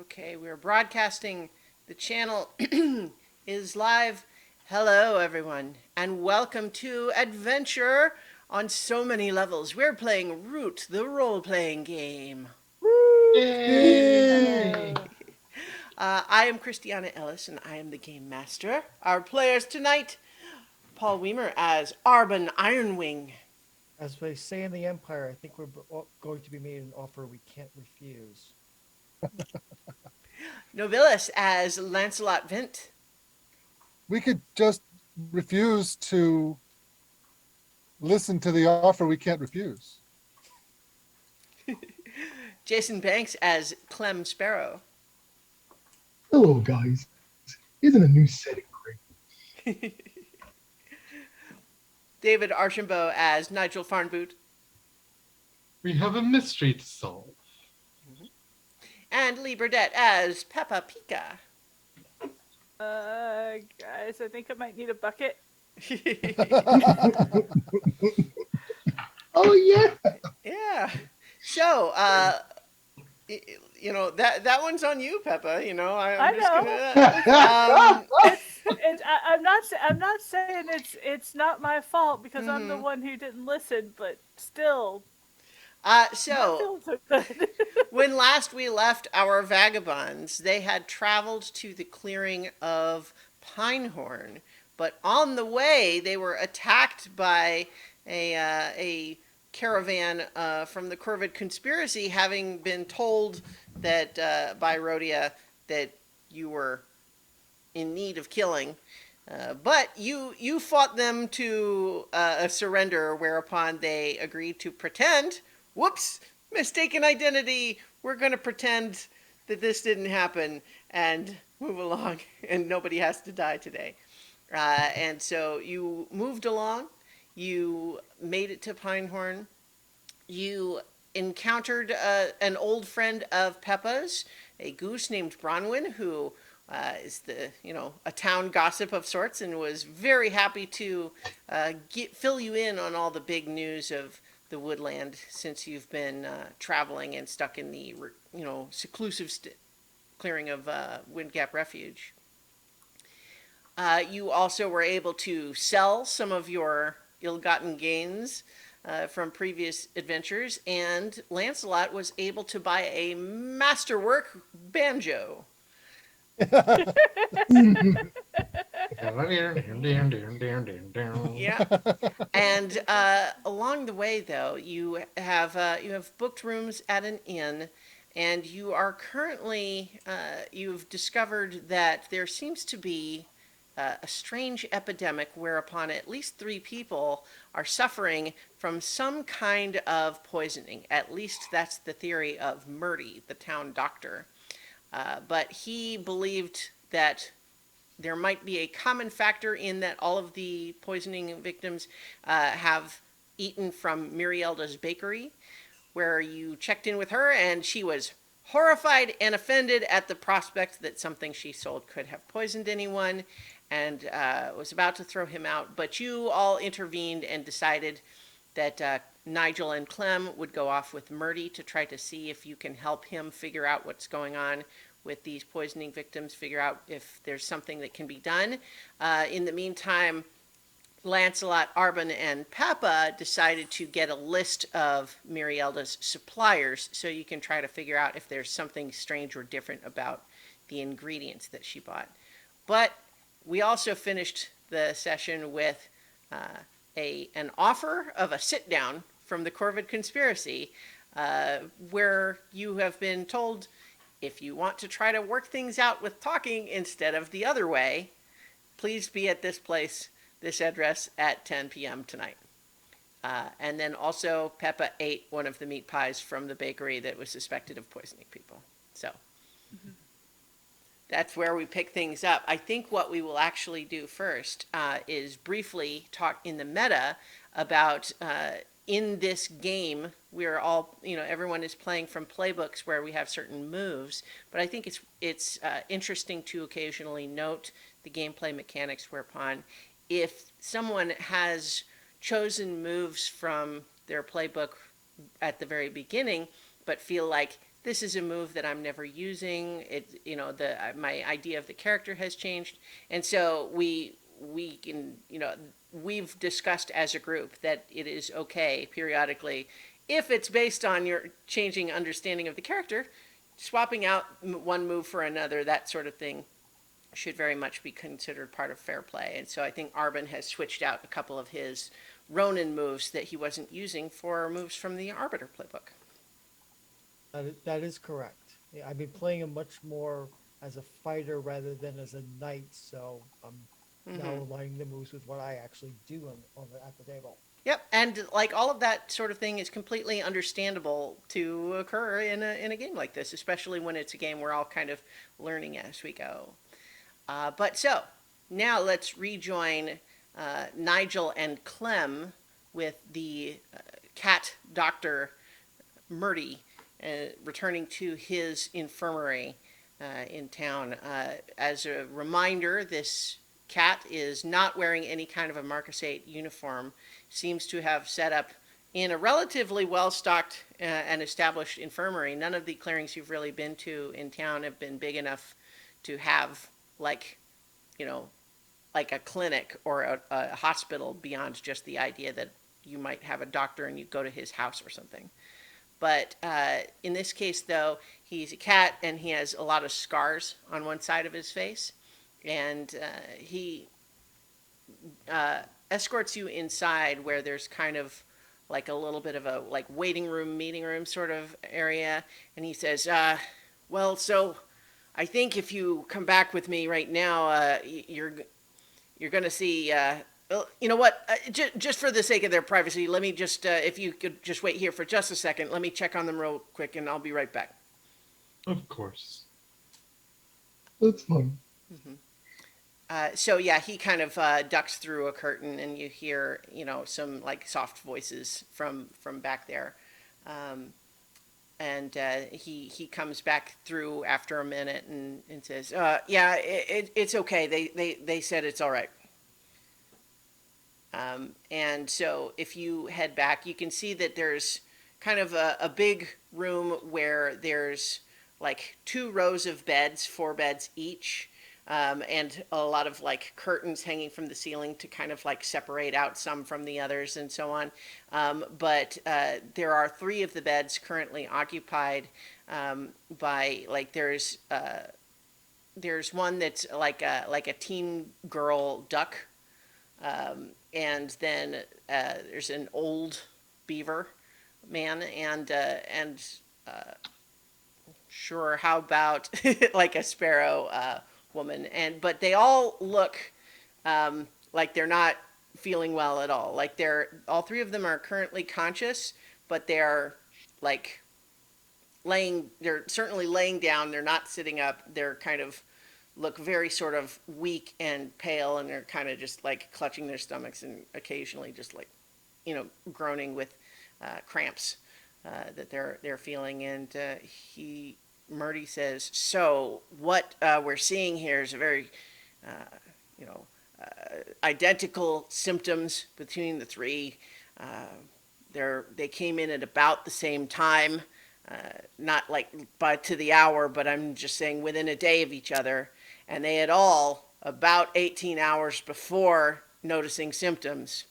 Okay, we're broadcasting. The channel is live. Hello, everyone, and welcome to Adventure on so many levels. We're playing Root, the role playing game. Yay! Hello. I am Christiana Ellis, and I am the game master. Our players tonight: Paul Weimer as Arbon Ironwing, As they say in the Empire, I think we're going to be made an offer we can't refuse. Nobilis as Lancelot Vint, We could just refuse to listen to the offer we can't refuse. Jason Banks as Clem Sparrow, Hello, guys. Isn't a new setting great? David Archambault as Nigel Farnboot, We have a mystery to solve. and Lee Burdett as Peppa Pika. Guys, I think I might need a bucket. Oh, yeah. Yeah. So, that one's on you, Peppa. I'm just know. gonna. I'm not saying it's not my fault because I'm the one who didn't listen, but still, not So feeling so good. when last we left our vagabonds, they had traveled to the clearing of Pinehorn, but on the way they were attacked by a caravan from the Corvid conspiracy, having been told that by Rhodia that you were in need of killing. But you fought them to a surrender, whereupon they agreed to pretend. Whoops! Mistaken identity. We're going to pretend that this didn't happen and move along, and nobody has to die today. And so you moved along. You made it to Pinehorn. You encountered an old friend of Peppa's, a goose named Bronwyn, who is a town gossip of sorts, and was very happy to fill you in on all the big news of the woodland since you've been traveling and stuck in the seclusive clearing of Windgap Refuge. You also were able to sell some of your ill-gotten gains from previous adventures, and Lancelot was able to buy a masterwork banjo. Yeah. And along the way, though, you have booked rooms at an inn, and you are currently you've discovered that there seems to be a strange epidemic whereupon at least 3 people are suffering from some kind of poisoning. At least that's the theory of Murdy, the town doctor. But he believed that there might be a common factor in that all of the poisoning victims have eaten from Mirielda's bakery, where you checked in with her, and she was horrified and offended at the prospect that something she sold could have poisoned anyone, and was about to throw him out. But you all intervened and decided that Nigel and Clem would go off with Murdy to try to see if you can help him figure out what's going on with these poisoning victims, figure out if there's something that can be done. In the meantime, Lancelot, Arbon, and Peppa decided to get a list of Mirielda's suppliers so you can try to figure out if there's something strange or different about the ingredients that she bought. But we also finished the session with an offer of a sit-down from the Corvid conspiracy, where you have been told, if you want to try to work things out with talking instead of the other way, please be at this place, this address, at 10 p.m. tonight. And then also, Peppa ate one of the meat pies from the bakery that was suspected of poisoning people. So that's where we pick things up. I think what we will actually do first is briefly talk in the meta about in this game, we're all, everyone is playing from playbooks where we have certain moves, but I think it's interesting to occasionally note the gameplay mechanics whereupon if someone has chosen moves from their playbook at the very beginning, but feel like this is a move that I'm never using. It, you know, my idea of the character has changed, and so we can, you know, we've discussed as a group that it is okay periodically, if it's based on your changing understanding of the character, swapping out one move for another, that sort of thing should very much be considered part of fair play. And so I think Arbin has switched out a couple of his Ronin moves that he wasn't using for moves from the Arbiter playbook. That is correct. Yeah, I've been playing him much more as a fighter rather than as a knight, so I'm now aligning the moves with what I actually do at the table. Yep, and like all of that sort of thing is completely understandable to occur in a game like this, especially when it's a game we're all kind of learning as we go. But so now let's rejoin Nigel and Clem with the cat doctor Murdy returning to his infirmary in town. As a reminder, this cat is not wearing any kind of a Marcusate uniform, seems to have set up in a relatively well-stocked and established infirmary. None of the clearings you've really been to in town have been big enough to have, like, you know, like a clinic or a hospital beyond just the idea that you might have a doctor and you go to his house or something. But in this case, though, he's a cat and he has a lot of scars on one side of his face. And he escorts you inside where there's kind of like a little bit of a like waiting room, meeting room sort of area. And he says, well, so I think if you come back with me right now, you're going to see, you know what, just for the sake of their privacy, let me just, if you could just wait here for just a second, let me check on them real quick and I'll be right back. Of course. That's fine. So yeah, he kind of ducks through a curtain, and you hear, you know, some like soft voices from back there, and he comes back through after a minute and says, "Yeah, it's okay. They said it's all right." And so if you head back, you can see that there's kind of a big room where there's like 2 rows of beds, 4 beds each. And a lot of like curtains hanging from the ceiling to kind of like separate out some from the others and so on. But there are 3 of the beds currently occupied by like there's one that's like a teen girl duck, and then there's an old beaver man and sure, how about like a sparrow woman, but they all look like they're not feeling well at all. Like all 3 of them are currently conscious, but they're like they're certainly laying down. They're not sitting up. They're kind of look very sort of weak and pale, and they're kind of just like clutching their stomachs and occasionally just like, you know, groaning with cramps that they're feeling. And Murdy says, so what we're seeing here is a very, you know, identical symptoms between the 3. They came in at about the same time, not like to the hour, but I'm just saying within a day of each other. And they had all, about 18 hours before noticing symptoms,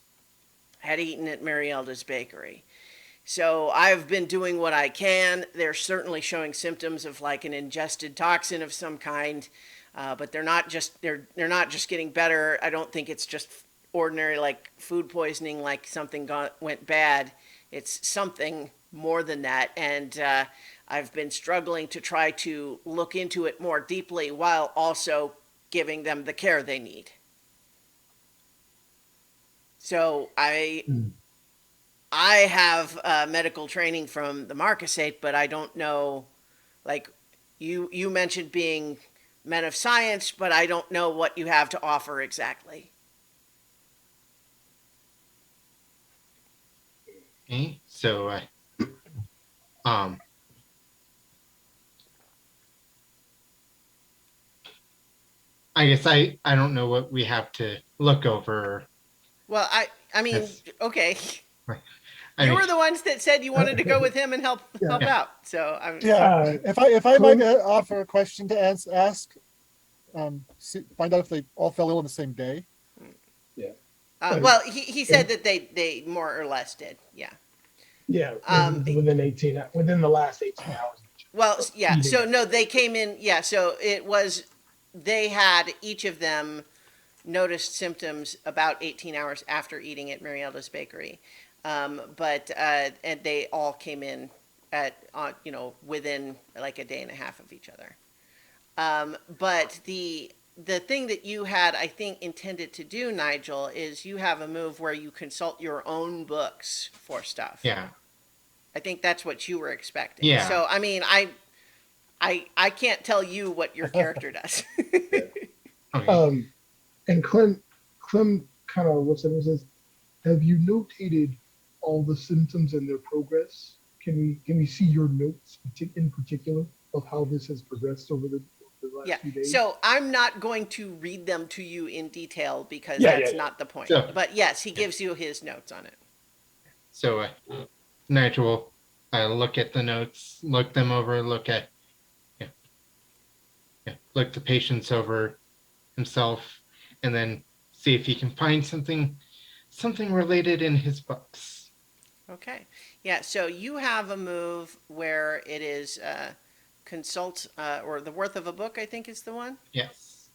had eaten at Marielda's bakery. So I've been doing what I can. They're certainly showing symptoms of like an ingested toxin of some kind, but they're not just getting better. I don't think it's just ordinary like food poisoning, like something went bad. It's something more than that, and I've been struggling to try to look into it more deeply while also giving them the care they need. So I have medical training from the Marcusate, but I don't know, like, you mentioned being men of science, but I don't know what you have to offer exactly. Okay, so I guess I don't know what we have to look over. Well, I mean, Yes. okay. I you mean, were the ones that said you wanted to go with him and help Yeah. out. So I'm Yeah, if I might Clint- offer a question to ask, find out if they all fell ill on the same day. Yeah. well, he said that they more or less did. Yeah. Yeah, Um, within the last 18 hours. Well, of yeah. eating So it. no, they came in. Yeah. So it was they had each of them noticed symptoms about 18 hours after eating at Marielda's Bakery, but and they all came in at within like a day and a half of each other. But the thing that you had, I think, intended to do, Nigel, is you have a move where you consult your own books for stuff. yeah, I think that's what you were expecting. Yeah. So I mean, I can't tell you what your character does. okay. And Clem kind of looks at me and says, "Have you notated all the symptoms and their progress? Can we see your notes in particular of how this has progressed over the last Yeah. few days?" So I'm not going to read them to you in detail because Yeah, that's yeah. not the point. Sure. But yes, he gives you his notes on it. So Nigel will look at the notes, look them over, look the patients over himself, and then see if he can find something related in his books. Okay. Yeah. So you have a move where it is consult or the worth of a book, I think is the one. Yes.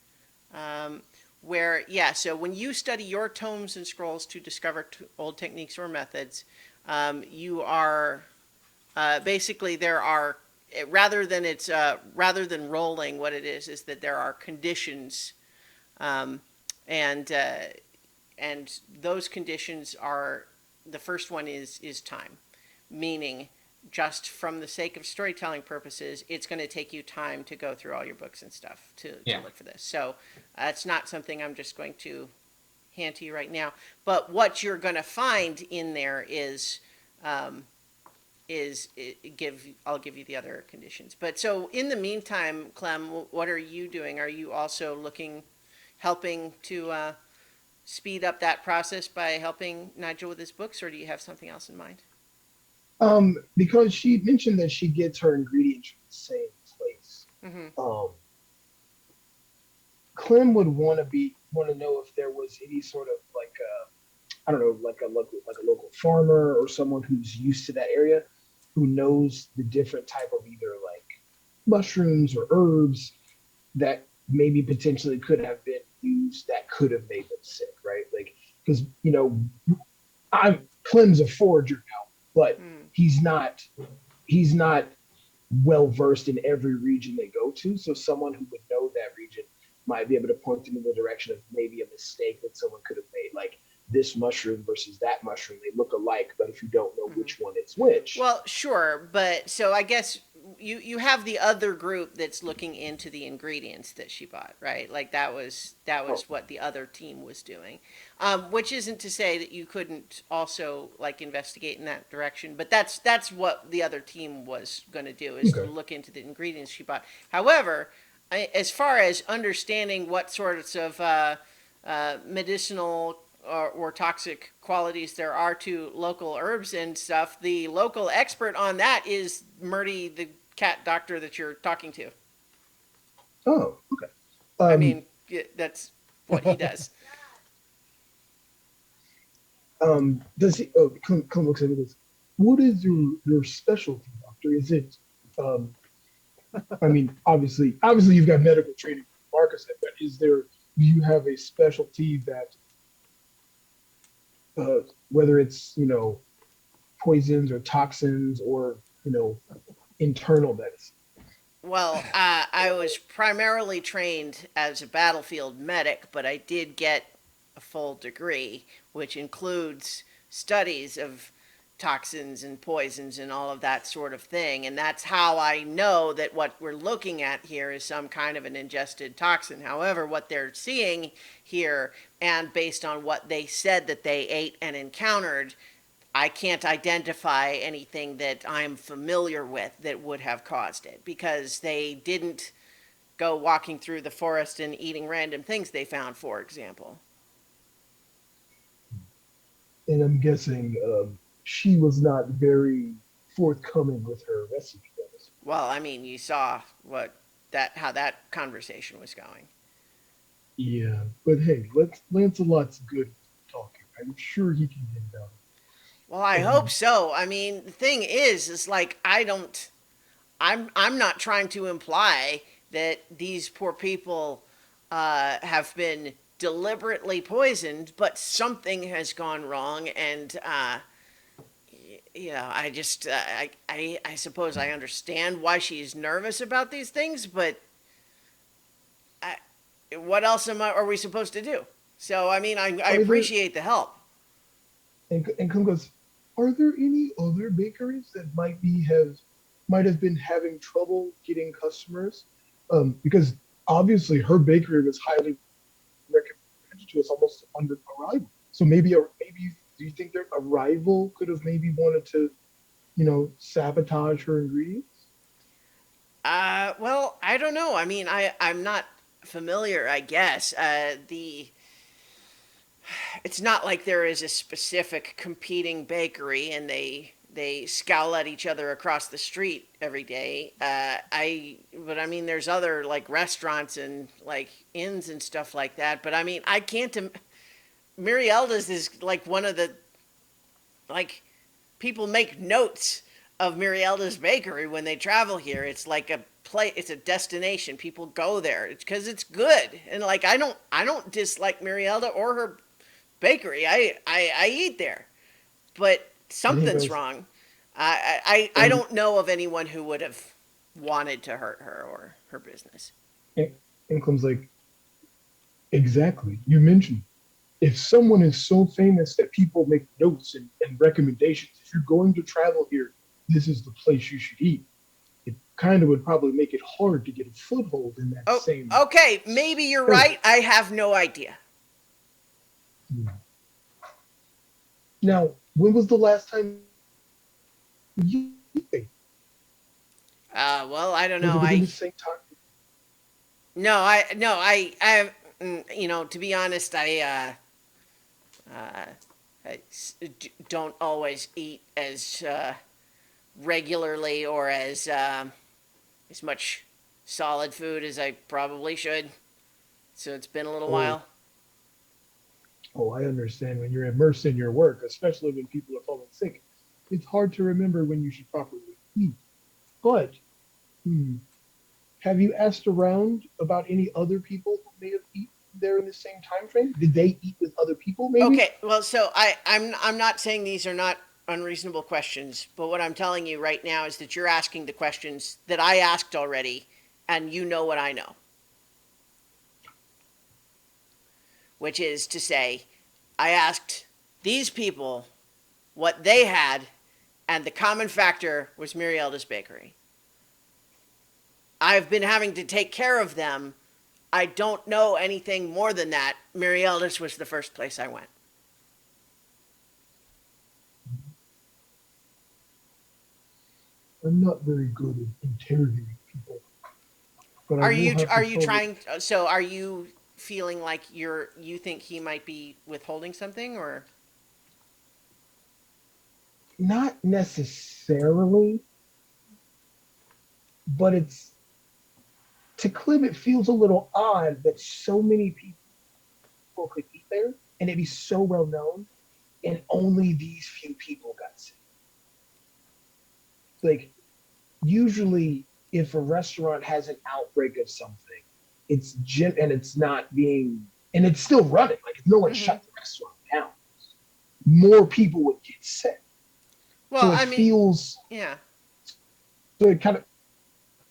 Where, yeah, so when you study your tomes and scrolls to discover old techniques or methods, you are basically there are rather than rolling, what it is that there are conditions, um, and those conditions are the first one is time, meaning just from the sake of storytelling purposes, it's going to take you time to go through all your books and stuff to look for this. So it's not something I'm just going to hand to you right now. But what you're going to find in there I'll give you the other conditions. But so in the meantime, Clem, what are you doing? Are you also helping to speed up that process by helping Nigel with his books, or do you have something else in mind? Because she mentioned that she gets her ingredients from the same place. Mm-hmm. Clem would want to know if there was any sort of like I don't know, like a local farmer or someone who's used to that area, who knows the different type of either like mushrooms or herbs that maybe potentially could have been used that could have made them sick, right? Like, because Clem's a forager now, but he's not well versed in every region they go to. So someone who would know that region might be able to point them in the direction of maybe a mistake that someone could have made, like this mushroom versus that mushroom. They look alike, but if you don't know which one it's which. Well, sure, but so I guess you have the other group that's looking into the ingredients that she bought, right? Like that was what the other team was doing, which isn't to say that you couldn't also like investigate in that direction, but that's what the other team was going to do is to look into the ingredients she bought. However, as far as understanding what sorts of medicinal or toxic qualities there are to local herbs and stuff, the local expert on that is Murdy, the cat doctor that you're talking to. Oh, okay. I mean, that's what he does. Does he? Oh, come looks at me. What is your specialty, doctor? Is it? I mean, obviously, you've got medical training, Marcus, but do you have a specialty that, whether it's poisons or toxins or internal medicine? Well, I was primarily trained as a battlefield medic, but I did get a full degree, which includes studies of toxins and poisons and all of that sort of thing. And that's how I know that what we're looking at here is some kind of an ingested toxin. However, what they're seeing here, and based on what they said that they ate and encountered, I can't identify anything that I'm familiar with that would have caused it, because they didn't go walking through the forest and eating random things they found, for example. And I'm guessing she was not very forthcoming with her recipe. Well, I mean, you saw how that conversation was going. Yeah, but hey, Lancelot's good talking. I'm sure he can get it out. Well, I hope so. I mean, the thing is like I'm not trying to imply that these poor people have been deliberately poisoned, but something has gone wrong, and you know, I just I suppose I understand why she's nervous about these things, but I, what else are we supposed to do? So I mean, I Are there appreciate the help. and Kim goes, are there any other bakeries that might have been having trouble getting customers? Because obviously her bakery was highly recommended to us almost on the arrival. So maybe do you think their arrival could have maybe wanted to, sabotage her ingredients? Well, I don't know. I mean, I'm not familiar. I guess it's not like there is a specific competing bakery and they scowl at each other across the street every day. But I mean, there's other like restaurants and like inns and stuff like that. But I mean, I can't. Mirielda's is like one of the like people make notes of Mirielda's Bakery when they travel here. It's like a play. It's a destination. People go there. It's because it's good. And like I don't dislike Mirielda or her bakery. I eat there, but And he something's goes, wrong. I and, don't know of anyone who would have wanted to hurt her or her business. and, and Clem's like, exactly. You mentioned if someone is so famous that people make notes and recommendations, if you're going to travel here, this is the place you should eat. It kind of would probably make it hard to get a foothold in that Oh, same okay. Maybe you're area. right. I have no idea. Now, when was the last time you ate? Well, I don't Was know. it within the same time? You know, to be honest, don't always eat as regularly or as much solid food as I probably should. So it's been a little Oh, while. oh, I understand when you're immersed in your work, especially when people are falling sick. It's hard to remember when you should properly eat. But, hmm, have you asked around about any other people who may have eaten there in the same time frame? Did they eat with other people, maybe? Okay, well, so I'm not saying these are not unreasonable questions, but what I'm telling you right now is that you're asking the questions that I asked already, and you know what I know, which is to say, I asked these people what they had, and the common factor was Murielda's Bakery. I've been having to take care of them. I don't know anything more than that. Murielda's was the first place I went. I'm not very good at interrogating people, but I Are will you have are to you tell you, trying? So are you feeling like you think he might be withholding something, or not necessarily, but it's to Clem, it feels a little odd that so many people could eat there and it'd be so well known, and only these few people got sick. Like, usually, if a restaurant has an outbreak of something, and it's not being, and it's still running, like, if no one mm-hmm. shut the restaurant down, more people would get sick. Well, So it I mean, feels, yeah. so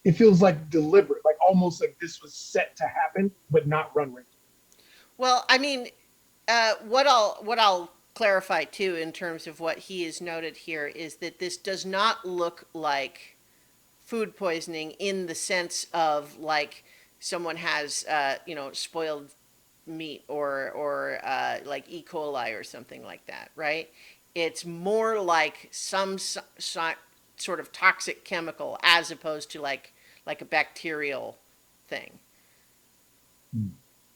it feels like deliberate, like almost like this was set to happen, but not run right. Well, I mean, what I'll clarify too in terms of what he has noted here is that this does not look like food poisoning in the sense of like someone has spoiled meat or like E. coli or something like that, right? It's more like some sort of toxic chemical as opposed to like a bacterial thing. Hmm.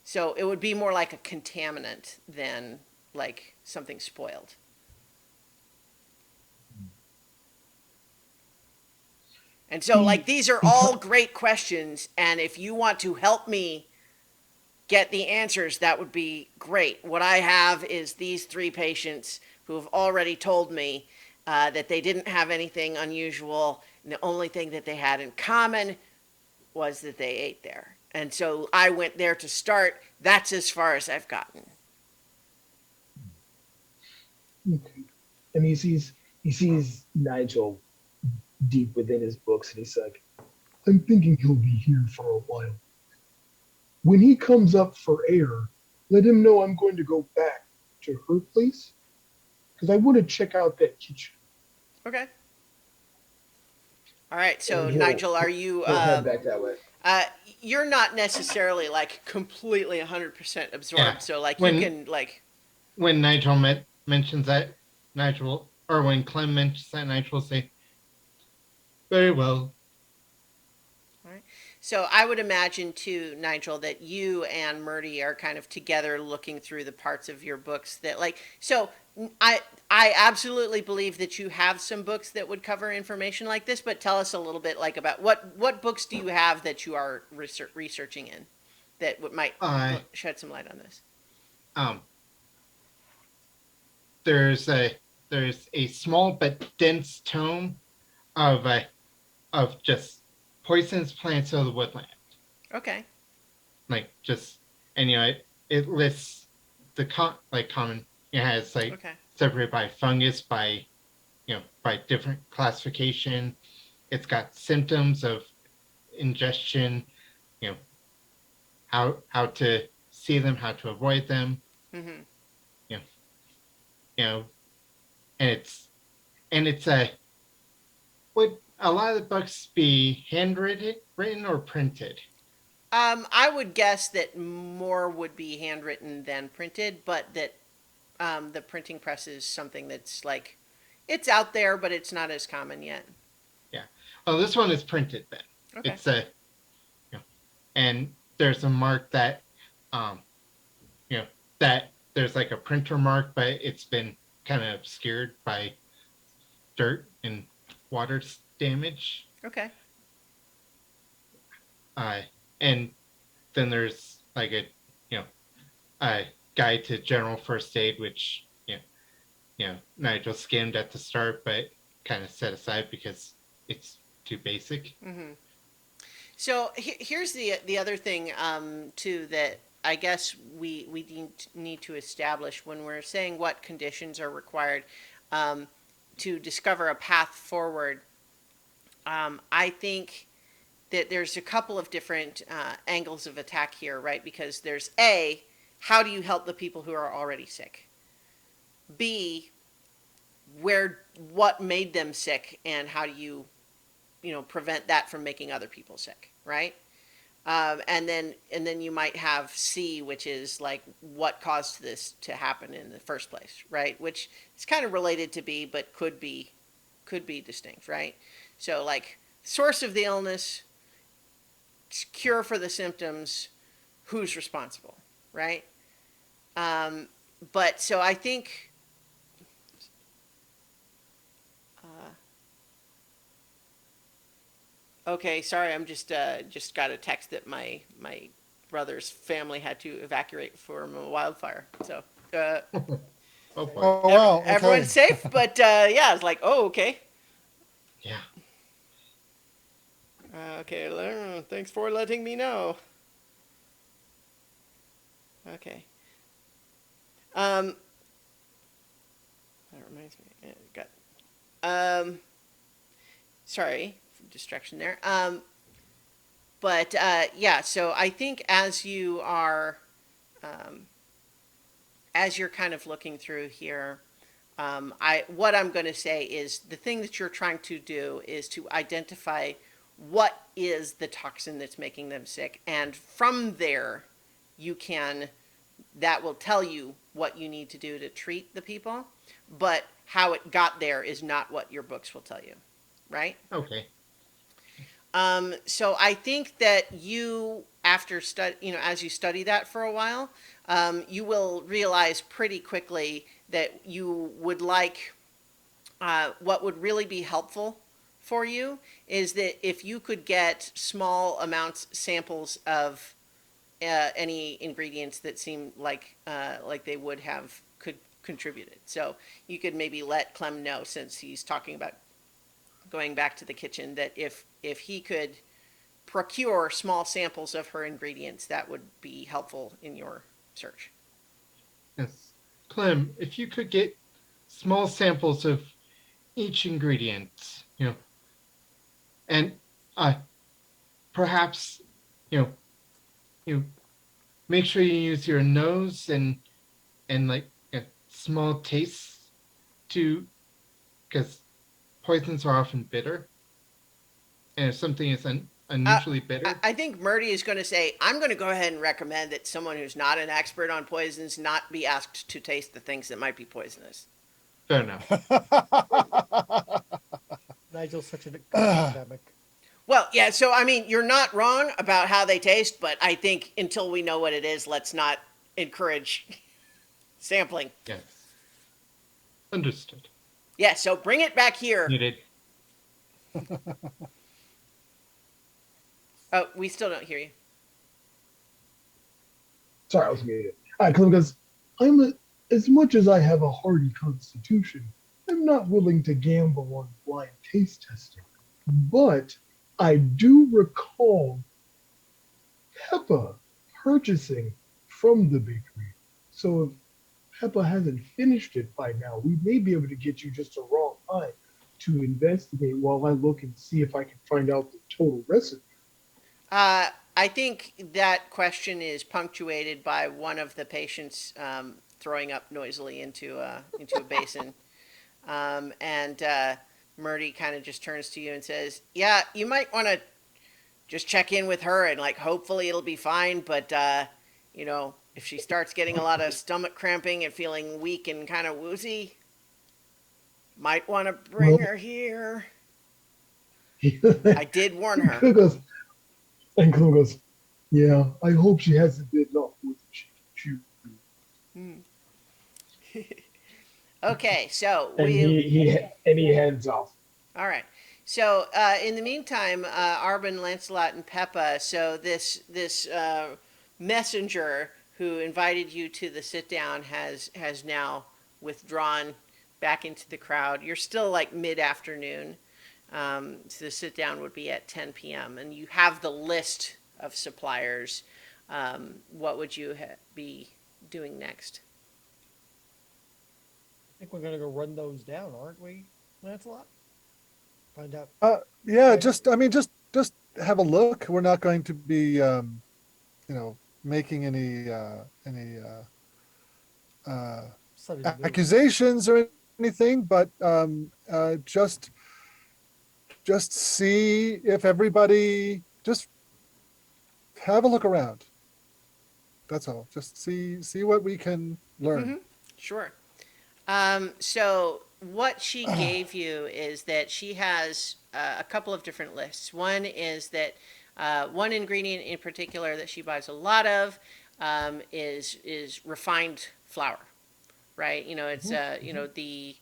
So it would be more like a contaminant than like something spoiled. And so, like, these are all great questions. And if you want to help me get the answers, that would be great. What I have is these 3 patients who have already told me that they didn't have anything unusual. And the only thing that they had in common was that they ate there. And so I went there to start. That's as far as I've gotten. Okay. And he sees Nigel deep within his books, and he's like, I'm thinking he'll be here for a while. When he comes up for air, let him know I'm going to go back to her place, because I want to check out that kitchen. Okay. All right. So, And he'll- Nigel, are you. He'll head back that way. You're not necessarily like completely 100% absorbed. Yeah. So, like, When- you can, like. When Nigel mentions that, Nigel, or when Clem mentions that, Nigel will say, very well. So I would imagine too, Nigel, that you and Murdy are kind of together looking through the parts of your books that like, so I absolutely believe that you have some books that would cover information like this, but tell us a little bit like about what books do you have that you are researching in that might shed some light on this? There's a small but dense tome of just poisonous plants of the woodland. Okay. Like just, and it lists the common. It has like Okay. separated by fungus, by by different classification. It's got symptoms of ingestion. How to see them, how to avoid them. Mm-hmm. And it's a would a lot of the books be written or printed? I would guess that more would be handwritten than printed, but that the printing press is something that's like, it's out there, but it's not as common yet. Yeah. Oh, this one is printed then. Okay. It's and there's a mark that, that there's like a printer mark, but it's been kind of obscured by dirt and water damage. Okay. And then there's like a guide to general first aid, which Nigel skimmed at the start, but kind of set aside because it's too basic. Mm-hmm. So here's the other thing too that I guess we need to establish when we're saying what conditions are required to discover a path forward. I think that there's a couple of different angles of attack here, right? Because there's A, how do you help the people who are already sick? B, what made them sick, and how do you prevent that from making other people sick, right? And then you might have C, which is like what caused this to happen in the first place, right? Which is kind of related to B, but could be distinct, right? So like source of the illness, cure for the symptoms, who's responsible, right? But so I think. Okay, sorry, I'm just got a text that my brother's family had to evacuate from a wildfire. So Oh boy. Oh, wow. Okay. everyone's safe, but yeah, it's like, oh, okay. Yeah. Okay, thanks for letting me know. Okay. That reminds me. Sorry for distraction there. But yeah, so I think as you are, as you're kind of looking through here, what I'm going to say is the thing that you're trying to do is to identify what is the toxin that's making them sick, and from there, that will tell you what you need to do to treat the people, but how it got there is not what your books will tell you, right? Okay. So I think that you, after as you study that for a while, you will realize pretty quickly that you would like what would really be helpful for you is that if you could get small amounts, samples of any ingredients that seem like they would have could contributed. So you could maybe let Clem know, since he's talking about going back to the kitchen, that if he could procure small samples of her ingredients, that would be helpful in your search. Yes. Clem, if you could get small samples of each ingredient, and perhaps, you know, make sure you use your nose and like small tastes to, because poisons are often bitter, and if something is unusually bitter, I think Murdy is going to say, I'm going to go ahead and recommend that someone who's not an expert on poisons not be asked to taste the things that might be poisonous. fair enough. Nigel's such an academic. Well, yeah, so I mean, you're not wrong about how they taste, but I think until we know what it is, let's not encourage sampling. Yes. Understood. Yeah, so bring it back here. Needed. Oh, we still don't hear you. Sorry, I was muted. All right, Clem goes, as much as I have a hardy constitution, I'm not willing to gamble on blind taste testing. But I do recall Peppa purchasing from the bakery. So if Peppa hasn't finished it by now, we may be able to get you just a raw pie to investigate while I look and see if I can find out the total recipe. I think that question is punctuated by one of the patients throwing up noisily into a basin. And Murdy kind of just turns to you and says, yeah, you might want to just check in with her and hopefully it'll be fine. But, if she starts getting a lot of stomach cramping and feeling weak and kind of woozy, might want to bring her here. I did warn her. And Clem goes, yeah, I hope she hasn't bitten off more than she can chew. Okay, so And he heads off. all right. So in the meantime, Arbin, Lancelot, and Peppa. So this messenger who invited you to the sit down has now withdrawn back into the crowd. You're still mid afternoon. So the sit down would be at 10 p.m. and you have the list of suppliers. What would you be doing next? I think we're gonna go run those down, aren't we, Lancelot? Find out. Yeah, just have a look. We're not going to be, making any Something to do. accusations or anything, but just see if everybody, just have a look around. That's all. Just see what we can learn. Mm-hmm. Sure. So what she gave you is that she has a couple of different lists. One is that one ingredient in particular that she buys a lot of is refined flour, right? It's the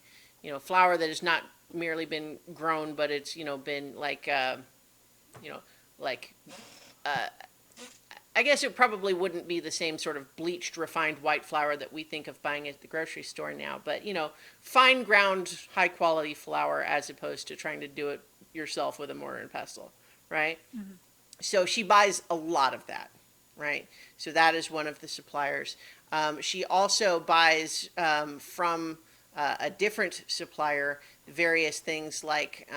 flour that has not merely been grown, but it's been I guess it probably wouldn't be the same sort of bleached, refined white flour that we think of buying at the grocery store now, but fine ground, high quality flour as opposed to trying to do it yourself with a mortar and pestle, right? Mm-hmm. So she buys a lot of that, right? So that is one of the suppliers. She also buys from a different supplier various things like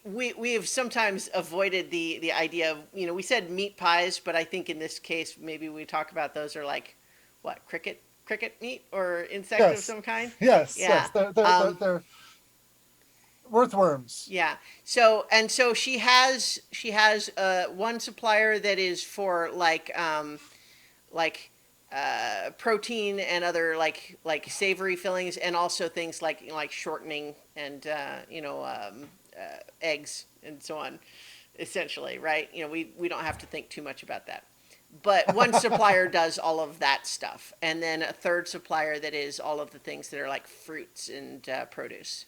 we have sometimes avoided the idea of, we said meat pies, but I think in this case, maybe we talk about those are what, cricket meat or insect of Yes. some kind? Yes, Yeah. yes, they're earthworms. Yeah. So she has one supplier that is for protein and other like savory fillings, and also things like shortening and eggs and so on, essentially, right? We don't have to think too much about that. But one supplier does all of that stuff, and then a third supplier that is all of the things that are like fruits and produce.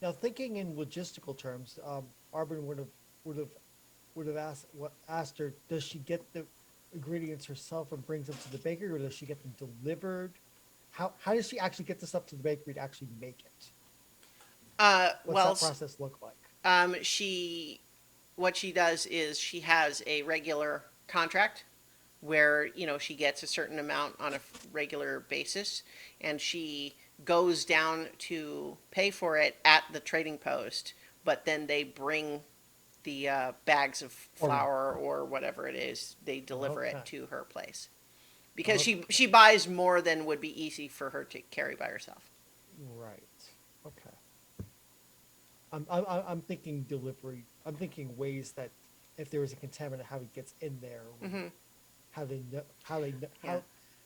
Now, thinking in logistical terms, Arbin would have asked her, does she get the ingredients herself and brings them to the bakery, or does she get them delivered? How does she actually get this up to the bakery to actually make it? What's Well, that process look like? she what she does is she has a regular contract where she gets a certain amount on a regular basis, and she goes down to pay for it at the trading post, but then they bring the bags of flour or whatever it is, they deliver Okay. it to her place because Okay. she buys more than would be easy for her to carry by herself. Right. Okay. I'm thinking delivery. I'm thinking ways that if there is a contaminant, how it gets in there. How they know, Yeah.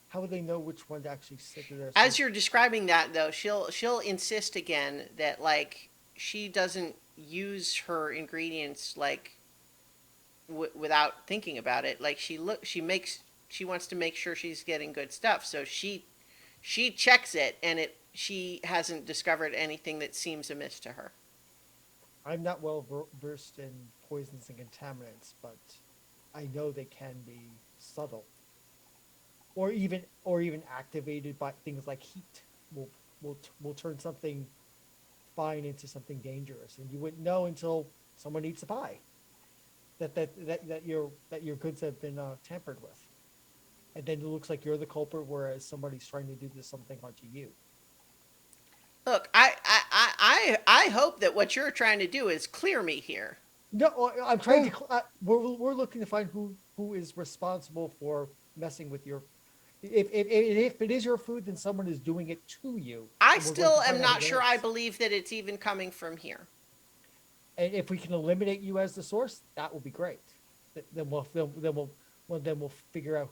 how would they know which one to actually stick to there? As So- you're describing that, though, she'll insist again that like she doesn't use her ingredients like without thinking about it. Like she wants to make sure she's getting good stuff, so she checks it, and she hasn't discovered anything that seems amiss to her. I'm not well versed in poisons and contaminants, but I know they can be subtle, or even activated by things like heat. Will turn something fine into something dangerous, and you wouldn't know until someone eats the pie that your goods have been tampered with, and then it looks like you're the culprit, whereas somebody's trying to do this something onto you. Look, I hope that what you're trying to do is clear me here. No, I'm trying to. We're looking to find who is responsible for messing with your. If it is your food, then someone is doing it to you. I and we're going still to find am out not who it sure I is. believe that it's even coming from here. And if we can eliminate you as the source, that will be great. Then we'll figure out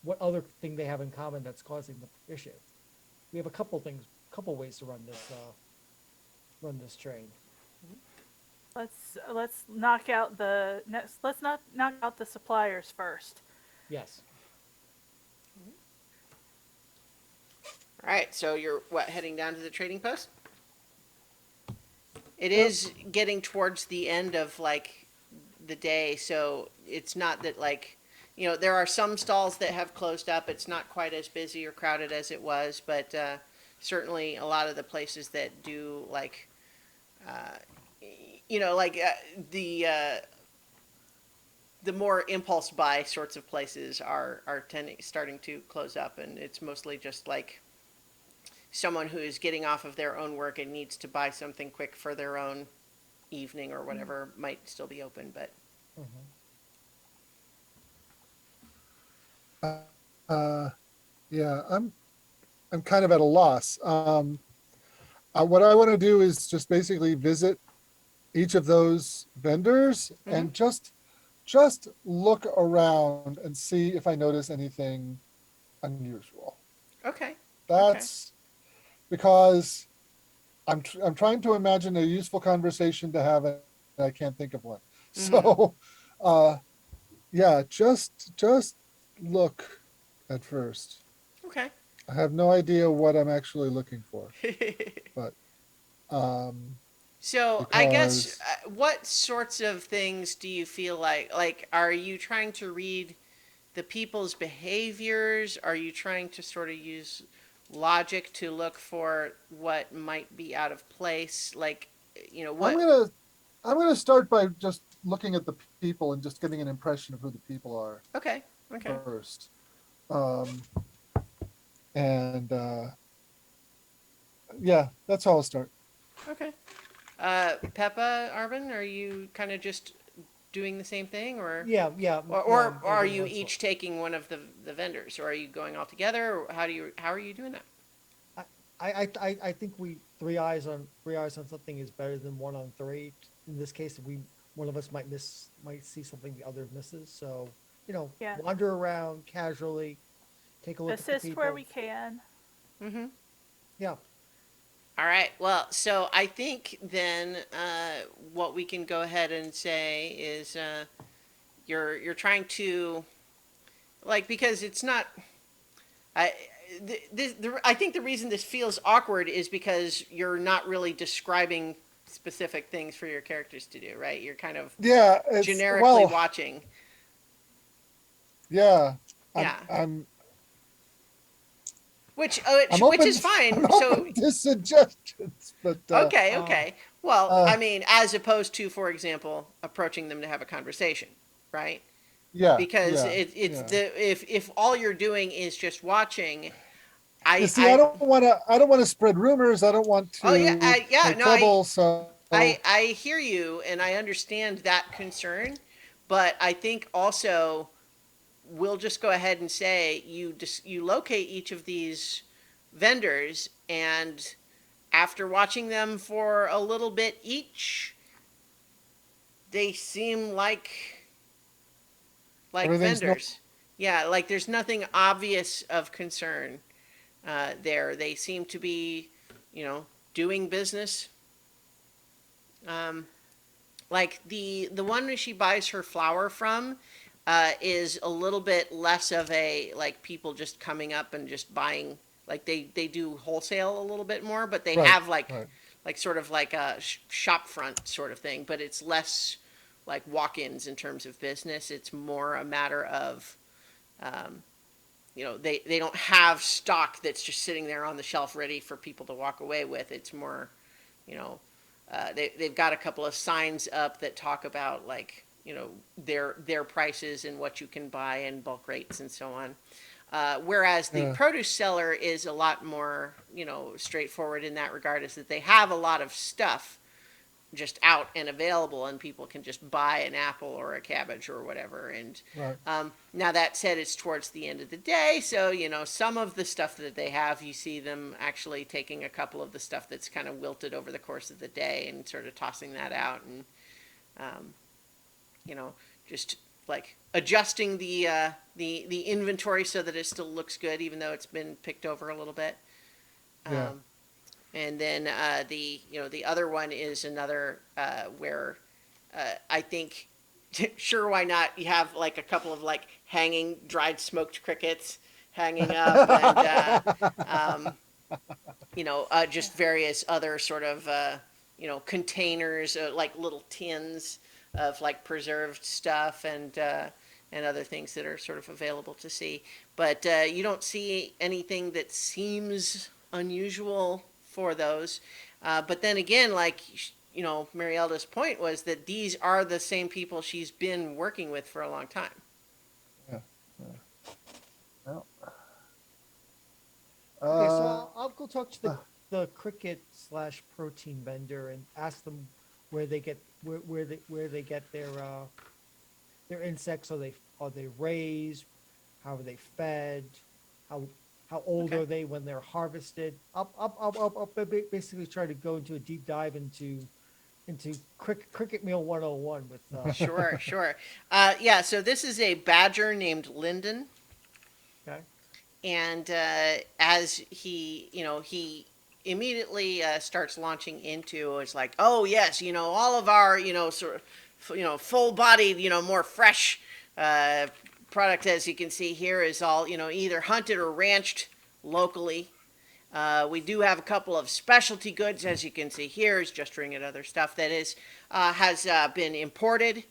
what other thing they have in common that's causing the issue. We have a couple ways to run this train. Let's knock out the next. Let's not knock out the suppliers first. Yes. All right, so you're heading down to the trading post? It is getting towards the end of like the day, so it's not that like, there are some stalls that have closed up. It's not quite as busy or crowded as it was, but certainly a lot of the places that do like, like the more impulse buy sorts of places are starting to close up, and it's mostly just like someone who is getting off of their own work and needs to buy something quick for their own evening or whatever might still be open, but Yeah, I'm kind of at a loss. What I want to do is just basically visit each of those vendors and just look around and see if I notice anything unusual. okay. That's because I'm trying to imagine a useful conversation to have, and I can't think of one. So, yeah, just look at first. Okay. I have no idea what I'm actually looking for, but So I guess because- what sorts of things do you feel like are you trying to read the people's behaviors? Are you trying to sort of use logic to look for what might be out of place? Like, what? I'm gonna start by just looking at the people and just getting an impression of who the people are Okay. Okay. first. And yeah, that's how I'll start. Okay. Peppa, Arvin, are you kind of just doing the same thing, or Yeah. or Yeah, are moving you on, so- each taking one of the vendors, or are you going all together? Or how are you doing that? I think three eyes on something is better than one on three. In this case, one of us might see something the other misses. So Yeah. wander around casually, take a look at the Assist people. where we can. Mm-hmm. Yeah. All right. Well, so I think then what we can go ahead and say is you're trying to, like, because it's not. I I think the reason this feels awkward is because you're not really describing specific things for your characters to do, right? You're kind of Yeah, it's generically well, watching. yeah. Yeah. I'm Which is fine. I'm So open to suggestions, but okay, Uh, okay. Well, uh, I mean, as opposed to, for example, approaching them to have a conversation, right? yeah, Because yeah, it's yeah. if all you're doing is just watching, You I see, I I don't want to spread rumors. I don't want oh yeah, to yeah, make no, trouble. So I hear you and I understand that concern, but I think also we'll just go ahead and say you locate each of these vendors, and after watching them for a little bit each, they seem like everything's no. vendors. Yeah, like there's nothing obvious of concern there. They seem to be, doing business. Um, like the one that she buys her flour from is a little bit less of a like people just coming up and just buying. Like they do wholesale a little bit more, but they Right, have right. like sort of like a shop front sort of thing, but it's less like walk-ins in terms of business. It's more a matter of, um, they don't have stock that's just sitting there on the shelf ready for people to walk away with. It's more, you know, they've got a couple of signs up that talk about like, their prices and what you can buy and bulk rates and so on. Whereas the Yeah, produce seller is a lot more, straightforward in that regard, is that they have a lot of stuff just out and available, and people can just buy an apple or a cabbage or whatever. And right. now that said, it's towards the end of the day, so some of the stuff that they have, you see them actually taking a couple of the stuff that's kind of wilted over the course of the day and sort of tossing that out, and um, just like adjusting the inventory so that it still looks good, even though it's been picked over a little bit. Yeah. Um, and then the other one is another where I think sure, why not? You have like a couple of like hanging dried smoked crickets hanging up, and just various other sort of containers, like little tins of like preserved stuff, and other things that are sort of available to see. But you don't see anything that seems unusual for those. But then again, like Marielda's point was that these are the same people she's been working with for a long time. Yeah. Yeah. Well, Okay, so uh, I'll go talk to the cricket slash protein vendor and ask them where they get where they get their insects. Are they raised? How are they fed? How old Okay. are they when they're harvested? I'll basically try to go into a deep dive into cricket meal 101 with Sure, sure. Yeah, so this is a badger named Lyndon, okay. and as he immediately starts launching into, it's like, oh yes, all of our sort of full-bodied, more fresh product, as you can see here, is all either hunted or ranched locally. We do have a couple of specialty goods, as you can see here, is just ringing other stuff that has been imported,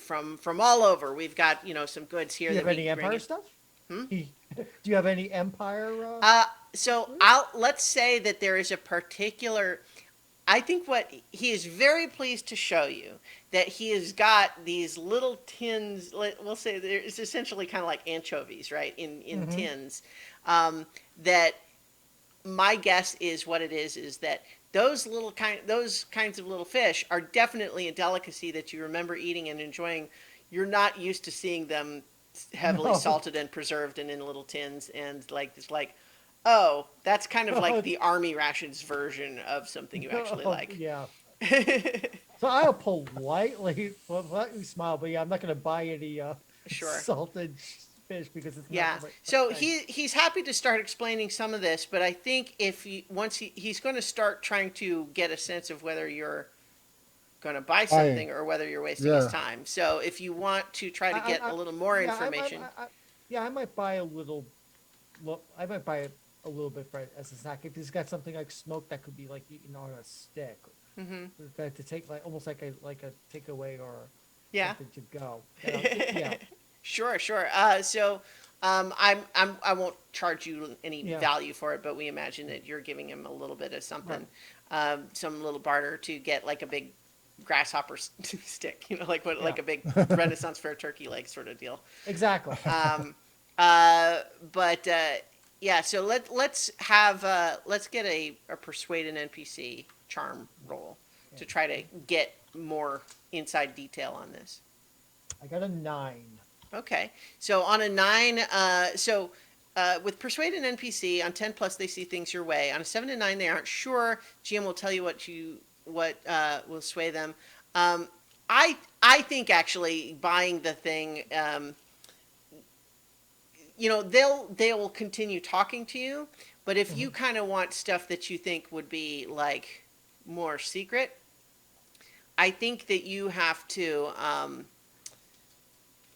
from all over. We've got some goods here Do you that have we any bring Empire in. stuff? Do you have any Empire? So let's say that there is a particular. I think what he is very pleased to show you that he has got these little tins. We'll say it's essentially kind of like anchovies, right? In Mhm. tins. That my guess is what it is that those kinds of little fish are definitely a delicacy that you remember eating and enjoying. You're not used to seeing them heavily No. salted and preserved and in little tins, and like it's like, oh, that's kind of like the army rations version of something you actually like. Yeah. So I'll politely smile, but yeah, I'm not going to buy any Sure. salted fish because it's Yeah. not my So thing. he's happy to start explaining some of this, but I think if he's going to start trying to get a sense of whether you're going to buy something or whether you're wasting his yeah. time. So if you want to try to get a little more Yeah, information. yeah, I might buy a little I might buy it a little bit for as a snack. If he's got something like smoked that could be like eaten on a stick, Mm-hmm. that to take like almost like a takeaway or Yeah. something to go. Yeah, Sure, sure. So, I won't charge you any Yeah. value for it, but we imagine that you're giving him a little bit of something, Right. some little barter to get like a big grasshopper stick, like what, like Yeah. a big Renaissance fair turkey leg sort of deal. exactly. But yeah, so let's get a persuade an NPC charm roll to try to get more inside detail on this. I got a 9. Okay, so on a 9, with persuade an NPC on 10 plus, they see things your way. On a 7 to 9, they aren't sure. GM will tell you what will sway them. I think actually buying the thing, they'll continue talking to you, but if you kind of want stuff that you think would be like more secret, I think that you have to.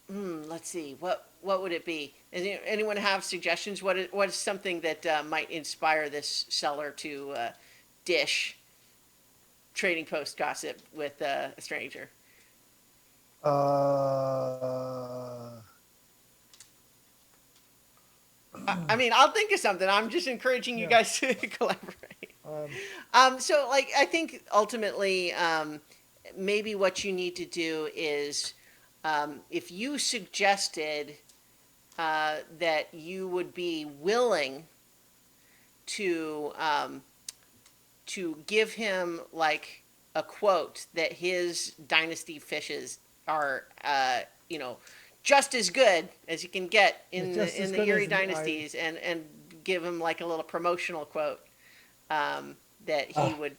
Let's see. What would it be? Anyone have suggestions? What is something that might inspire this seller to dish trading post gossip with a stranger? I mean, I'll think of something. I'm just encouraging you Yeah. guys to collaborate. So, like, I think ultimately, maybe what you need to do is, if you suggested that you would be willing to give him like a quote that his dynasty fishes are, just as good as you can get in Just the as in the good Erie as dynasties, and give him like a little promotional quote that he would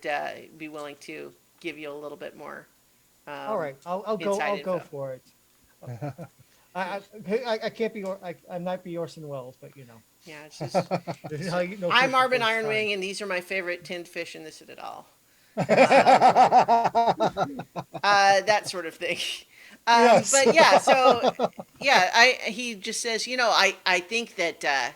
be willing to give you a little bit more. All right, I'll go. inside I'll go info. for it. I can't be. I might be Orson Welles, but Yeah, it's just this is how you know. I'm fish Marvin before it's Ironwing, and these are my favorite tinned fish in the Citadel. That sort of thing. Yes. But yeah, so yeah, he just says, I think that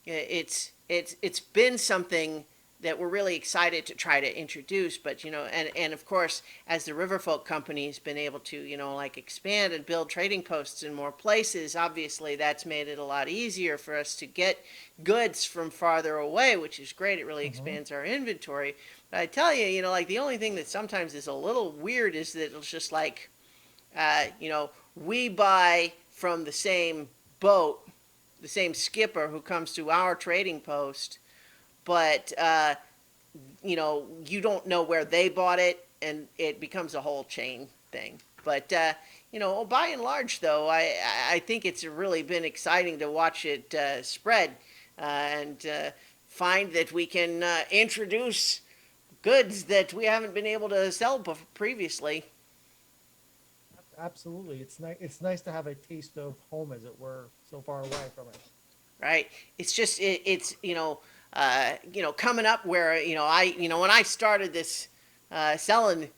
it's been something that we're really excited to try to introduce, but and of course, as the Riverfolk company has been able to like expand and build trading posts in more places, obviously that's made it a lot easier for us to get goods from farther away, which is great. It really expands our inventory. But I tell you, like the only thing that sometimes is a little weird is that it's just like, we buy from the same boat, the same skipper who comes to our trading post, but you don't know where they bought it, and it becomes a whole chain thing. But by and large, though, I think it's really been exciting to watch it spread and find that we can introduce goods that we haven't been able to sell previously. Absolutely, it's nice. It's nice to have a taste of home, as it were, so far away from it. Right? It's just it's coming up where when I started this selling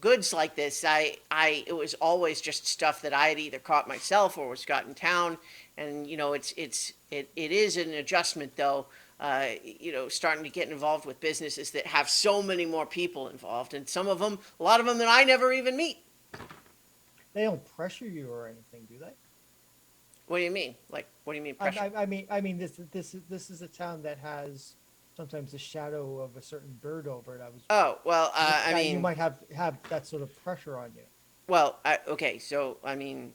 goods like this, it was always just stuff that I had either caught myself or was got in town, and it is an adjustment though. Starting to get involved with businesses that have so many more people involved, and a lot of them that I never even meet. They don't pressure you or anything, do they? What do you mean? Like, what do you mean pressure? I mean, this is a town that has sometimes the shadow of a certain bird over it. Oh, well, I that mean, you might have that sort of pressure on you. well, okay, so I mean,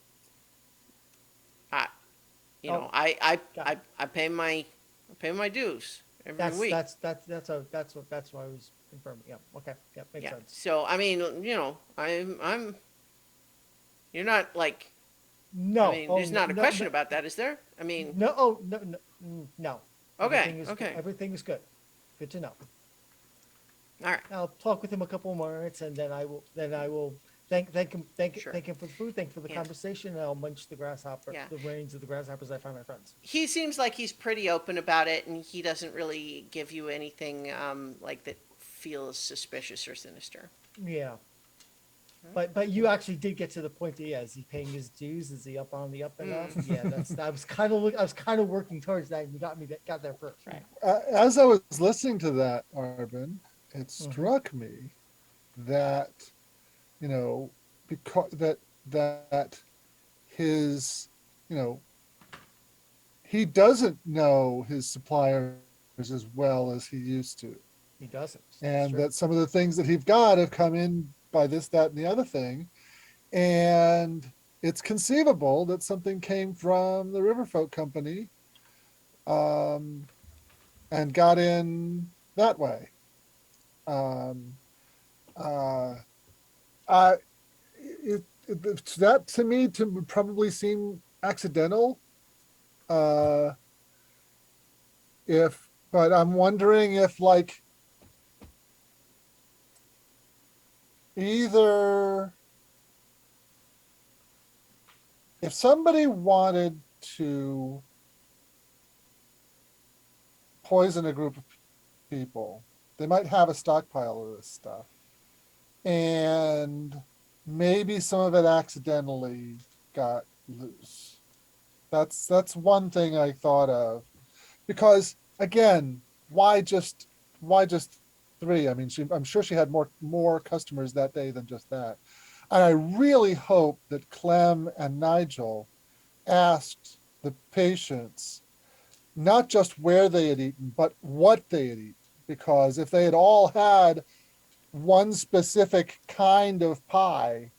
I, Oh, I got pay my dues every week. That's what I was confirming. Yeah. Okay. Yeah. Makes Yeah. sense. So I mean, I'm. You're not like. No. I mean, oh, there's not a no, question no, about that, is there? I mean. No. Oh, no. No. No. Okay. Everything is Okay. Everything is good. Good to know. All right. I'll talk with him a couple more minutes, and then I will thank him Sure. thank him for the food, thank him for the Yeah. conversation, and I'll munch the grasshopper, Yeah. the reins of the grasshoppers I find my friends. He seems like he's pretty open about it, and he doesn't really give you anything like that feels suspicious or sinister. Yeah. But you actually did get to the point that, yeah, is he paying his dues? Is he up on the up and up? Yeah, I was kind of working towards that, and you got there first. Right. As I was listening to that, Arvin, it Mhm. struck me that, you know, because that his, you know, he doesn't know his suppliers as well as he used to. He doesn't. That's And true. that some of the things that he's got have come in by this, that, and the other thing. And it's conceivable that something came from the Riverfolk Company, um, and got in that way. Um, uh, I, that to me would probably seem accidental. Uh, but I'm wondering if like either if somebody wanted to poison a group of people, they might have a stockpile of this stuff. And maybe some of it accidentally got loose. That's one thing I thought of. Because again, why just three? I mean, I'm sure she had more customers that day than just that. And I really hope that Clem and Nigel asked the patients not just where they had eaten, but what they had eaten. Because if they had all had one specific kind of pie,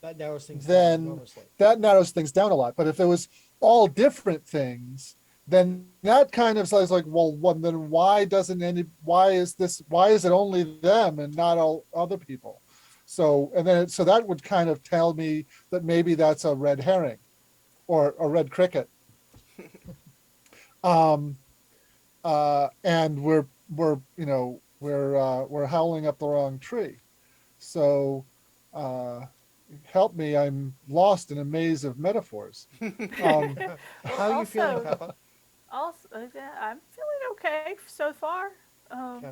That narrows things then down enormously. that narrows things down a lot. But if it was all different things, then that kind of says like, well, then why is it only them and not all other people? So, so that would kind of tell me that maybe that's a red herring or a red cricket. And we're howling up the wrong tree. So, help me, I'm lost in a maze of metaphors. Um, How are you feeling, Also, Peppa? yeah, I'm feeling okay so far. Okay.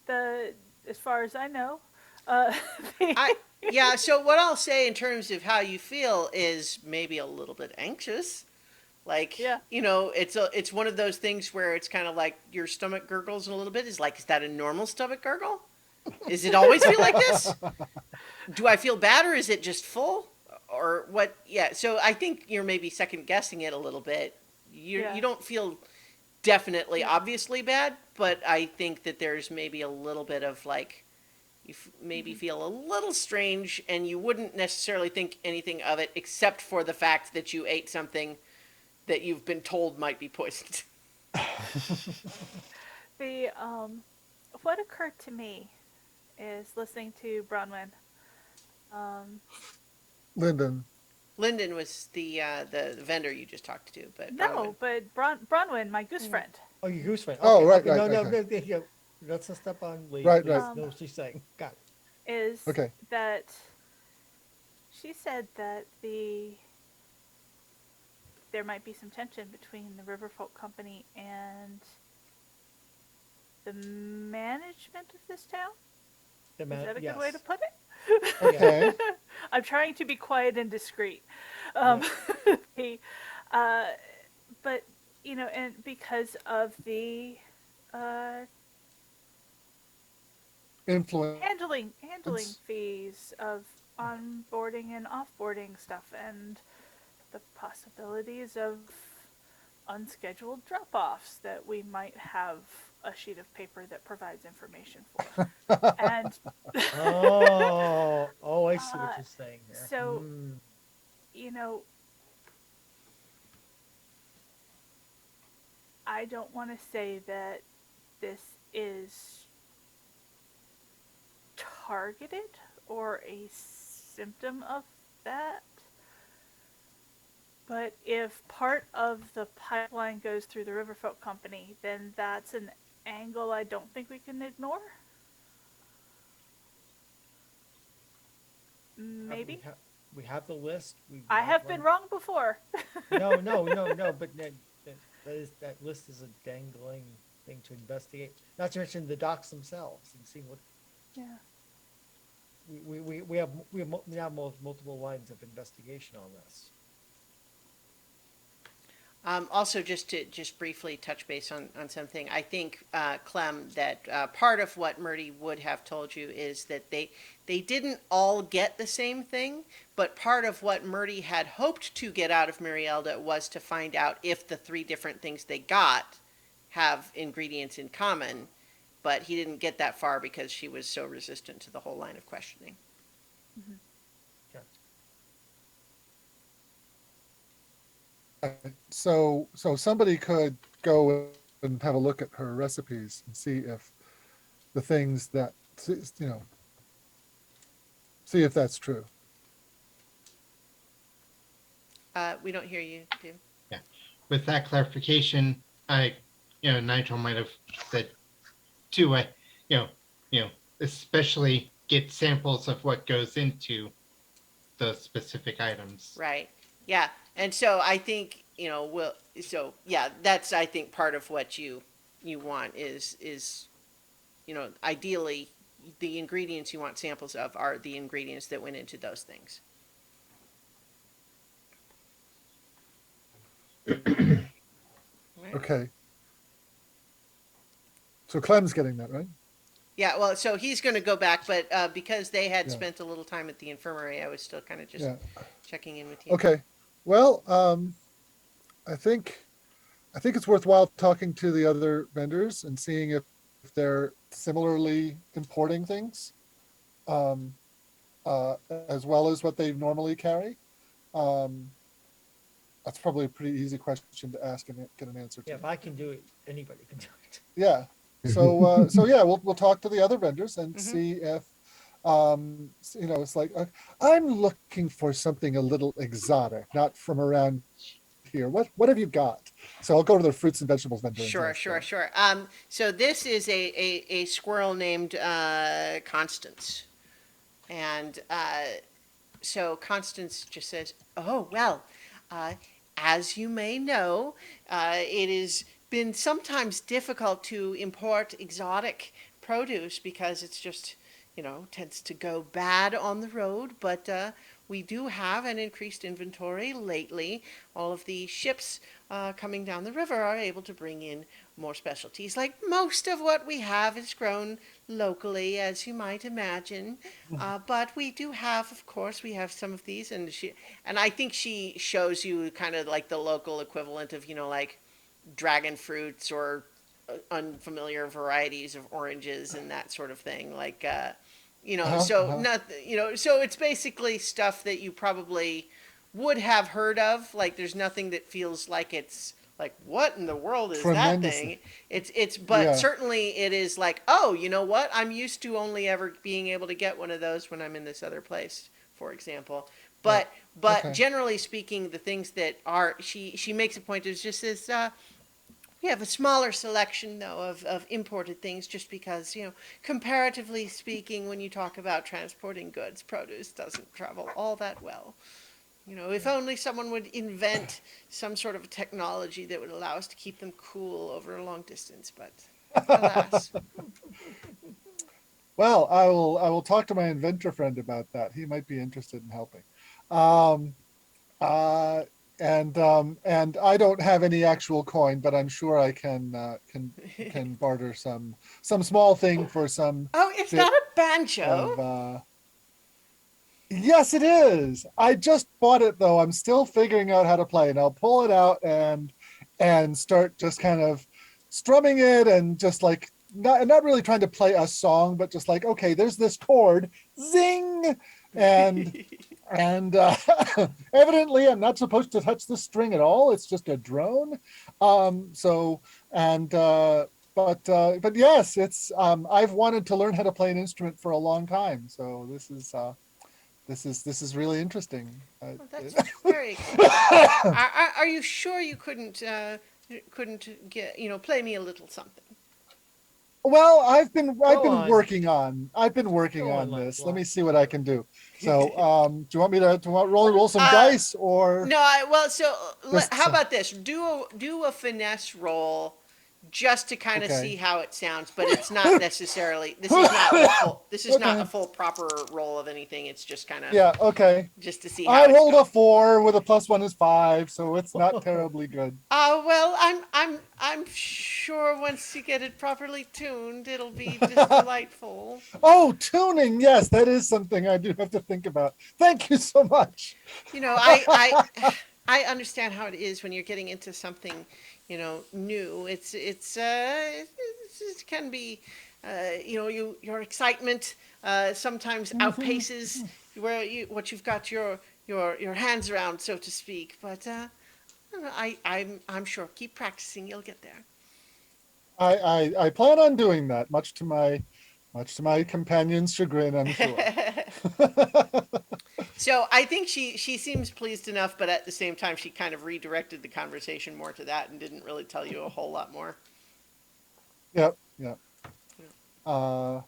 The as far as I know, uh, I yeah. So what I'll say in terms of how you feel is maybe a little bit anxious. Like, yeah, it's one of those things where it's kind of like your stomach gurgles a little bit. Is that a normal stomach gurgle? Is it always feel like this? Do I feel bad, or is it just full, or what? Yeah. So I think you're maybe second guessing it a little bit. yeah. You don't feel definitely obviously bad, but I think that there's maybe a little bit of like maybe feel a little strange, and you wouldn't necessarily think anything of it except for the fact that you ate something that you've been told might be poisoned. The what occurred to me is listening to Bronwyn. Um, Lyndon. Lyndon was the vendor you just talked to, but no, but Bronwyn, my goose friend. Oh, your goose friend. Oh, Okay, right, okay, right, no, no, okay. no, let's not step on Lee. Right, Please right. know what she's saying. Got it. Is Okay. that she said that there might be some tension between the Riverfolk Company and the management of this town. Is that a good way to Yes. put it? Okay. I'm trying to be quiet and discreet. The, uh, but and because of the uh, Influence. handling fees of onboarding and offboarding stuff, and the possibilities of unscheduled drop-offs that we might have a sheet of paper that provides information for. And Oh, I see what you're saying here. so Hmm. you know, I don't want to say that this is targeted or a symptom of that. But if part of the pipeline goes through the Riverfolk Company, then that's an angle I don't think we can ignore. Maybe. We have the list. I have been wrong before. No, but that list is a dangling thing to investigate. Not to mention the docs themselves and see what. Yeah. we have now multiple lines of investigation on this. Also, just briefly touch base on something. I think, Clem, that part of what Murdy would have told you is that they didn't all get the same thing, but part of what Murdy had hoped to get out of Murielda was to find out if the three different things they got have ingredients in common, but he didn't get that far because she was so resistant to the whole line of questioning. So somebody could go and have a look at her recipes and see if the things that, see if that's true. We don't hear you, David. With that clarification, Nigel might have said too, especially get samples of what goes into the specific items. Right. Yeah. And so I think, that's, I think, part of what you want is, ideally the ingredients you want samples of are the ingredients that went into those things. Right. Okay. So Clem's getting that, right? Yeah, well, so he's going to go back, but because they had Yeah. spent a little time at the infirmary, I was still kind of just Yeah. checking in with you. Okay. Well, I think it's worthwhile talking to the other vendors and seeing if they're similarly importing things, as well as what they normally carry. That's probably a pretty easy question to ask and get an answer to. Yeah, if I can do it, anybody can do it. Yeah. So yeah, we'll talk to the other vendors and Mhm. see if, it's like, I'm looking for something a little exotic, not from around here. What have you got? So I'll go to the fruits and vegetables vendor. and Sure, ask sure, them. sure. So this is a squirrel named Constance. And so Constance just says, "Oh, well, as you may know, it has been sometimes difficult to import exotic produce because it's just, tends to go bad on the road. But we do have an increased inventory lately. All of the ships coming down the river are able to bring in more specialties. Like most of what we have is grown locally, as you might imagine. But we do have, of course, we have some of these, and I think she shows you kind of like the local equivalent of, like dragon fruits or unfamiliar varieties of oranges and that sort of thing. Like, so it's basically stuff that you probably would have heard of. Like, there's nothing that feels like it's like, what in the world is that Tremendously. thing? But Yeah. certainly it is like, oh, you know what? I'm used to only ever being able to get one of those when I'm in this other place, for example. But Okay. generally speaking, the things that are, she makes a point is just this, we have a smaller selection, though, of imported things just because, comparatively speaking, when you talk about transporting goods, produce doesn't travel all that well. If only someone would invent some sort of technology that would allow us to keep them cool over a long distance, but alas. Well, I will talk to my inventor friend about that. He might be interested in helping. And I don't have any actual coin, but I'm sure I can barter some small thing for some Oh, it's bit not a banjo. of. Yes, it is. I just bought it though. I'm still figuring out how to play, and I'll pull it out and start just kind of strumming it and just like not really trying to play a song, but just like, okay, there's this chord, zing, and evidently I'm not supposed to touch the string at all. It's just a drone. But yes, it's I've wanted to learn how to play an instrument for a long time. So this is really interesting. Well, that's very exciting. Are you sure you couldn't get play me a little something? Well, I've been on. working on Go on, this. Lancelot. Let me see what I can do. So, do you want me to roll some dice or? No, so Just how some- about this? Do a finesse roll, just to kind of Okay. see how it sounds, but it's not necessarily. This is not a full. This is not Okay. a full proper roll of anything. It's just kind of Yeah, okay. just to see how I it's rolled going. a 4 with a +1 is 5, so it's not terribly good. Well, I'm sure once you get it properly tuned, it'll be just delightful. Oh, tuning. Yes, that is something I do have to think about. Thank you so much. You know, I understand how it is when you're getting into something, new. It can be, your excitement sometimes outpaces what you've got your hands around, so to speak. But I don't know, I'm sure. Keep practicing, you'll get there. I plan on doing that, much to my companion's chagrin, I'm sure. So I think she seems pleased enough, but at the same time, she kind of redirected the conversation more to that and didn't really tell you a whole lot more. Yep, yep. But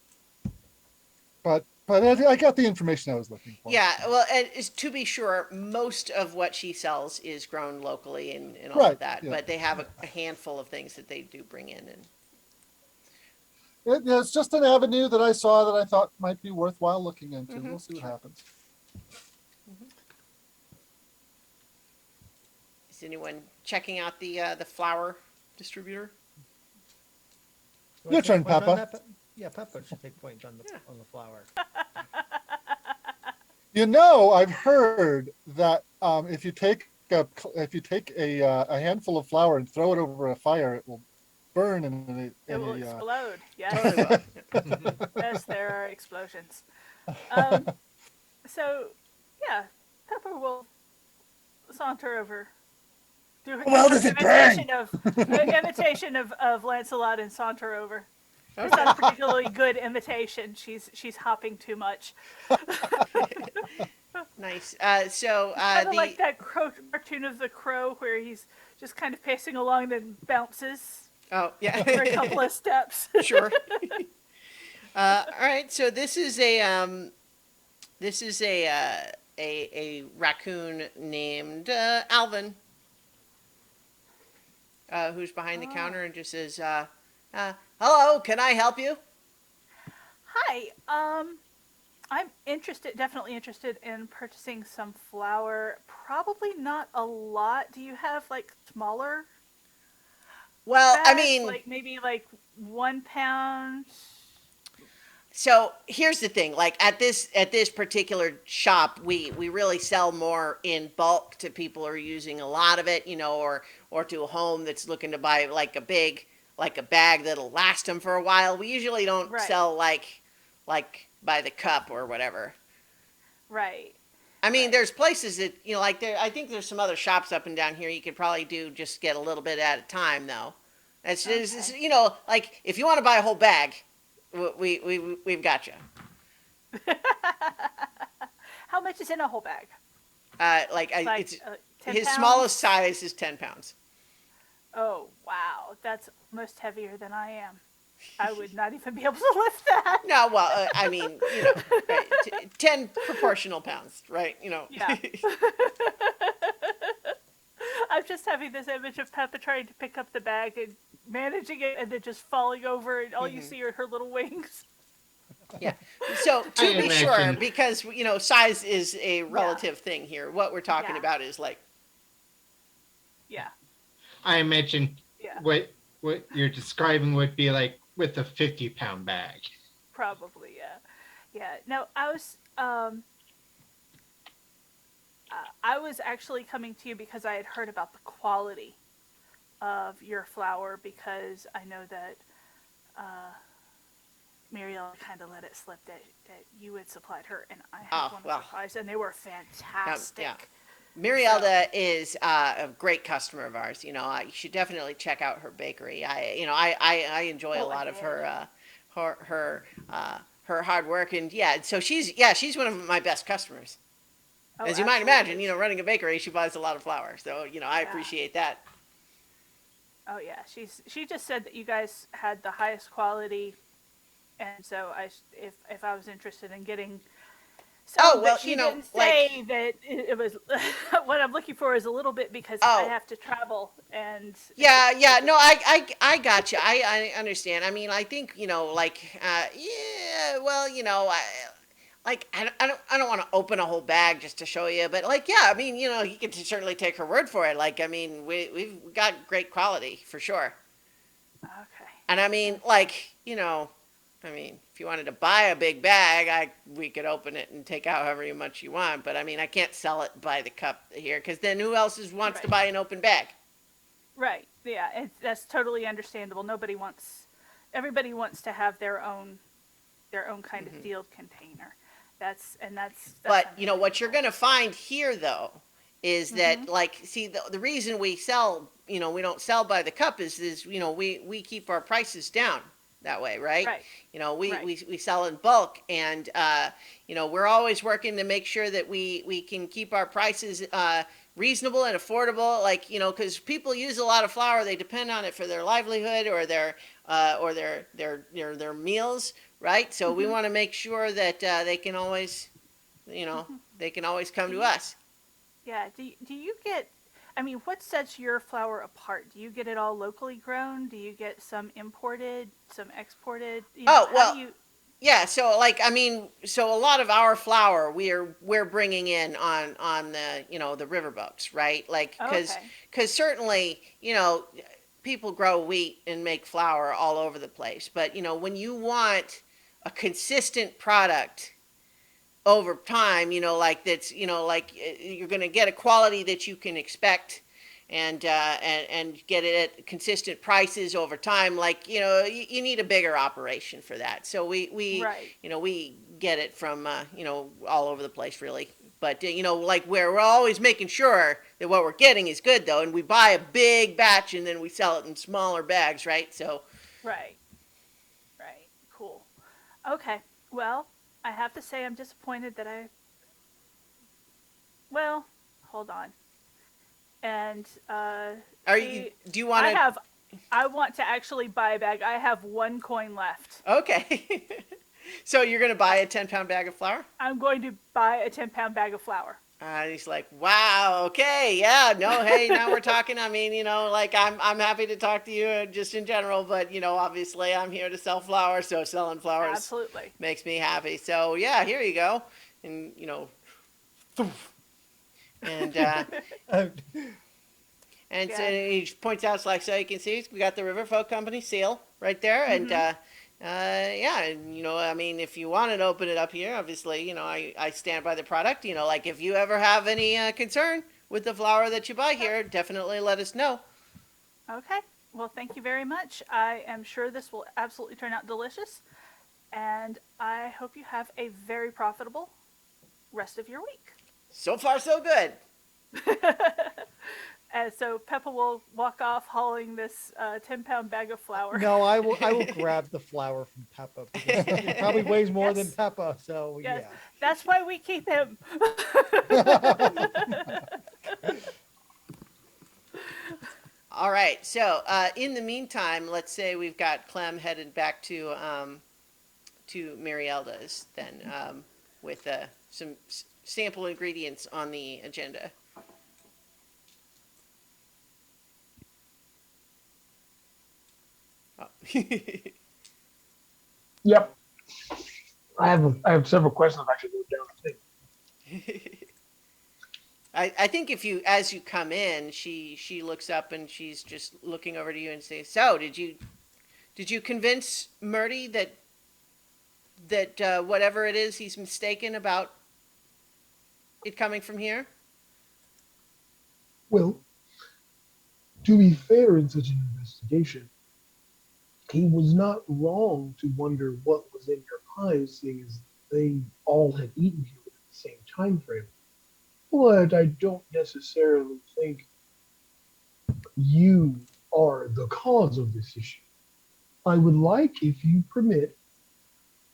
I got the information I was looking for. Yeah, well, and to be sure, most of what she sells is grown locally and all Right, of that, yeah. but they have a handful of things that they do bring in. And It's just an avenue that I saw that I thought might be worthwhile looking into. We'll see what happens. is anyone checking out the flower distributor? You wanna Your take turn, point on Papa. that, Pe- Yeah, Peppa should take point on the flower. I've heard that if you take a handful of flour and throw it over a fire, it will burn It will explode. Yes. Totally will. Yes, there are explosions. So, yeah, Pepper will saunter over. Do her Well, does it burn? imitation of Lancelot and saunter over. It's not a particularly good imitation. She's hopping too much. Nice. So Kind of the like that cartoon of the crow where he's just kind of pacing along, then bounces oh yeah, for a couple of steps. sure. All right. So this is a a raccoon named Alvin, who's behind the counter and just says, "Hello, can I help you?" Hi. I'm definitely interested in purchasing some flour. Probably not a lot. Do you have like smaller Well, I bags? mean, Like maybe like 1 pound? so here's the thing. Like at this particular shop, we really sell more in bulk to people who are using a lot of it, or to a home that's looking to buy like a bag that'll last them for a while. We usually don't Right. sell like by the cup or whatever. Right. I mean, Right. there's places that like there. I think there's some other shops up and down here you could probably just get a little bit at a time though. It's like if you want to buy a whole bag, we've got you. How much is in a whole bag? Like Like it's 10 his pounds? smallest size is 10 pounds. Oh wow, that's almost heavier than I am. I would not even be able to lift that. No, well, I mean, right, 10 proportional pounds, right? Yeah. I'm just having this image of Peppa trying to pick up the bag and managing it and then just falling over and all you see are her little wings. Yeah. So to I be sure, imagine- because size is a relative thing here. What we're talking Yeah. about is like, Yeah. I imagine Yeah. what you're describing would be like with a 50-pound bag. Probably, yeah. Yeah. No, I was actually coming to you because I had heard about the quality of your flour because I know that Muriel kind of let it slip that you had supplied her, and I had Oh, one of well. supplies, and they were fantastic. yeah. Mirielda is a great customer of ours. You should definitely check out her bakery. I enjoy a Oh, I lot of did. her hard work, and so she's one of my best customers. Oh, As you might imagine, absolutely. running a bakery, she buys a lot of flour. So, I appreciate that. Oh yeah, she just said that you guys had the highest quality, and so if I was interested in getting So, Oh, well, but you she know, didn't like, say that it was. What I'm looking for is a little bit because I oh, have to travel, and it's yeah, a yeah, bit. no, I got you. I understand. I mean, I think, like, yeah, well, like, I don't want to open a whole bag just to show you, but like, yeah, I mean, you can certainly take her word for it. Like, I mean, we've got great quality for sure. Okay. And I mean, Okay. like, I mean, if you wanted to buy a big bag, we could open it and take out however much you want. But I mean, I can't sell it by the cup here because then who else wants to Right. buy an open bag? Right. Yeah. That's totally understandable. Everybody wants to have their own kind of sealed container. That's But what you're understandable. going to find here, though, is Mm-hmm. that, like, see, the reason we sell, we don't sell by the cup is we keep our prices down that way, right? Right. We, Right. we sell in bulk, and we're always working to make sure that we can keep our prices reasonable and affordable. Like, because people use a lot of flour, they depend on it for their livelihood or their meals, right? So we Mm-hmm. want to make sure that you know, Mm-hmm. they can always come Do to you? us. Yeah. Do you get? I mean, what sets your flour apart? Do you get it all locally grown? Do you get some imported, some exported? Oh, How do well, you? yeah, so like, I mean, so a lot of our flour we're bringing in on the, the riverboats, right? Like, Oh, okay. cuz certainly, people grow wheat and make flour all over the place, but when you want a consistent product over time, like that's, like you're going to get a quality that you can expect and get it at consistent prices over time. Like, you need a bigger operation for that. So Right. we get it from, all over the place really. But, like where we're always making sure that what we're getting is good though. And we buy a big batch and then we sell it in smaller bags, right? So, Right. Right. Cool. Okay. Well, I have to say I'm disappointed that I. Well, hold on. And see, do you want I to, have. I want to actually buy a bag. I have one coin left. okay. So you're going to buy a 10-pound bag of flour? I'm going to buy a 10-pound bag of flour. He's like, wow, okay, yeah, no, hey, now we're talking. I mean, like I'm happy to talk to you just in general, but obviously I'm here to sell flowers, so selling flowers Absolutely. makes me happy. So yeah, here you go, and and Uh, and so Yeah. he points out, it's like, so you can see we got the River Folk Company seal right there, and Mhm. yeah, and I mean, if you want to open it up here, obviously, I stand by the product. Like if you ever have any concern with the flour that you buy here, definitely let us know. Okay. Well, thank you very much. I am sure this will absolutely turn out delicious, and I hope you have a very profitable rest of your week. So far, so good. And so Peppa will walk off hauling this 10-pound bag of flour. no, I will grab the flour from Peppa because it probably weighs more than Yes. Peppa. So Yes. yeah. That's why we keep him. All right. So in the meantime, let's say we've got Clem headed back to Marielda's then with some sample ingredients on the agenda. Oh. Yep. I have several questions I actually wrote down. I think. I think as you come in, she looks up and she's just looking over to you and says, "So did you convince Murdy that whatever it is he's mistaken about it coming from here?" Well, to be fair in such an investigation, he was not wrong to wonder what was in your pies, seeing as they all had eaten here within the same time frame. But I don't necessarily think you are the cause of this issue. I would like, if you permit,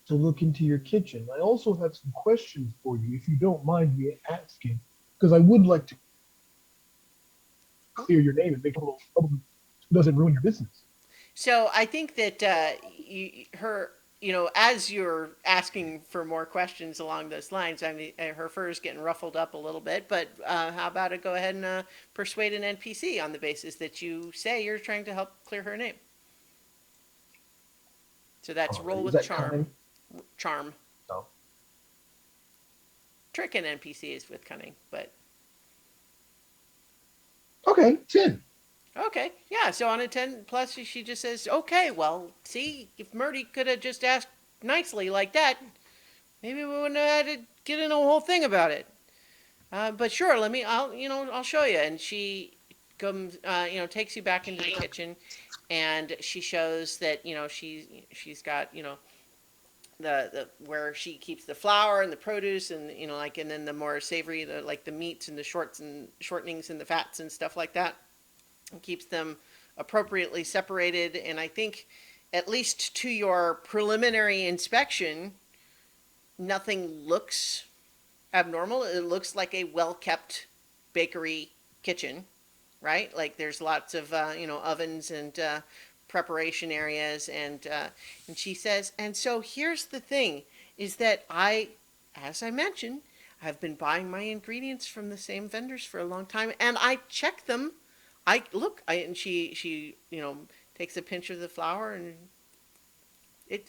to look into your kitchen. I also have some questions for you, if you don't mind me asking, because I would like to clear your name and make a little trouble so it doesn't ruin your business. So I think that you know, as you're asking for more questions along those lines, I mean, her fur is getting ruffled up a little bit, but how about I go ahead and persuade an NPC on the basis that you say you're trying to help clear her name? So that's All right. roll Is with that charm. cunning? Charm. No. Trick an NPC is with cunning, but Okay, 10. okay, yeah. So on a 10 plus, she just says, "Okay, well, see, if Murdy could have just asked nicely like that, maybe we wouldn't have had to get in a whole thing about it." But sure, I'll show you. And she comes, takes you back into the kitchen, and she shows that, she's got, the where she keeps the flour and the produce and, and then the more savory, like the meats and the shorts and shortenings and the fats and stuff like that, and keeps them appropriately separated. And I think, at least to your preliminary inspection, nothing looks abnormal. It looks like a well kept bakery kitchen, right? Like there's lots of ovens and preparation areas, and she says, and so here's the thing: is that as I mentioned, I've been buying my ingredients from the same vendors for a long time, and I check them. And she takes a pinch of the flour and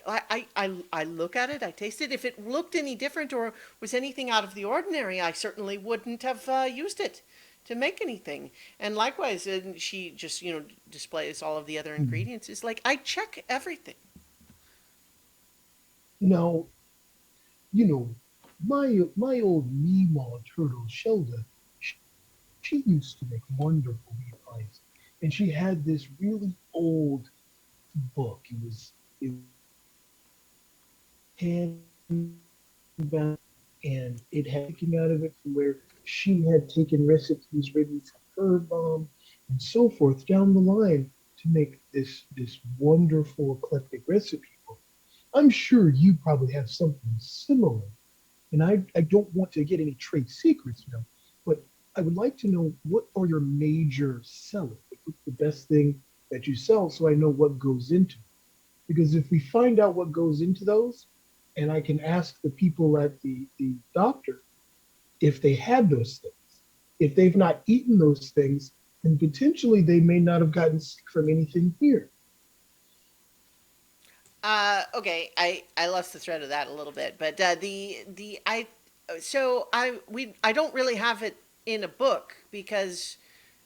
I look at it, I taste it. If it looked any different or was anything out of the ordinary, I certainly wouldn't have used it to make anything. And likewise, and she just, displays all of the other Hmm. ingredients. It's like, I check everything. Now, you know, my old Meemaw turtle Shelda, she, she used to make wonderful meat pies, and she had this really old book. It hand bound, and it had taken out of it from where she had taken recipes written from her mom and so forth down the line to make this wonderful eclectic recipe book. I'm sure you probably have something similar, and I don't want to get any trade secrets now, but I would like to know what are your major sellers? Like, what's the best thing that you sell so I know what goes into it? Because if we find out what goes into those, and I can ask the people at the doctor if they had those things. If they've not eaten those things, then potentially they may not have gotten sick from anything here. Okay, I lost the thread of that a little bit, but the I don't really have it in a book because,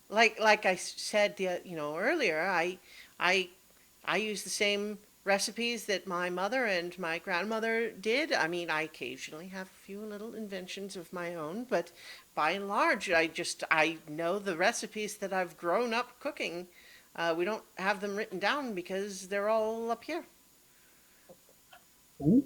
like I said, earlier, I I use the same recipes that my mother and my grandmother did. I mean, I occasionally have a few little inventions of my own, but by and large, I know the recipes that I've grown up cooking. We don't have them written down because they're all up here. Ooh,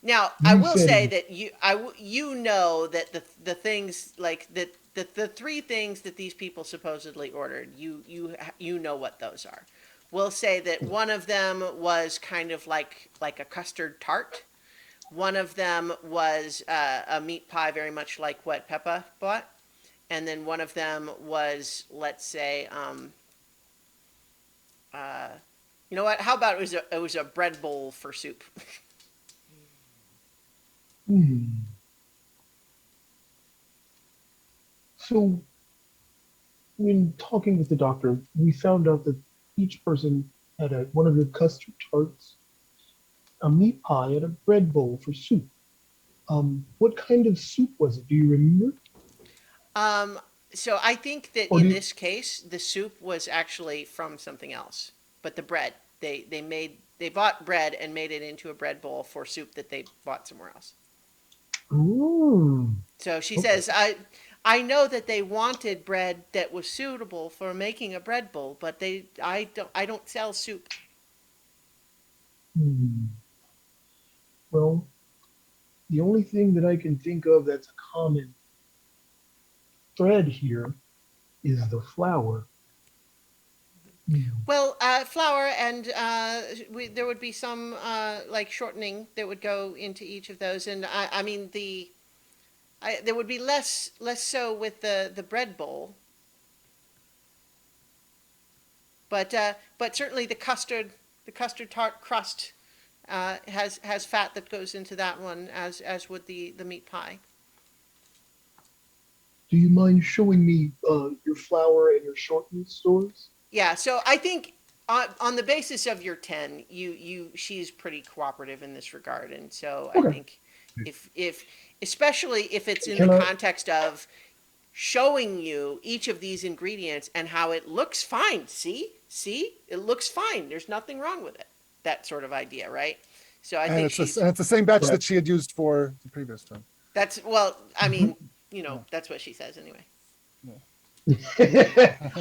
Now, I you will say said, that you know that the things like that the three things that these people supposedly ordered, you know what those are. We'll say that one of them was kind of like a custard tart. One of them was a meat pie, very much like what Peppa bought, and then one of them was, let's say, uh, you know what? How about it was a bread bowl for soup? hmm. So when talking with the doctor, we found out that each person had one of the custard tarts, a meat pie, and a bread bowl for soup. What kind of soup was it? Do you remember? Um, so I think that Or in do you, this case, the soup was actually from something else. But the bread, they bought bread and made it into a bread bowl for soup that they bought somewhere else. oh, So she okay. says, I know that they wanted bread that was suitable for making a bread bowl, but I don't sell soup. Hmm. Well, the only thing that I can think of that's a common thread here is the flour. Hmm. Well, flour and there would be some like shortening that would go into each of those, and I mean there would be less so with the bread bowl, but certainly the custard tart crust has fat that goes into that one, as would the meat pie. Do you mind showing me your flour and your shortened stores? Yeah, so I think on the basis of your 10, she's pretty cooperative in this regard, and so I Okay. think if especially if it's in the Can I? context of showing you each of these ingredients and how it looks fine. See, it looks fine. There's nothing wrong with it. That sort of idea, right? So I And think it's the same batch Right. that she had used for the previous time. that's, well, I mean, Yeah. that's what she says anyway. um,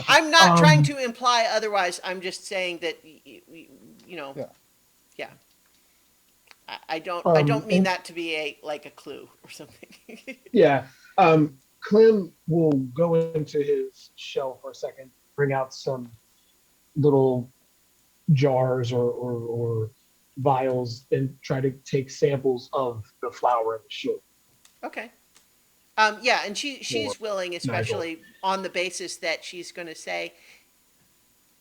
I'm not trying to imply otherwise. I'm just saying that Yeah. yeah. I don't mean and that to be a clue or something. yeah, Clem will go into his shelf for a second, bring out some little jars or vials, and try to take samples of the flour and the sugar. Okay. Yeah, and she's willing, Nigel. especially on the basis that she's going to say,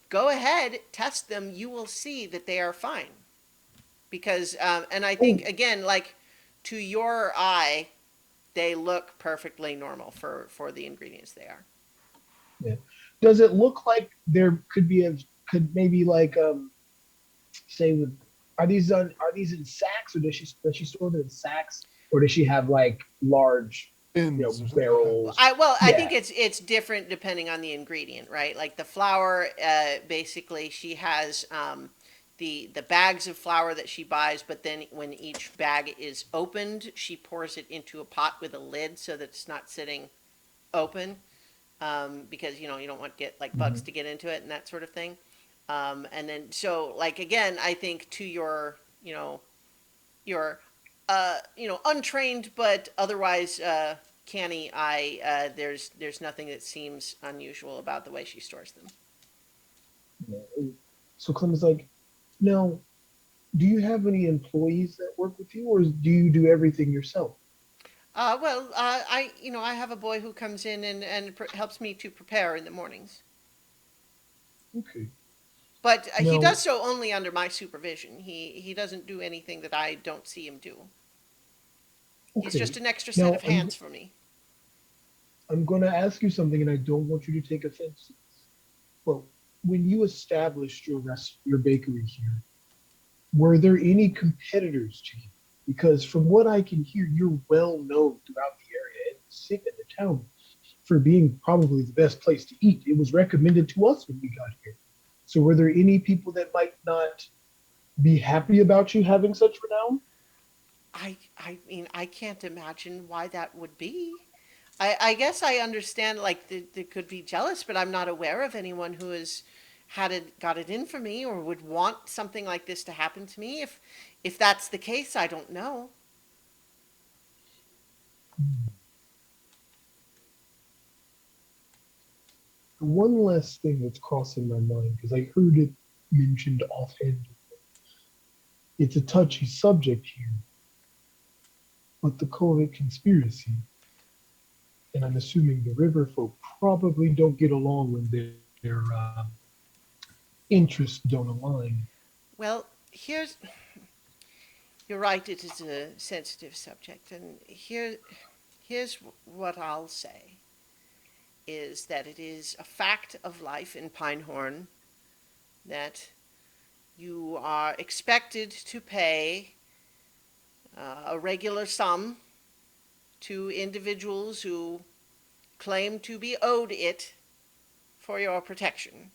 go ahead, test them. You will see that they are fine. Because, and I think, Oh. again, like to your eye, they look perfectly normal for the ingredients they are. Yeah. Does it look like there could maybe like say with are these in sacks, or does she store them in sacks, or does she have like large Bins or something like that. barrels? I Yeah. think it's different depending on the ingredient, right? Like the flour, basically she has the bags of flour that she buys, but then when each bag is opened, she pours it into a pot with a lid so that it's not sitting open, because you don't want get like bugs to get into it and that sort of thing. And then so like again, I think to your your untrained but otherwise canny eye, there's nothing that seems unusual about the way she stores them. Yeah. So Clem is like, now, do you have any employees that work with you, or do you do everything yourself? Well, I have a boy who comes in and helps me to prepare in the mornings, Okay. but he Now, does so only under my supervision. He doesn't do anything that I don't see him do. He's okay. just an extra set Now of hands for me. I'm going to ask you something, and I don't want you to take offense to this. But when you established your bakery here, were there any competitors to you? Because from what I can hear, you're well known throughout the area and the town for being probably the best place to eat. It was recommended to us when we got here. So were there any people that might not be happy about you having such renown? I mean, I can't imagine why that would be. I guess I understand, like, they could be jealous, but I'm not aware of anyone who has got it in for me or would want something like this to happen to me. If that's the case, I don't know. One last thing that's crossing my mind, because I heard it mentioned offhand. It's a touchy subject here, but the COVID conspiracy, and I'm assuming the river folk probably don't get along when their interests don't align. Well, you're right, it is a sensitive subject, and here's what I'll say is that it is a fact of life in Pinehorn that you are expected to pay a regular sum to individuals who claim to be owed it for your protection.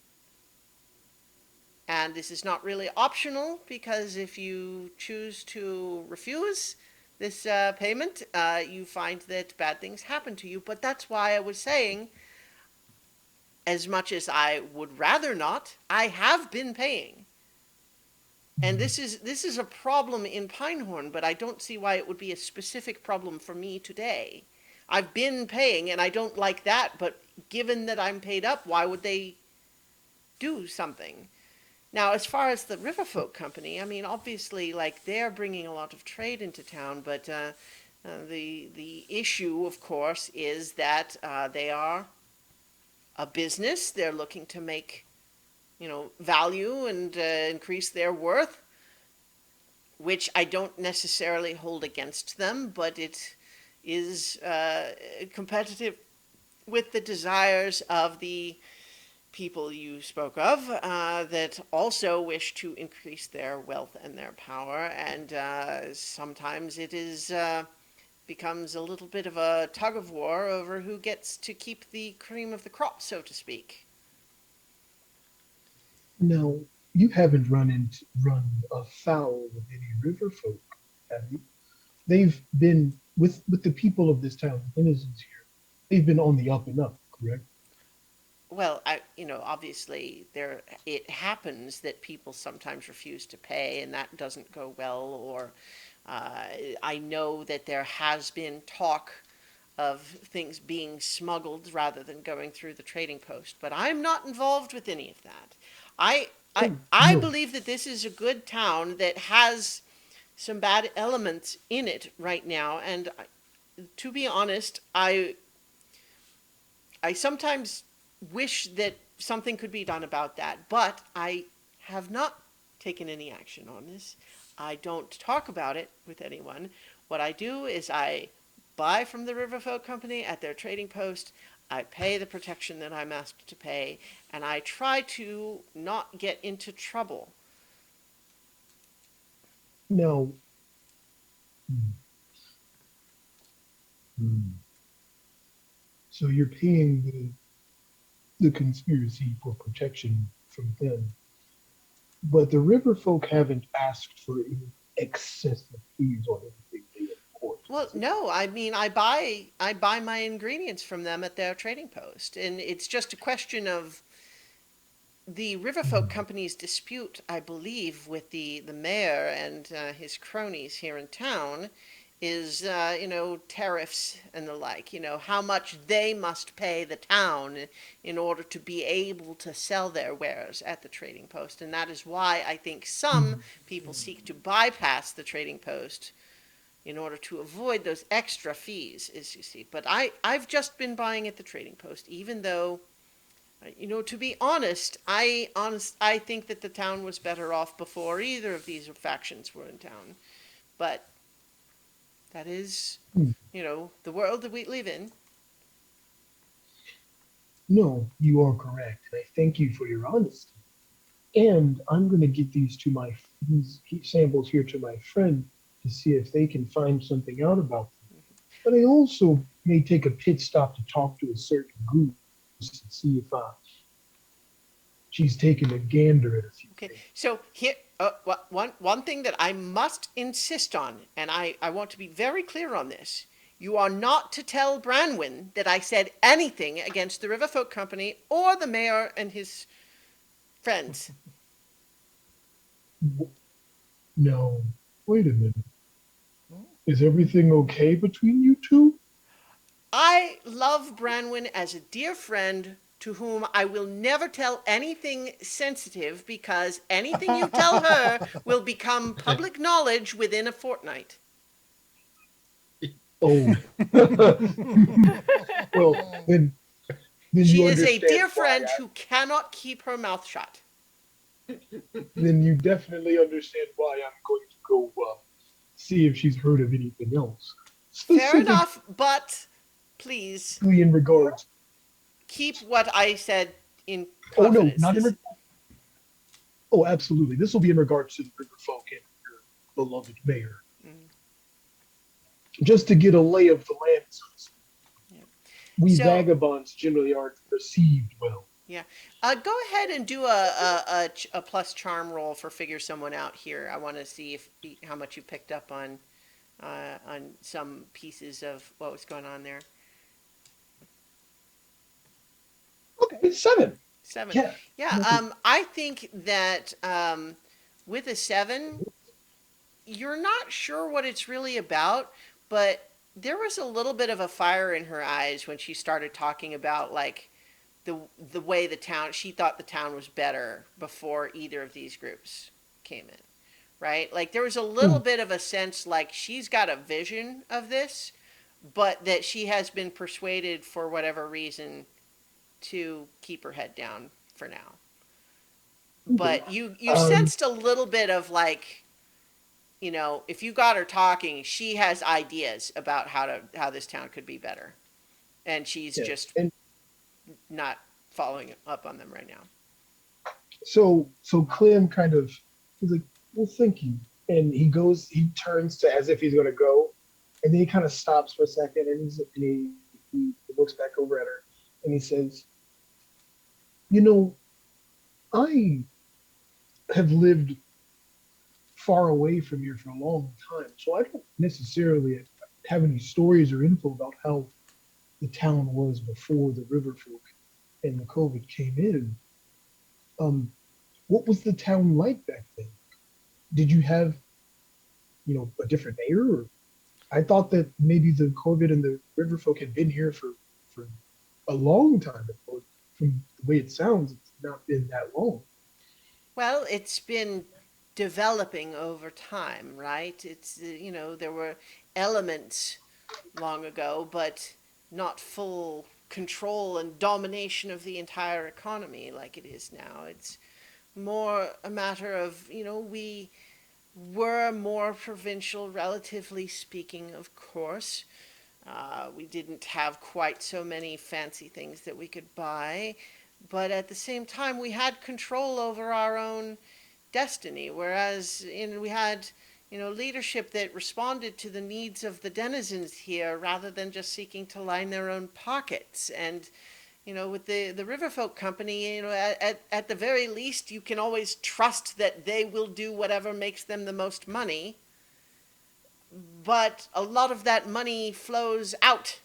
And this is not really optional, because if you choose to refuse this payment, you find that bad things happen to you. But that's why I was saying, as much as I would rather not, I have been paying. And this is a problem in Pinehorn, but I don't see why it would be a specific problem for me today. I've been paying, and I don't like that, but given that I'm paid up, why would they do something? Now, as far as the Riverfolk Company, I mean, obviously, like, they're bringing a lot of trade into town, but the issue, of course, is that they are a business. They're looking to make, value and increase their worth. which I don't necessarily hold against them, but it is competitive with the desires of the people you spoke of that also wish to increase their wealth and their power, and sometimes it is becomes a little bit of a tug of war over who gets to keep the cream of the crop, so to speak. Now, you haven't run afoul of any river folk, have you? They've been with the people of this town, the denizens here. They've been on the up and up, correct? Well, obviously it happens that people sometimes refuse to pay, and that doesn't go well. Or I know that there has been talk of things being smuggled rather than going through the trading post, but I'm not involved with any of that. I I Oh, I no. believe that this is a good town that has some bad elements in it right now, and to be honest, I sometimes wish that something could be done about that, but I have not taken any action on this. I don't talk about it with anyone. What I do is I buy from the Riverfolk Company at their trading post. I pay the protection that I'm asked to pay, and I try to not get into trouble. Now, hmm, hmm. So you're paying the conspiracy for protection from them, but the river folk haven't asked for any excessive fees on anything they import. Well, Has it? no, I mean I buy my ingredients from them at their trading post, and it's just a question of the Riverfolk Hmm. Company's dispute, I believe, with the mayor and his cronies here in town is, tariffs and the like, how much they must pay the town in order to be able to sell their wares at the trading post. And that is why I think some Hmm. people seek to bypass the trading post in order to avoid those extra fees, as you see. But I've just been buying at the trading post, even though to be honest, I think that the town was better off before either of these factions were in town. But that is, Hmm. the world that we live in. No, you are correct. And I thank you for your honesty. And I'm going to get these samples here to my friend to see if they can find something out about them. But I also may take a pit stop to talk to a certain goose and see if she's taken a gander at a few Okay, things. so here, one thing that I must insist on, and I want to be very clear on this. You are not to tell Branwyn that I said anything against the Riverfolk Company or the mayor and his friends. No, wait a minute. Is everything okay between you two? I love Branwyn as a dear friend to whom I will never tell anything sensitive because anything you tell her will become public knowledge within a fortnight. Oh, well, then She you is a understand dear why friend who cannot keep her mouth shut. then you definitely understand why I'm going to go see if she's heard of anything else. Fair Specifically enough, but please in regards. keep what I said in Oh no, confidence. not in. Oh, absolutely. This will be in regards to the river folk and your beloved mayor, Mm, just to get a lay of the land. So to speak. yeah. We So, vagabonds generally aren't received well. yeah. Go ahead and do a plus charm roll for figure someone out here. I want to see if how much you picked up on some pieces of what was going on there. Okay, 7. 7. Yeah. Yeah. I think that with a 7, you're not sure what it's really about, but there was a little bit of a fire in her eyes when she started talking about like the way the town she thought the town was better before either of these groups came in, right? Like there was a little Hmm. bit of a sense like she's got a vision of this, but that she has been persuaded for whatever reason to keep her head down for now. Okay. But you Um, sensed a little bit of like you know, if you got her talking, she has ideas about how this town could be better, and she's Yeah. just And not following up on them right now. so Clem kind of, he's like, well, thank you. And he turns to as if he's gonna go, and then he kind of stops for a second, and he looks back over at her, and he says, you know, I have lived far away from here for a long time, so I don't necessarily have any stories or info about how the town was before the river folk and the COVID came in. Um, what was the town like back then? Did you have, a different mayor? Or I thought that maybe the COVID and the river folk had been here for a long time. Or from the way it sounds, it's not been that long. Well, it's been developing over time, right? It's, you know, there were elements long ago, but not full control and domination of the entire economy like it is now. It's more a matter of, you know, we were more provincial, relatively speaking, of course. We didn't have quite so many fancy things that we could buy, but at the same time, we had control over our own destiny. Whereas we had, you know, leadership that responded to the needs of the denizens here rather than just seeking to line their own pockets. And you know, with the Riverfolk Company, you know, at the very least, you can always trust that they will do whatever makes them the most money. But a lot of that money flows out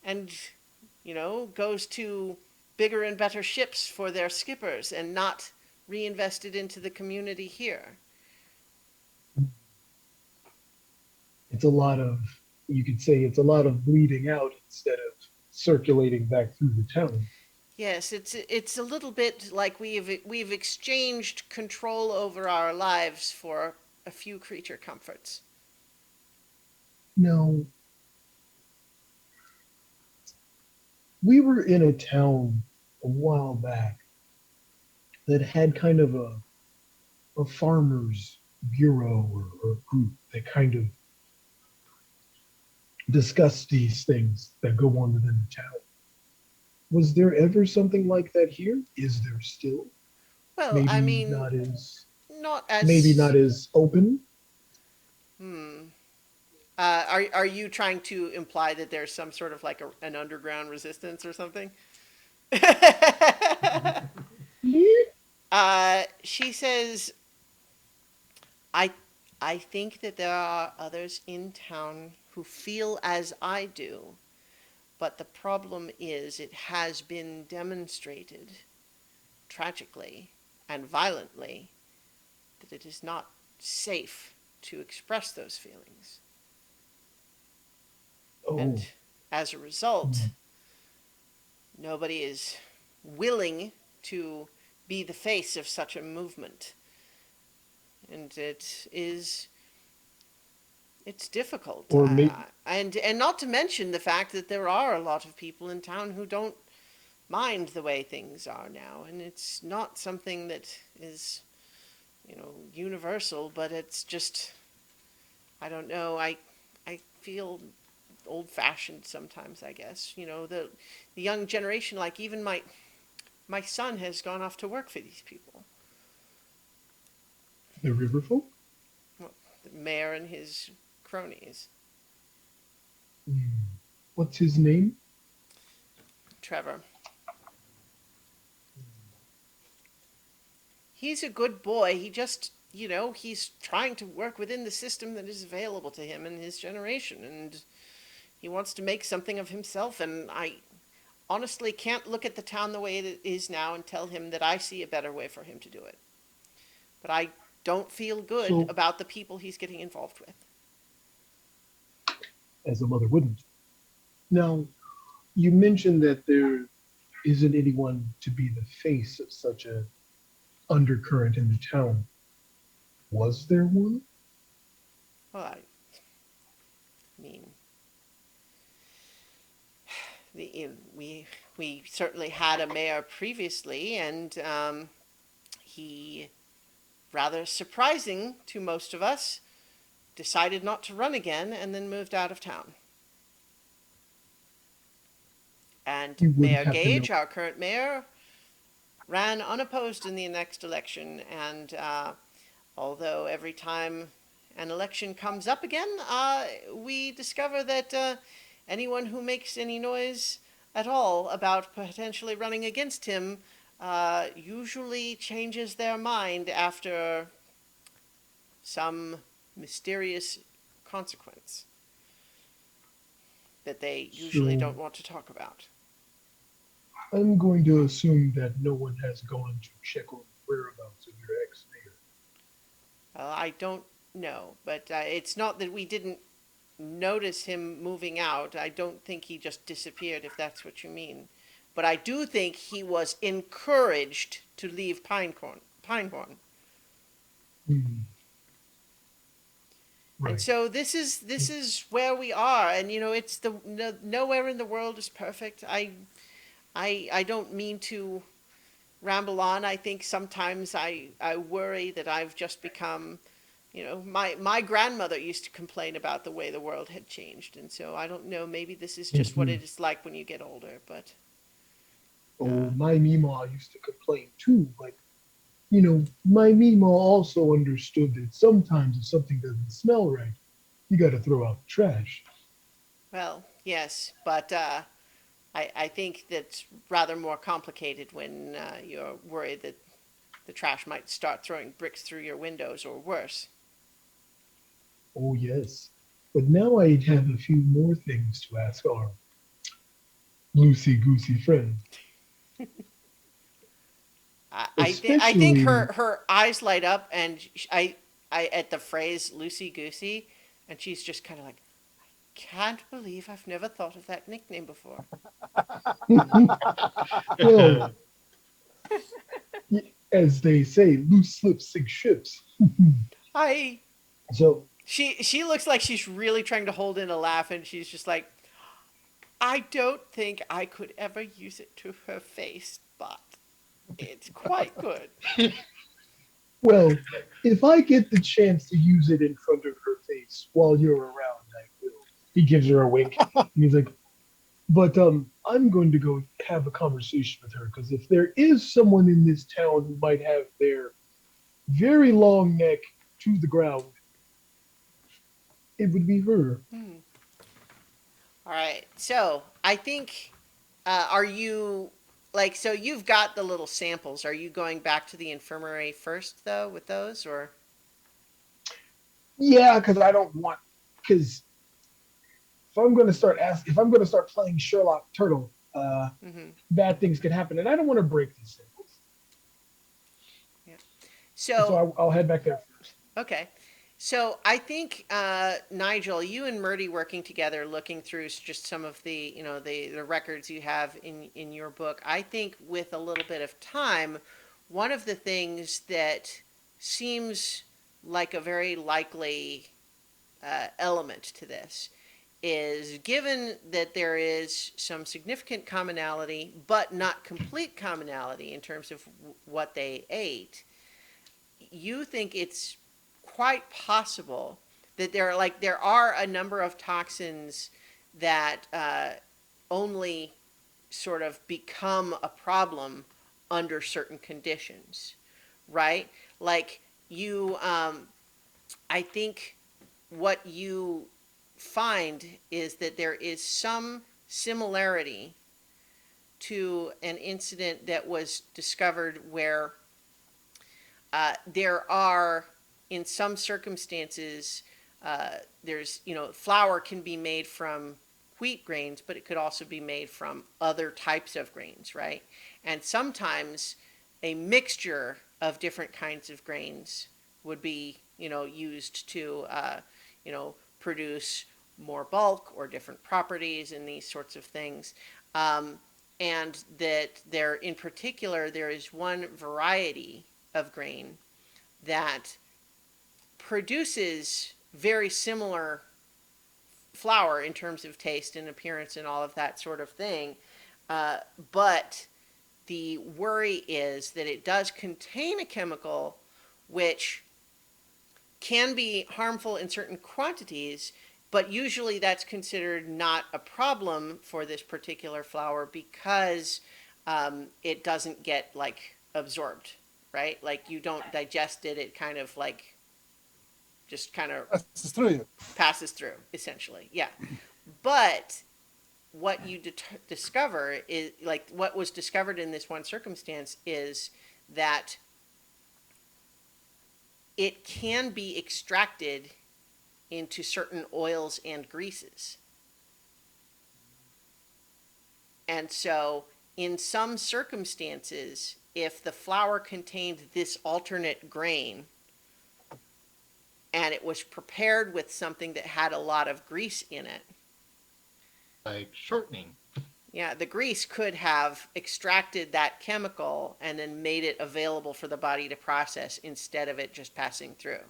and, you know, goes to bigger and better ships for their skippers and not reinvested into the community here. It's a lot of, you could say it's a lot of bleeding out instead of circulating back through the town. Yes, it's a little bit like we've exchanged control over our lives for a few creature comforts. Now, we were in a town a while back that had kind of a farmers bureau or group that kind of discussed these things that go on within the town. Was there ever something like that here? Is there still? Well, I Maybe mean, not as not maybe as not as open. hmm. Are you trying to imply that there's some sort of like an underground resistance or something? She says, I, I think that there are others in town who feel as I do, but the problem is it has been demonstrated tragically and violently that it is not safe to express those feelings. Oh, And as a result, nobody is willing to be the face of such a movement. And it's difficult. or maybe And not to mention the fact that there are a lot of people in town who don't mind the way things are now. And it's not something that is, you know, universal, but it's just, I don't know, I feel old fashioned sometimes, I guess. You know, the young generation, like even my son has gone off to work for these people. the riverfolk. The mayor and his cronies. What's his name? Trevor. He's a good boy. He just, you know, he's trying to work within the system that is available to him and his generation, and he wants to make something of himself. And I honestly can't look at the town the way it is now and tell him that I see a better way for him to do it. But I don't feel good So- about the people he's getting involved with. As a mother wouldn't. Now, you mentioned that there isn't anyone to be the face of such a undercurrent in the town. Was there one? Well, I mean, we certainly had a mayor previously, and he rather surprising to most of us, decided not to run again and then moved out of town. And You would Mayor have to Gage, know. our current mayor, ran unopposed in the next election. And although every time an election comes up again, we discover that anyone who makes any noise at all about potentially running against him usually changes their mind after some mysterious consequence that they usually So- don't want to talk about. I'm going to assume that no one has gone to check on the whereabouts of your ex-mayor. I don't know, but it's not that we didn't notice him moving out. I don't think he just disappeared, if that's what you mean. But I do think he was encouraged to leave Pinehorn. Hmm. And Right. so this is where we are, and it's nowhere in the world is perfect. I don't mean to ramble on. I think sometimes I worry that I've just become, my grandmother used to complain about the way the world had changed, and so I don't know. Maybe this is just what Mhm. it is like when you get older. But Oh, my Mima used to complain too, but my Mima also understood that sometimes if something doesn't smell right, you got to throw out the trash. well, yes, but I think that's rather more complicated when you're worried that the trash might start throwing bricks through your windows or worse. Oh, yes. But now I have a few more things to ask our loosey goosey friend. I think Especially, her eyes light up, and I at the phrase "loosey goosey," and she's just kind of like, "Can't believe I've never thought of that nickname before." well, as they say, loose slips sink ships. I So she looks like she's really trying to hold in a laugh, and she's just like, "I don't think I could ever use it to her face, but it's quite good." Well, if I get the chance to use it in front of her face while you're around, I will. he gives her a wink. And he's like, but I'm going to go have a conversation with her because if there is someone in this town who might have their very long neck to the ground, it would be her. All right. So I think, are you so you've got the little samples. Are you going back to the infirmary first, though, with those, or? Yeah, because I don't want because if I'm going to start playing Sherlock Turtle, Hmm. bad things can happen, and I don't want to break these samples. So So, I'll head back there first. okay. So I think, Nigel, you and Murdy working together, looking through just some of the, the records you have in your book. I think with a little bit of time, one of the things that seems like a very likely element to this is, given that there is some significant commonality, but not complete commonality in terms of what they ate, you think it's quite possible that there are a number of toxins that only sort of become a problem under certain conditions, right? Like I think what you find is that there is some similarity to an incident that was discovered where there are, in some circumstances, flour can be made from wheat grains, but it could also be made from other types of grains, right? And sometimes a mixture of different kinds of grains would be, used to, produce more bulk or different properties and these sorts of things. And that in particular, there is one variety of grain that produces very similar flour in terms of taste and appearance and all of that sort of thing. But the worry is that it does contain a chemical which can be harmful in certain quantities, but usually that's considered not a problem for this particular flower because it doesn't get like absorbed, right? Like you don't digest it, it kind of like just kind of Passes through you. passes through, essentially. Yeah. But what you discover is like what was discovered in this one circumstance is that it can be extracted into certain oils and greases. And so, in some circumstances, if the flour contained this alternate grain and it was prepared with something that had a lot of grease in it, Like shortening. yeah, the grease could have extracted that chemical and then made it available for the body to process instead of it just passing through.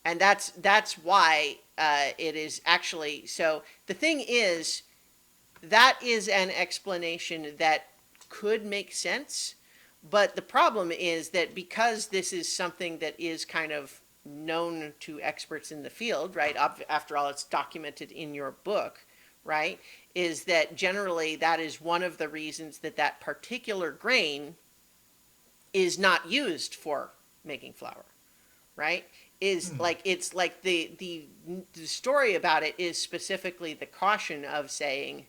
And that's why it is actually so. The thing is, that is an explanation that could make sense, but the problem is that because this is something that is kind of known to experts in the field, right? After all, it's documented in your book, right? Is that generally that is one of the reasons that that particular grain is not used for making flour, right? Is like it's like the story about it is specifically the caution of saying,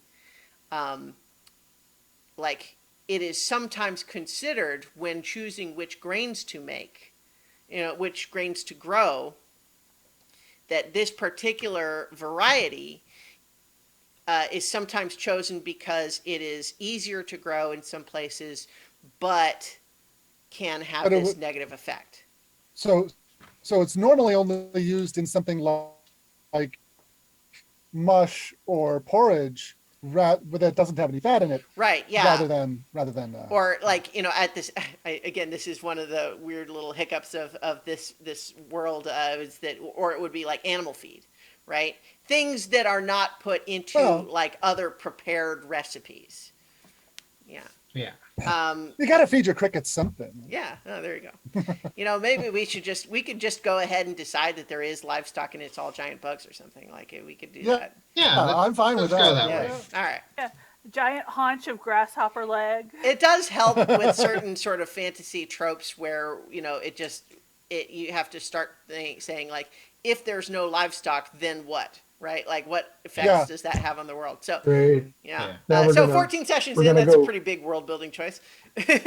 like it is sometimes considered when choosing which grains to make, which grains to grow, that this particular variety is sometimes chosen because it is easier to grow in some places, but can have But this negative effect. So it's normally only used in something like mush or porridge, that doesn't have any fat in it, Right, yeah. rather than. Or like, at this, again, this is one of the weird little hiccups of this world, is that, or it would be like animal feed, right? Things that are not put into Well- like other prepared recipes. Yeah. Yeah. You got to feed your crickets something. Yeah. Oh, there you go. Maybe we could just go ahead and decide that there is livestock and it's all giant bugs or something. Like we could do Yeah. that. Yeah. I'm fine with let's go that. that Yeah. way. All right. Yeah, giant haunch of grasshopper leg. It does help with certain sort of fantasy tropes where, you have to start saying like, if there's no livestock, then what? Right? Like what effects Yeah. does that have on the world? So, Great. yeah. Yeah. Now we're So gonna- 14 sessions we're in, gonna that's a go- pretty big world building choice. I think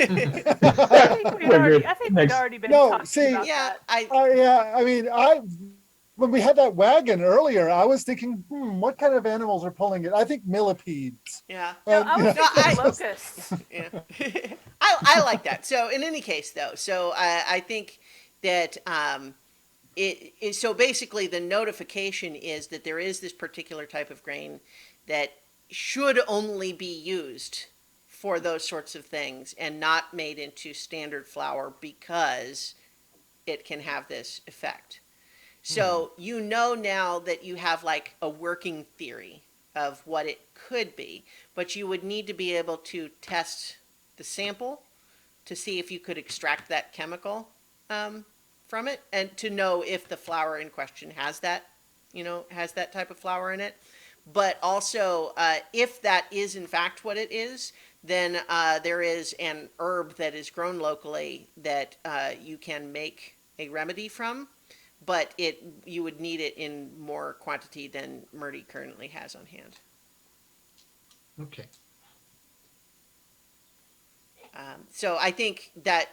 we'd We're already, good. I think Next. we'd already been No, talking see- about Yeah, that. Yeah, I mean, when we had that wagon earlier, I was thinking, what kind of animals are pulling it? I think millipedes. yeah. No, And, I you was know, thinking locusts. Yeah. I like that. So in any case, though, so I think that it is so basically the notification is that there is this particular type of grain that should only be used for those sorts of things and not made into standard flour because it can have this effect. So now that you have like a working theory of what it could be, but you would need to be able to test the sample to see if you could extract that chemical from it and to know if the flour in question has that type of flour in it. But also, if that is in fact what it is, then there is an herb that is grown locally that you can make a remedy from, but you would need it in more quantity than Murdy currently has on hand. Okay. So I think that,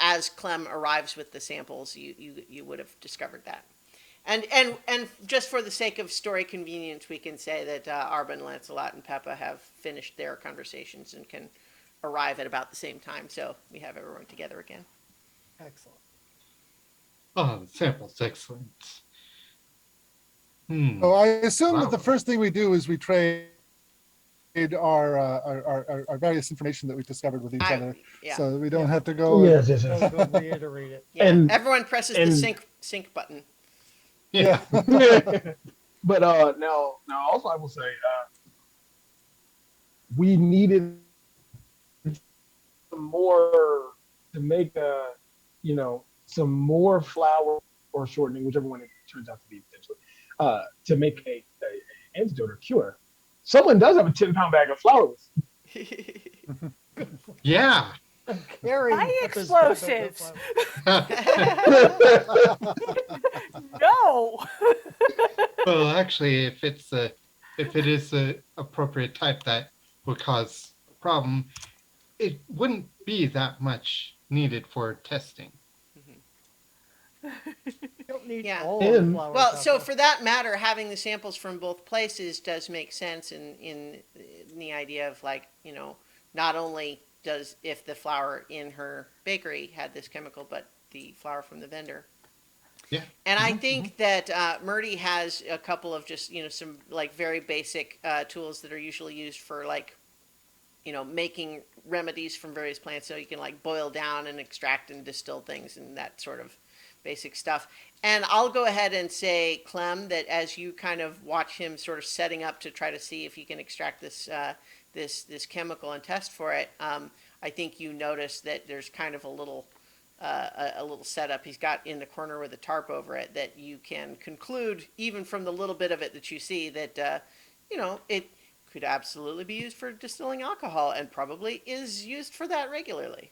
as Clem arrives with the samples, you would have discovered that. And just for the sake of story convenience, we can say that Arbin, Lancelot, and Peppa have finished their conversations and can arrive at about the same time. So we have everyone together again. Excellent. Oh, the sample's excellent. So I assume Wow. that the first thing we do is we trade our various information that we've discovered with each other, Yeah. so that we don't have to go. Yes, yes, Go, yes. go reiterate it. Yeah. And- Everyone presses the and- sync button. Yeah. But now also I will say we needed some more to make some more flour or shortening, whichever one it turns out to be potentially, to make a antidote or cure. Someone does have a 10-pound bag of flour. Yeah. Carrying My Peppa's bag of explosives! flour. No! Well, actually, if it is a appropriate type that would cause a problem, it wouldn't be that much needed for testing. You don't need Yeah. all of the And- flour. Well, so Peppa. for that matter, having the samples from both places does make sense in the idea of like, not only does if the flour in her bakery had this chemical, but the flour from the vendor. Yeah. And I think that Murdy has a couple of just, some like very basic tools that are usually used for like, making remedies from various plants. So you can like boil down and extract and distill things and that sort of basic stuff. And I'll go ahead and say, Clem, that as you kind of watch him sort of setting up to try to see if he can extract this chemical and test for it, I think you notice that there's kind of a little setup he's got in the corner with a tarp over it that you can conclude, even from the little bit of it that you see, that it could absolutely be used for distilling alcohol and probably is used for that regularly.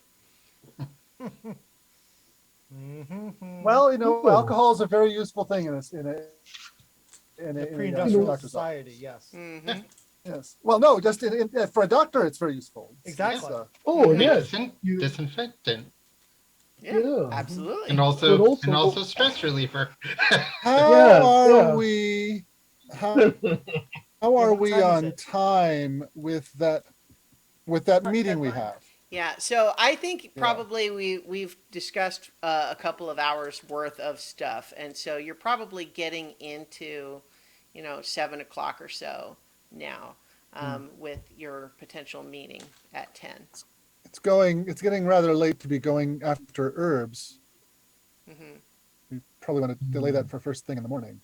Well, Ooh. alcohol is a very useful thing in The a pre-industrial doctor's office. society, yes. Mm-hmm. Yes. Well, no, just for a doctor, it's very useful. Exactly. Oh, yes. Medicine, You- disinfectant, Yeah, Yeah. absolutely. and also But and also- also stress reliever. How Yeah, are yeah. we? How what are we time is on it? time with that meeting we Deadline. have? Yeah, so I think Yeah. probably we've discussed a couple of hours worth of stuff, and so you're probably getting into, 7 o'clock or so now, with your potential meeting at 10. It's getting rather late to be going after herbs. Mm-hmm. We probably want to delay that for first thing in the morning.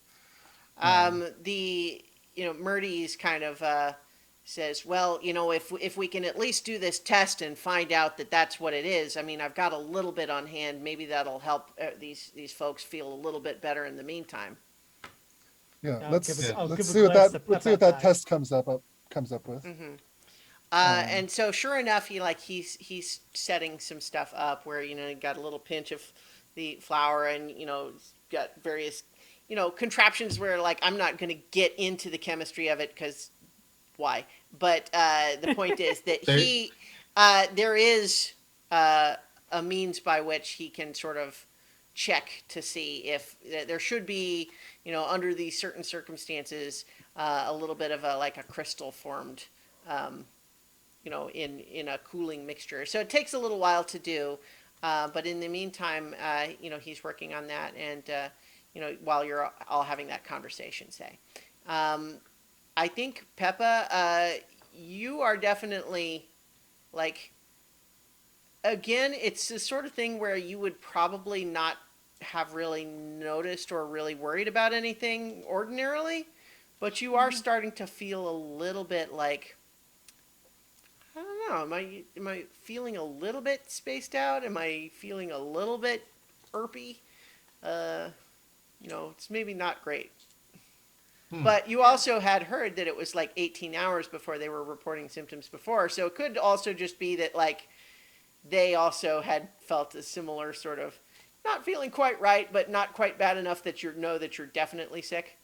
Murdy's kind of says, well, if we can at least do this test and find out that that's what it is, I mean, I've got a little bit on hand. Maybe that'll help these folks feel a little bit better in the meantime. Yeah, I'll let's give a- I'll let's give a see what glance that to let's see Peppa what that back. test comes up with. Mm-hmm. And so, sure enough, he's setting some stuff up where he got a little pinch of the flour, and got various contraptions where like I'm not going to get into the chemistry of it because why? But the point is that there is a means by which he can sort of check to see if there should be under these certain circumstances a little bit of a crystal formed. In a cooling mixture. So it takes a little while to do, but in the meantime, he's working on that, and while you're all having that conversation, say, I think Peppa, you are definitely again, it's the sort of thing where you would probably not have really noticed or really worried about anything ordinarily, but you are starting to feel a little bit like, I don't know. Am I feeling a little bit spaced out? Am I feeling a little bit irpy? It's maybe not great. But you also had heard that it was like 18 hours before they were reporting symptoms before, so it could also just be that they also had felt a similar sort of not feeling quite right, but not quite bad enough that you know that you're definitely sick.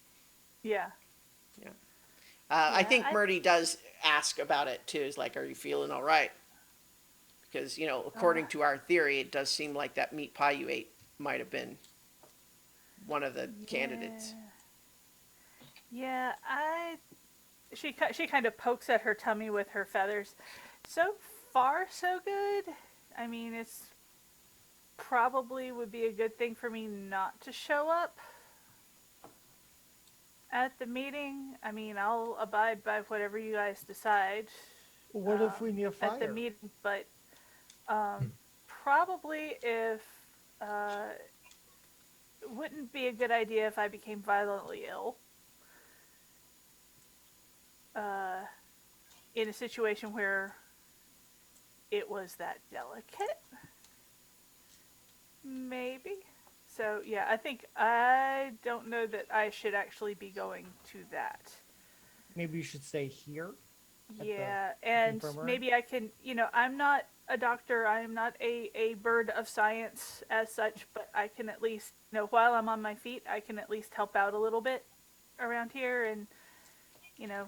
Yeah. I think I- Murdy does ask about it too. Is like, are you feeling all right? Because according to our theory, it does seem like that meat pie you ate might have been one of the candidates. Yeah, she kind of pokes at her tummy with her feathers. So far, so good. I mean, it's probably would be a good thing for me not to show up at the meeting. I mean, I'll abide by whatever you guys decide What if we need a fire? at the meeting, but probably if it wouldn't be a good idea if I became violently ill in a situation where it was that delicate. Maybe. So yeah, I don't know that I should actually be going to that. Maybe you should stay here at the Yeah, and infirmary. maybe I can, I'm not a doctor, I am not a bird of science as such, but I can at least, while I'm on my feet, I can at least help out a little bit around here and, you know,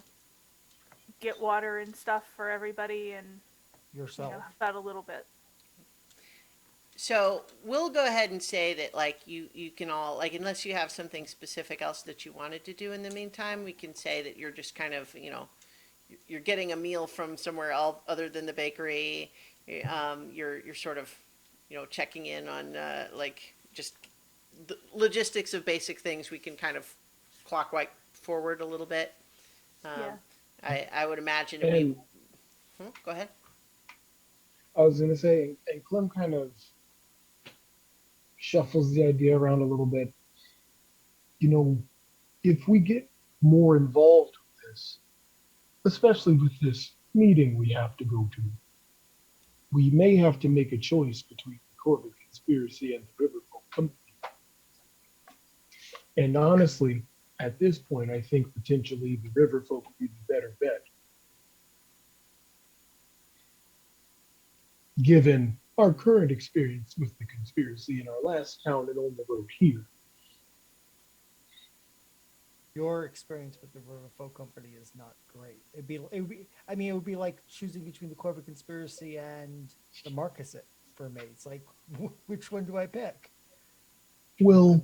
get water and stuff for everybody and, Yourself. help out a little bit. So we'll go ahead and say that like you can all like unless you have something specific else that you wanted to do in the meantime, we can say that you're just kind of you're getting a meal from somewhere else other than the bakery. You're sort of checking in on like just the logistics of basic things. We can kind of clockwise forward a little bit. Yeah. Um, I would imagine And go ahead. I was gonna say, and Clem kind of shuffles the idea around a little bit. You know, if we get more involved with this, especially with this meeting we have to go to, we may have to make a choice between the Corbett conspiracy and the Riverfolk Company. And honestly, at this point, I think potentially the Riverfolk would be the better bet, given our current experience with the conspiracy in our last town and on the road here. Your experience with the River Folk Company is not great. I mean, it would be like choosing between the Corbett conspiracy and the Marcusite for me. It's like, which one do I pick? Well,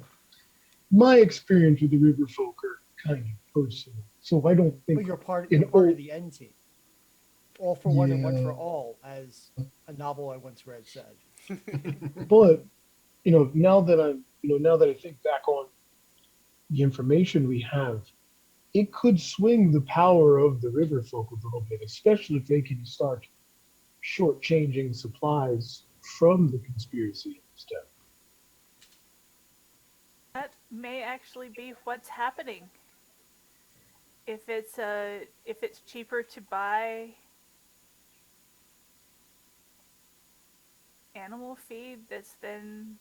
my experience with the Riverfolk are kind of personal, so I don't But think you're part all. of the N team. All for one and one Yeah, for all, as a novel I once read said. but now that I think back on the information we have, it could swing the power of the Riverfolk a little bit, especially if they can start shortchanging supplies from the conspiracy in this town. That may actually be what's happening. If it's cheaper to buy animal feed that's then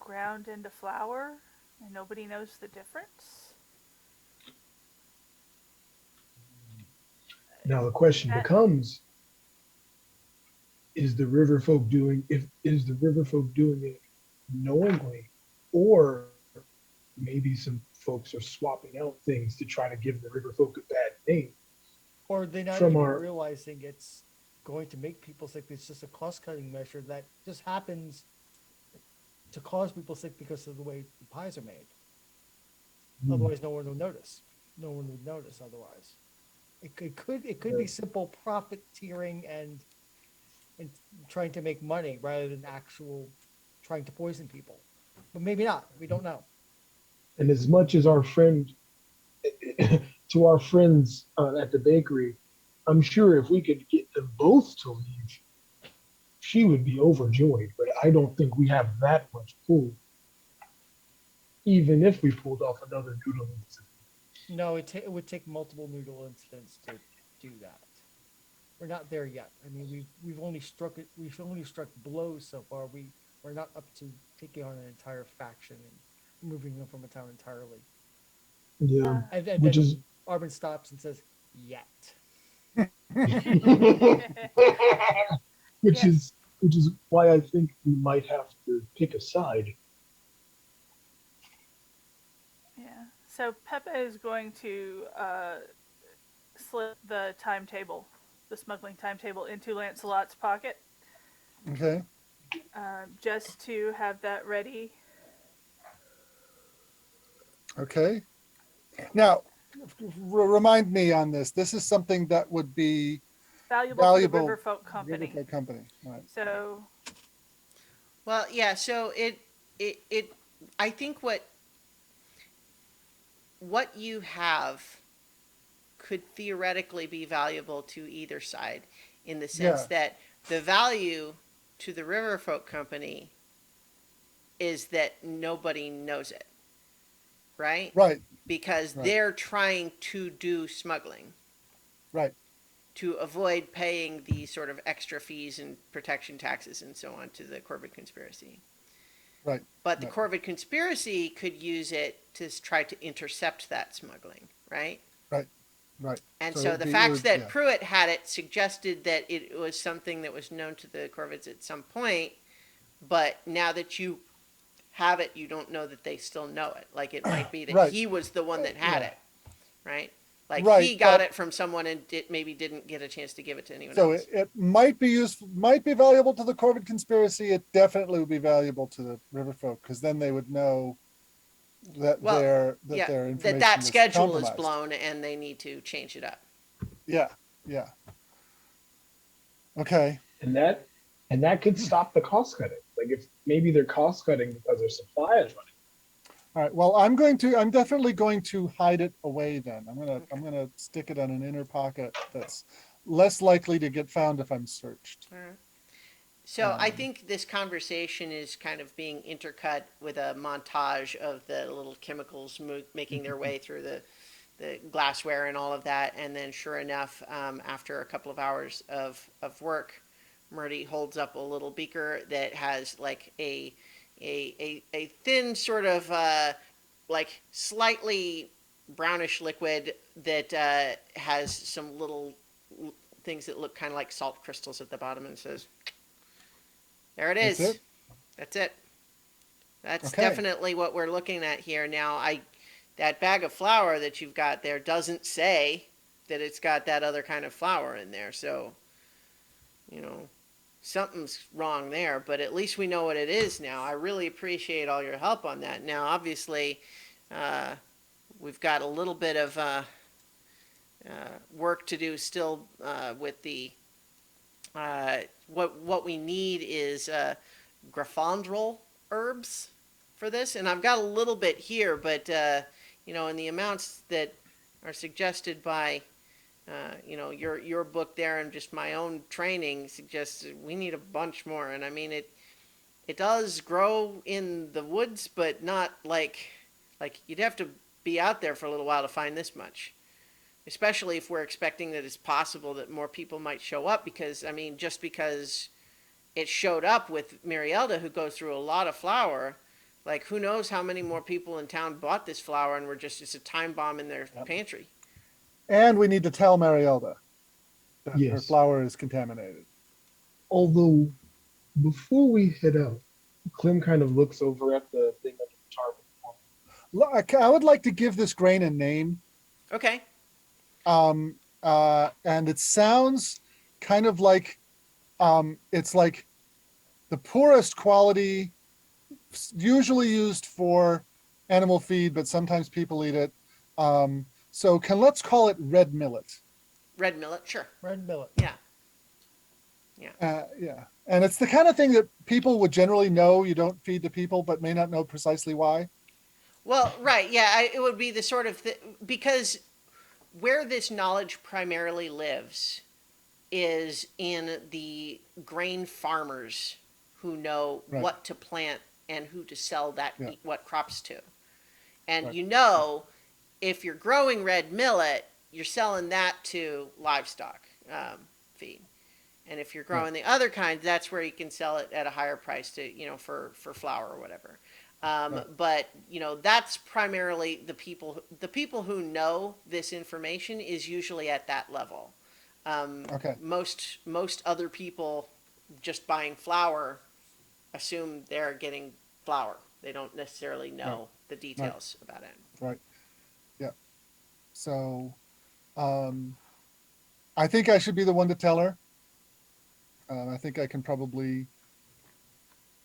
ground into flour and nobody knows the difference. Now the question That becomes: Is the Riverfolk doing it knowingly, or maybe some folks are swapping out things to try to give the Riverfolk a bad name Or they're not from even our. realizing it's going to make people sick. It's just a cost cutting measure that just happens to cause people sick because of the way the pies are made. Otherwise, no one would notice. No one would notice otherwise. It could be simple profiteering and trying to make money rather than actual trying to poison people. But maybe not. We don't know. And as much as our friend, to our friends at the bakery, I'm sure if we could get them both to leave, she would be overjoyed. But I don't think we have that much pull, even if we pulled off another noodle incident. No, it would take multiple noodle incidents to do that. We're not there yet. I mean, we've only struck it. We've only struck blows so far. We're not up to taking on an entire faction and moving them from a town entirely. Yeah, And which then is Armin stops and says, "Yet." which yeah, is which is why I think we might have to pick a side. yeah. So Pepe is going to slip the timetable, the smuggling timetable, into Lancelot's pocket, Okay. just to have that ready. Okay. Now, remind me on this. This is something that would be Valuable to the valuable Riverfolk Company. Riverfolk Company. Right. So Well, yeah. So it I think what you have could theoretically be valuable to either side in the sense Yeah. that the value to the Riverfolk Company is that nobody knows it, right? Right. Because Right. they're trying to do smuggling Right. to avoid paying the sort of extra fees and protection taxes and so on to the Corbett conspiracy. Right. But the Right. Corvid conspiracy could use it to try to intercept that smuggling, right? Right. Right. And So so it'd the be- it fact would- that yeah. Pruitt had it suggested that it was something that was known to the Corvids at some point, but now that you have it, you don't know that they still know it. Like it might be that Right. he was the one that had Yeah. it, right? Like Right, he got but- it from someone and maybe didn't get a chance to give it to anyone So else. it might be might be valuable to the Corvid conspiracy. It definitely would be valuable to the river folk because then they would know that Well, their information that was schedule is compromised. blown and they need to change it up. Yeah, yeah. Okay. And that could stop the cost cutting. Like if maybe they're cost cutting because their supply is running. All right. Well, I'm definitely going to hide it away then. I'm gonna stick it on an inner pocket that's less likely to get found if I'm searched. So I Um, think this conversation is kind of being intercut with a montage of the little chemicals making their way through the glassware and all of that. And then sure enough, after a couple of hours of work, Murdy holds up a little beaker that has like a thin sort of like slightly brownish liquid that has some little things that look kind of like salt crystals at the bottom and says, there it is. That's it? That's it. That's Okay. definitely what we're looking at here. Now, that bag of flour that you've got there doesn't say that it's got that other kind of flour in there. So, something's wrong there, but at least we know what it is now. I really appreciate all your help on that. Now, obviously, we've got a little bit of work to do still with the what we need is Grafandrel herbs for this, and I've got a little bit here, but in the amounts that are suggested by your book there and just my own training suggests we need a bunch more. And I mean it does grow in the woods, but not like you'd have to be out there for a little while to find this much. Especially if we're expecting that it's possible that more people might show up, because I mean, just because it showed up with Marielda, who goes through a lot of flour, like who knows how many more people in town bought this flour and it's a time bomb in their pantry. And we need to tell Marielda that her Yes. flour is contaminated. Although, before we head out, Clem kind of looks over at the thing under the tarp. Look, I would like to give this grain a name. Okay. And it sounds kind of like it's like the poorest quality, usually used for animal feed, but sometimes people eat it. So let's call it red millet. Red millet, sure. Red millet. Yeah. Yeah, and it's the kind of thing that people would generally know you don't feed to people, but may not know precisely why. Well, right, yeah, it would be the sort of because where this knowledge primarily lives is in the grain farmers who know Right. what to plant and who to sell Yeah. what crops to. And Right. if you're growing red millet, you're selling that to livestock feed. And if you're growing the other kind, that's where you can sell it at a higher price to, for flour or whatever. But that's primarily the people who know this information is usually at that level. Okay. Most other people just buying flour assume they're getting flour. They don't necessarily know the details about it. Right. Yeah. So, I think I should be the one to tell her. I think I can probably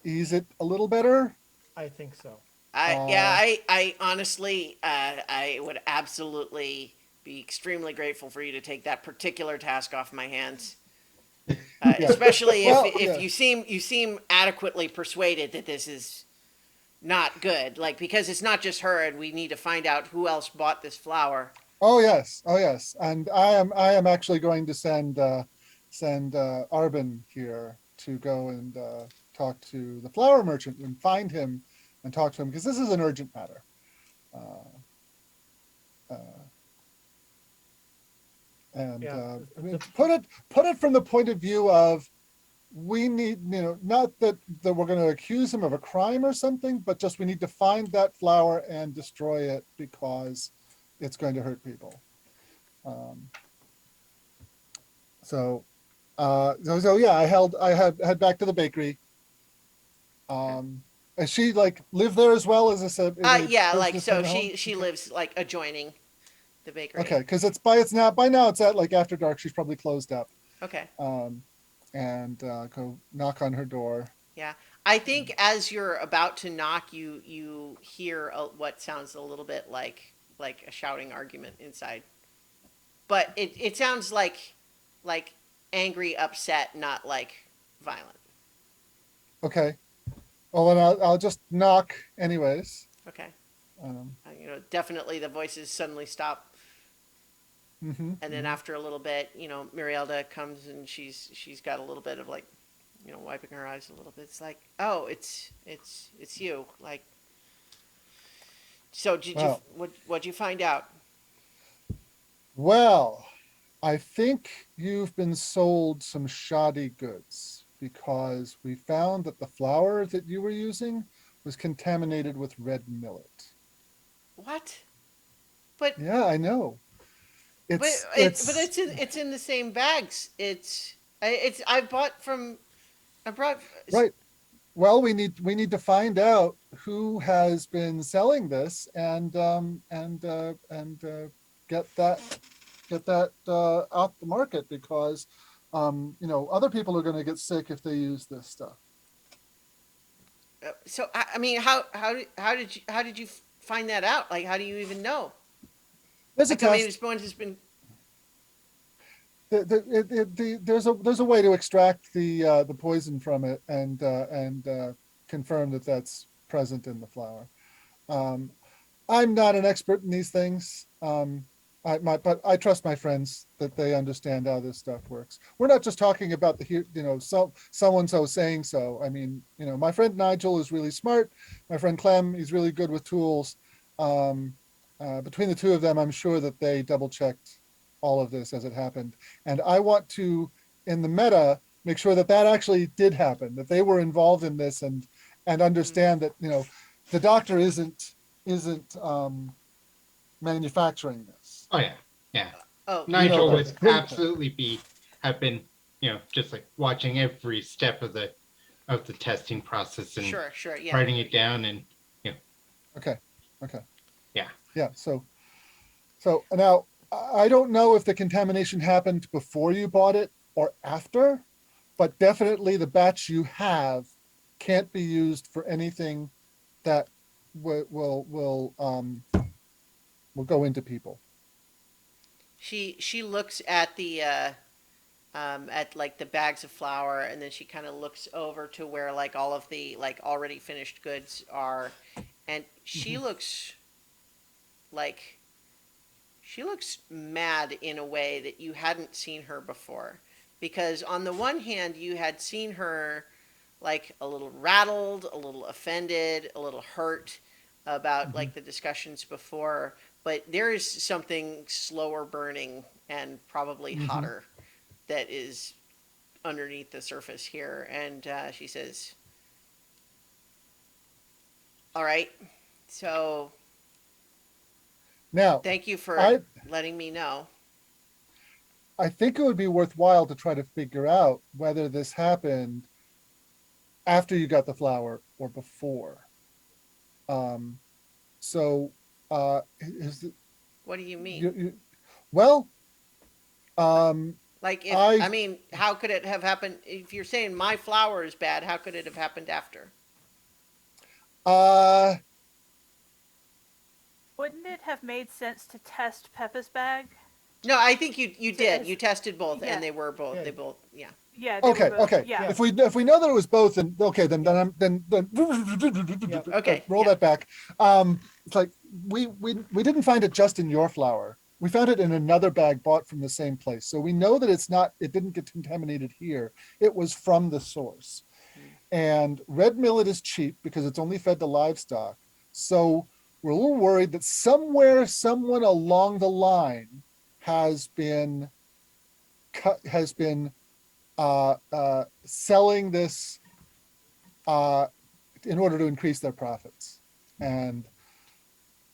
ease it a little better. I think so. I honestly, I would absolutely be extremely grateful for you to take that particular task off my hands. Especially Well, if yeah. you seem adequately persuaded that this is not good, like because it's not just her, and we need to find out who else bought this flour. Oh yes, and I am actually going to send Arbin here to go and talk to the flour merchant and find him and talk to him because this is an urgent matter. And Yeah. put it from the point of view of we need, not that we're going to accuse him of a crime or something, but just we need to find that flower and destroy it because it's going to hurt people. Um, so yeah, I had head back to the bakery. And she like live there as well as I said. Yeah, like so she lives like adjoining the bakery. Okay, because by now it's at like after dark. She's probably closed up. Okay. And go knock on her door. Yeah. I think as you're about to knock, you hear what sounds a little bit like a shouting argument inside. But it sounds like angry, upset, not like violent. Okay. Well, then I'll just knock anyways. Okay. Um, Definitely the voices suddenly stop. mhm, And then after a little bit, Marielda comes and she's got a little bit of like, wiping her eyes a little bit. It's like, oh, it's you. Like, so Wow. what'd you find out? Well, I think you've been sold some shoddy goods because we found that the flour that you were using was contaminated with red millet. What? But Yeah, I know. but it's in the same bags. I brought. Right. Well, we need to find out who has been selling this and get that out the market because other people are going to get sick if they use this stuff. So I mean, how did you find that out? Like, how do you even know? There's a Like, I mean, test. one has been. There's a way to extract the poison from it and confirm that that's present in the flour. I'm not an expert in these things. But I trust my friends that they understand how this stuff works. We're not just talking about so-and-so saying so. I mean, my friend Nigel is really smart. My friend Clem, he's really good with tools. Between the two of them, I'm sure that they double checked all of this as it happened. And I want to, in the meta, make sure that actually did happen, that they were involved in this and understand that, the doctor isn't manufacturing this. Oh yeah, yeah. Oh, Nigel that. would absolutely have been, just like watching every step of the testing process and sure, yeah. writing it down and Okay. Yeah. Yeah. So now I don't know if the contamination happened before you bought it or after, but definitely the batch you have can't be used for anything that will go into people. She looks at the at like the bags of flour, and then she kind of looks over to where like all of the like already finished goods are, and she looks like she looks mad in a way that you hadn't seen her before, because on the one hand you had seen her like a little rattled, a little offended, a little hurt about like the discussions before, but there is something slower burning and probably hotter that is underneath the surface here. And she says, all right, so Now, thank you for I letting me know. I think it would be worthwhile to try to figure out whether this happened after you got the flour or before. So is it, What do you mean? well, Like, if I I mean, how could it have happened? If you're saying my flour is bad, how could it have happened after? uh Wouldn't it have made sense to test Peppa's bag? No, I think you did. Yes. You tested both, Yeah. and they were both. Yeah. They both. Yeah. Yeah. They okay, were both, okay. Yeah. If we know that it was both, then okay, then Okay, roll yeah. that back. It's like we didn't find it just in your flour. We found it in another bag bought from the same place. So we know that it didn't get contaminated here. It was from the source. And red millet is cheap because it's only fed to livestock. So we're a little worried that somewhere, someone along the line has been selling this in order to increase their profits, and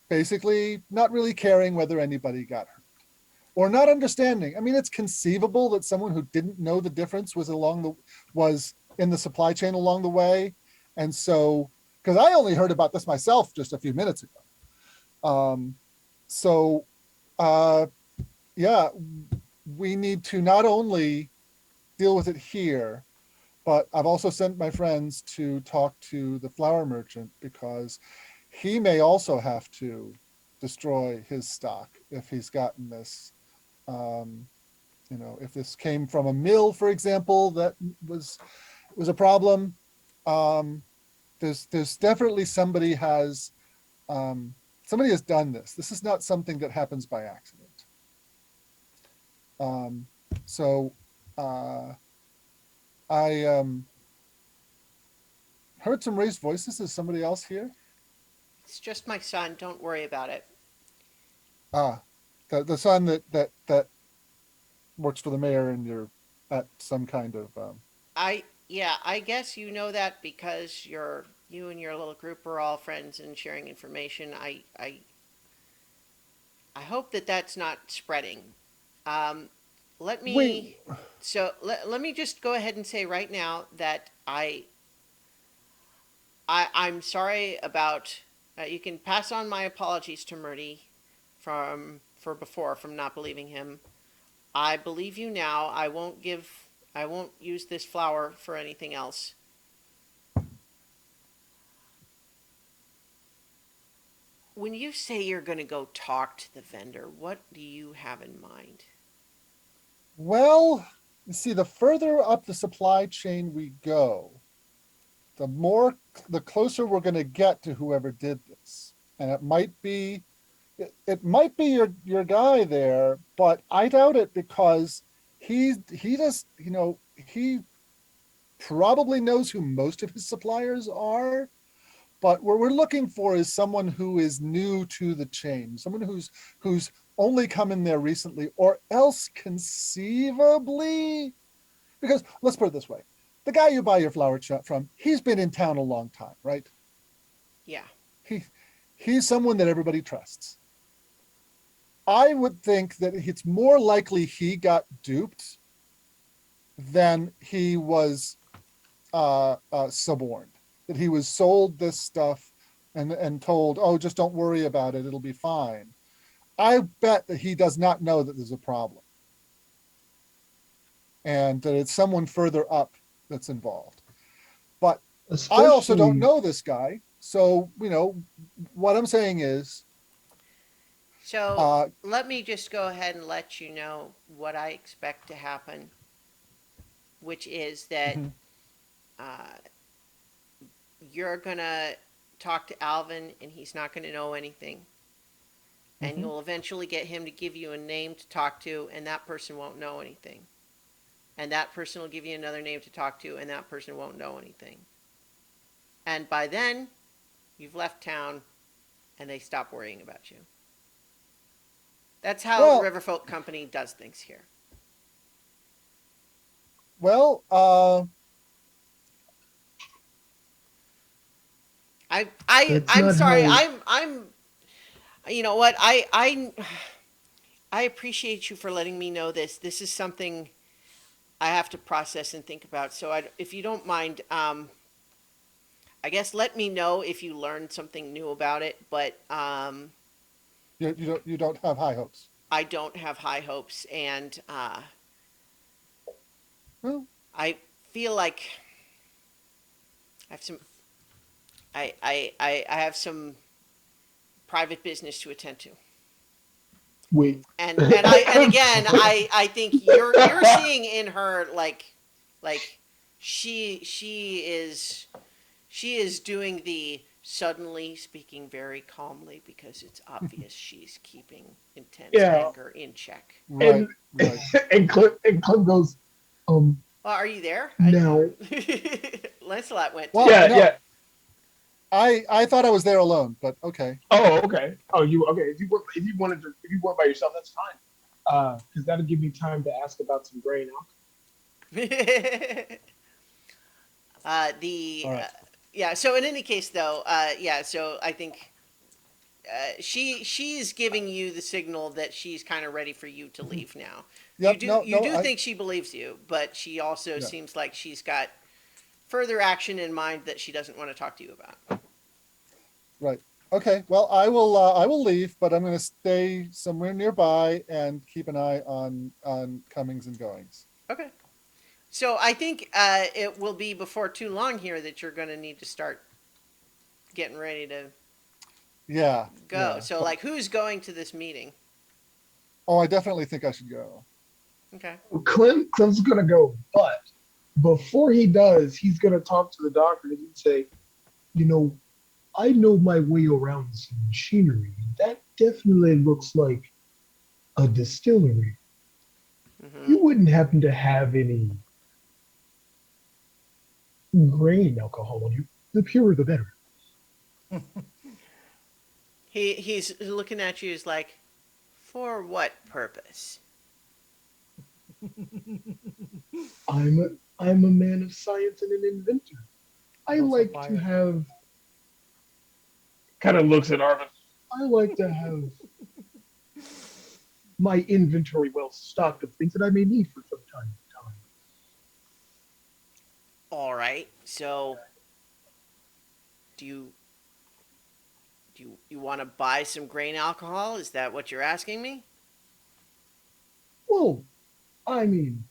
basically not really caring whether anybody got hurt or not understanding. I mean, it's conceivable that someone who didn't know the difference was in the supply chain along the way. And so, because I only heard about this myself just a few minutes ago. Yeah, we need to not only deal with it here, but I've also sent my friends to talk to the flour merchant, because he may also have to destroy his stock if he's gotten this. If this came from a mill, for example, that was a problem. There's definitely somebody has done this. This is not something that happens by accident. I heard some raised voices. Is somebody else here? It's just my son. Don't worry about it. The son that works for the mayor, and you're at some kind of I guess you know that because you and your little group are all friends and sharing information. I hope that that's not spreading. Let me Wait. let me just go ahead and say right now that I'm sorry about. You can pass on my apologies to Murdy from not believing him. I believe you now. I won't use this flour for anything else. When you say you're going to go talk to the vendor, what do you have in mind? Well, you see, the further up the supply chain we go, the closer we're going to get to whoever did this. And it might be your guy there, but I doubt it, because he probably knows who most of his suppliers are. But what we're looking for is someone who is new to the chain, someone who's only come in there recently, or else conceivably, because let's put it this way. The guy you buy your flour from, he's been in town a long time, right? Yeah. He's someone that everybody trusts. I would think that it's more likely he got duped than he was suborned, that he was sold this stuff and told, oh, just don't worry about it, it'll be fine. I bet that he does not know that there's a problem, and that it's someone further up that's involved. But I also don't know this guy. So, what I'm saying is. So let me just go ahead and let you know what I expect to happen, which is that you're going to talk to Alvin, and he's not going to know anything. And you'll eventually get him to give you a name to talk to, and that person won't know anything. And that person will give you another name to talk to, and that person won't know anything. And by then, you've left town, and they stop worrying about you. That's how the Riverfolk Company does things here. Well, I'm sorry. I'm you know what? I appreciate you for letting me know this. This is something I have to process and think about. So if you don't mind, I guess let me know if you learned something new about it, but you don't have high hopes. I don't have high hopes, and I feel like I have some. I have some private business to attend to. Wait. And again, I think you're seeing in her like she is doing the suddenly speaking very calmly because it's obvious she's keeping intense anger in check. Right. And Clem goes, Well, are you there? no. Lancelot went. Well, Yeah, no, yeah. I thought I was there alone, but okay. Oh, okay. Oh, okay. If you weren't by yourself, that's fine. Because that'll give me time to ask about some grain alcohol. The All right. yeah. So in any case, though, yeah. So I think she's giving you the signal that she's kind of ready for you to leave now. Yep. No, You no, do think she believes you, but she also Yeah. seems like she's got further action in mind that she doesn't want to talk to you about. Right. Okay. Well, I will leave, but I'm going to stay somewhere nearby and keep an eye on comings and goings. Okay. So I think it will be before too long here that you're going to need to start getting ready to Yeah. go. Yeah. So like, who's going to this meeting? Oh, I definitely think I should go. Okay. Clem's gonna go, but before he does, he's gonna talk to the doctor and say, you know, I know my way around some machinery. That definitely looks like a distillery. Hmm. You wouldn't happen to have any grain alcohol on you. The purer the better. He's looking at you as like, for what purpose? I'm a man of science and an inventor. I Also like to fire. have kind of looks at Arvin. I like to have my inventory well stocked of things that I may need for some time to time. All right. So, do you want to buy some grain alcohol? Is that what you're asking me? Well, I mean,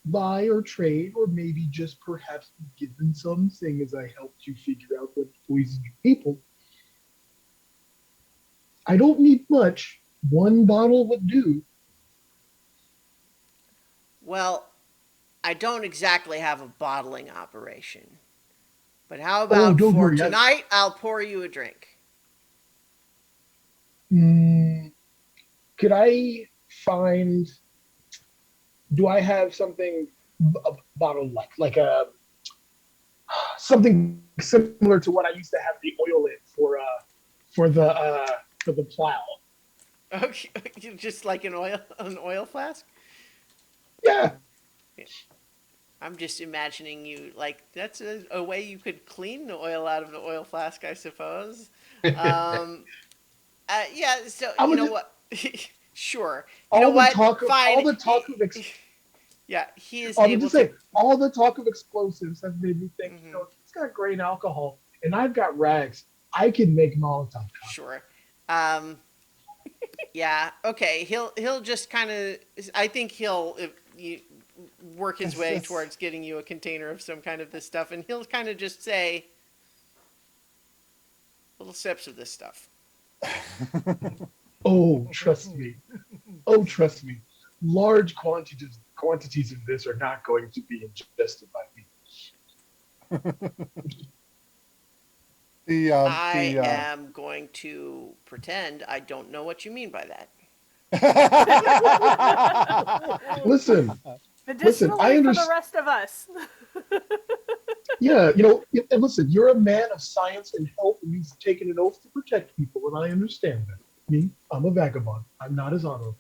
buy or trade, or maybe just perhaps be given something as I helped you figure out what poisons people. I don't need much. One bottle would do. Well, I don't exactly have a bottling operation. But how Oh, about don't for worry. tonight, I'll pour you a drink. Mm, could I find? Do I have something a bottle like a something similar to what I used to have the oil in for the plow? Okay, just like an oil flask? Yeah. I'm just imagining you like that's a way you could clean the oil out of the oil flask, I suppose. Um, yeah. So I you would know just, what? Sure. You know what? all Fine. the talk of Yeah, he is I would able just to. say all the talk of explosives has made me think, Mhm, he's got grain alcohol and I've got rags. I can make Molotov cocktails. sure. Um, yeah. Okay. He'll just kind of. I think he'll work his way It's- towards getting you a container of some kind of this stuff, and he'll kind of just say little sips of this stuff. Oh, trust me. Oh, trust me. Large quantities of this are not going to be ingested by me. I am going to pretend I don't know what you mean by that. Listen, Medicinally I for the understand. rest of us. Yeah, and listen, you're a man of science and health, and you've taken an oath to protect people, and I understand that. Me, I'm a vagabond. I'm not as honorable.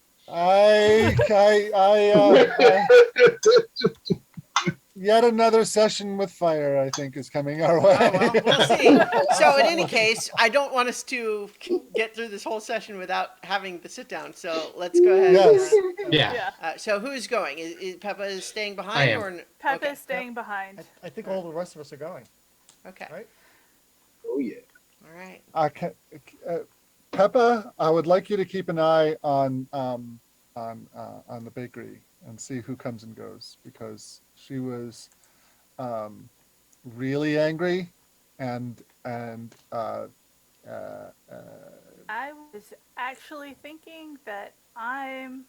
Yet another session with fire, I think, is coming our way. Oh, well, we'll see. So, in any case, I don't want us to get through this whole session without having the sit down. So, let's go ahead. Yes. Yeah. Yeah. So, who's going? Is Peppa staying behind? I am. Or Peppa's okay. staying behind. I think all the rest of us are going. Okay. Right? Oh yeah. All right. Peppa, I would like you to keep an eye on the bakery and see who comes and goes, because she was really angry and I was actually thinking that I'm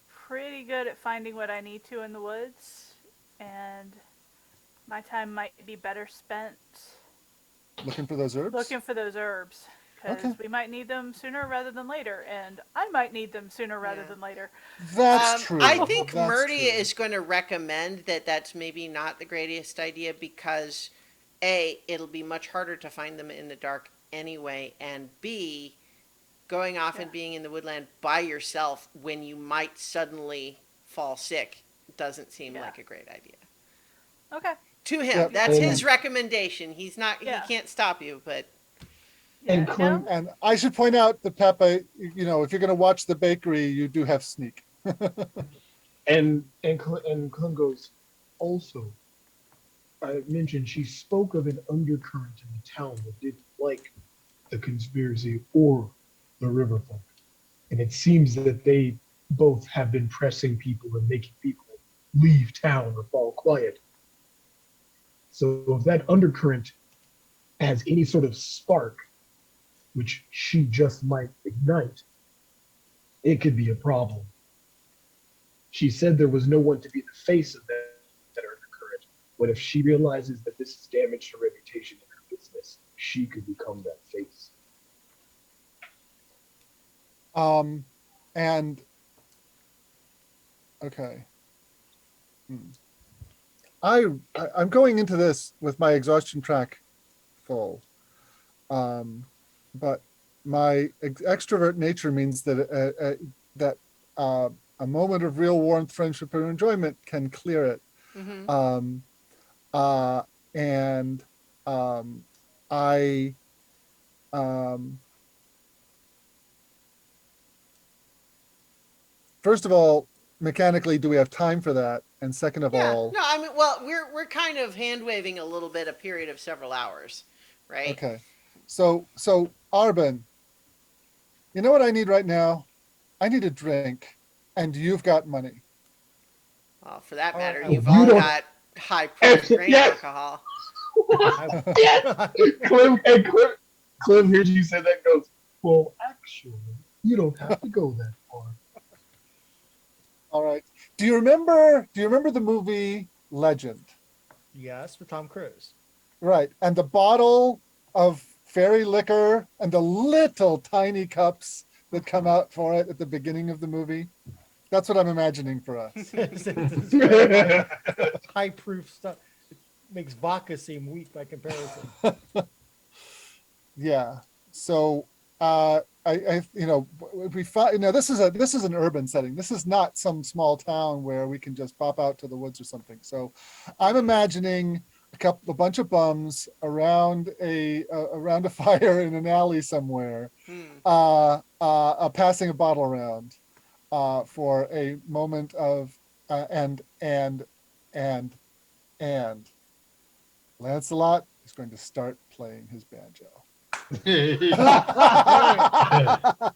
pretty good at finding what I need to in the woods, and my time might be better spent looking for those herbs. looking for those herbs. Because Okay. we might need them sooner rather than later, and I might need them sooner rather Yeah. than later. That's true. I think That's Murdy true. is going to recommend that that's maybe not the greatest idea because, A, it'll be much harder to find them in the dark anyway, and B, going off and Yeah. being in the woodland by yourself when you might suddenly fall sick doesn't seem Yeah. like a great idea. Okay. To him, Yep. that's And- his recommendation. He's not, Yeah. he can't stop you, but And Yeah, Clem- no? And I should point out that Peppa, you know, if you're going to watch the bakery, you do have sneak. and Clem goes, also, I mentioned she spoke of an undercurrent in the town that didn't like the conspiracy or the riverfolk. And it seems that they both have been pressing people and making people leave town or fall quiet. So if that undercurrent has any sort of spark, which she just might ignite, it could be a problem. She said there was no one to be the face of that undercurrent. But if she realizes that this has damaged her reputation in her business, she could become that face. And okay. I'm going into this with my exhaustion track full. But my extrovert nature means that a moment of real warmth, friendship, and enjoyment can clear it. mhm. And I first of all, mechanically, do we have time for that? And second of Yeah. all, No, I mean, well, we're kind of hand waving a little bit, a period of several hours, right? okay. So Arben, you know what I need right now? I need a drink, and you've got money. Well, for that All matter, right, you've you all don't- got high proof grain Yes. alcohol. Clem hears you say that, goes, well, actually, you don't have to go that far. All right. Do you remember the movie Legend? Yes, with Tom Cruise. Right. And the bottle of fairy liquor and the little tiny cups that come out for it at the beginning of the movie? That's what I'm imagining for us. High proof stuff. It makes vodka seem weak by comparison. Yeah. So I you know, we find, you know, this is an urban setting. This is not some small town where we can just pop out to the woods or something. So I'm imagining a bunch of bums around a fire in an alley somewhere, Hmm. passing a bottle around for a moment of and Lancelot is going to start playing his banjo.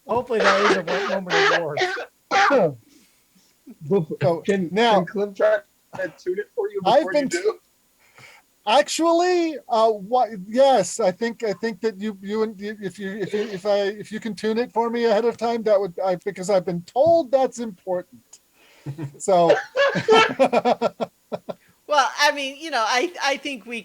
Hopefully that is a moment of war. So Can Clem try to tune it for you I've before been you do? Actually, what? Yes, I think that if you can tune it for me ahead of time, that would because I've been told that's important. So Well, I mean, you know, I think we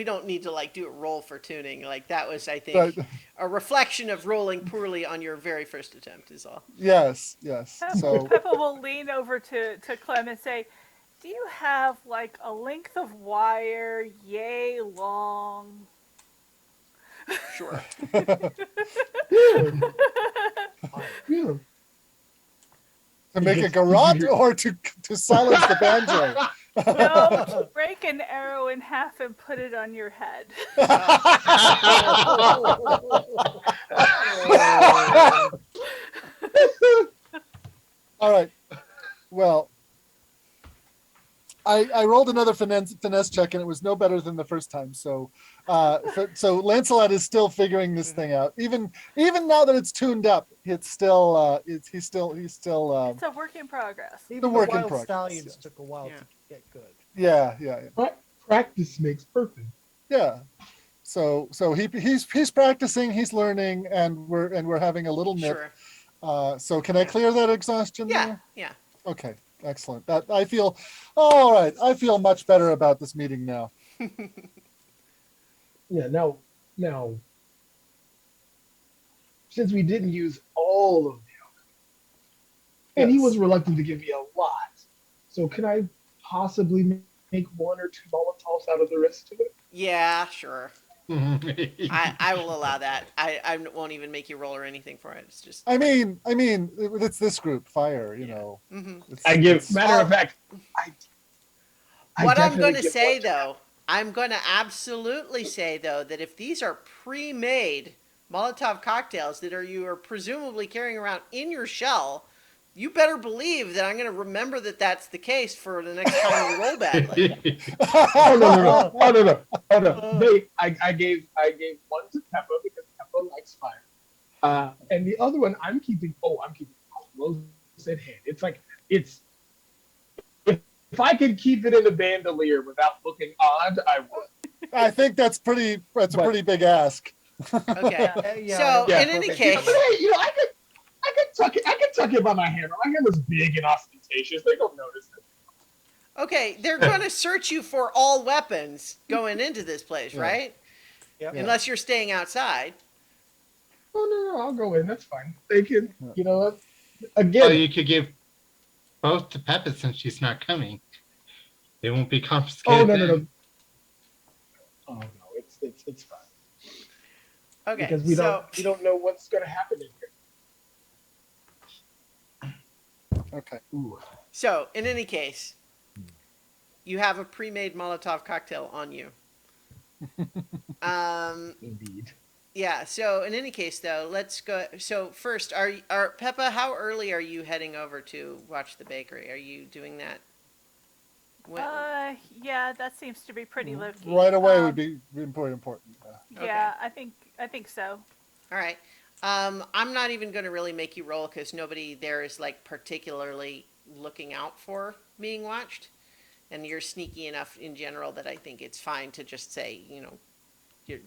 don't need to like do a roll for tuning. Like that was, I think, Right. a reflection of rolling poorly on your very first attempt is all. yes. So Peppa will lean over to Clem and say, do you have like a length of wire yay long? Sure. Yeah. to make a garrote or to silence the banjo. No, to break an arrow in half and put it on your head. All right. Well, I rolled another finesse check and it was no better than the first time. So so Lancelot is still figuring this thing out. Even now that it's tuned up, it's still he's still It's a work in progress. Even The the work in Wild progress, Stallions yes. took a while Yeah. to get good. yeah. Practice makes perfect. Yeah. So he's practicing, he's learning, and we're having a little nip. Sure. So can I clear that exhaustion Yeah. there? Yeah. Okay, excellent. That I feel all right. I feel much better about this meeting now. Yeah, now, since we didn't use all of the alcohol, and he Yes. was reluctant to give me a lot, so can I possibly make one or two Molotovs out of the rest of it? Yeah. Sure. I will allow that. I won't even make you roll or anything for it. It's just. I mean, it's this group, fire. You Yeah. know, Hmm. I give. it's Matter of Oh, fact, I what I'm going definitely to give say one to though, I'm going to absolutely say though that if these are pre-made Molotov cocktails that you are presumably carrying around in your shell, you better believe that I'm going to remember that that's the case for the next time you roll badly. Oh no no no! Oh no no! Oh no! I gave one to Peppa because Peppa likes fire, and the other one I'm keeping. Oh, I'm keeping close at hand. It's like it's if I could keep it in a bandolier without looking odd, I would. I think that's a But pretty big ask. Okay. Yeah. Yeah, I So don't yeah, in think any that's but case, hey, I could tuck it. I could tuck it by my hammer. My hammer's big and ostentatious. They don't notice it. okay, they're going to search you for all weapons going into this place, Yeah. right? Yep. Yeah. Unless you're staying outside. Oh no, no, I'll go in. That's fine. They can. Yeah. You know what? Well, Again, you could give both to Peppa since she's not coming. They won't be oh confiscated. no no no. then. Oh no, it's fine Okay. because So we don't know what's gonna happen in Okay. here. Ooh. So, in any case, you have a pre-made Molotov cocktail on you. Indeed. Yeah. So, in any case, though, let's go. So, first, are Peppa? How early are you heading over to watch the bakery? Are you doing that? When, Yeah, that seems to be pretty low key. Right away would be very important. Yeah, I think so. all right. I'm not even going to really make you roll because nobody there is like particularly looking out for being watched, and you're sneaky enough in general that I think it's fine to just say, you're,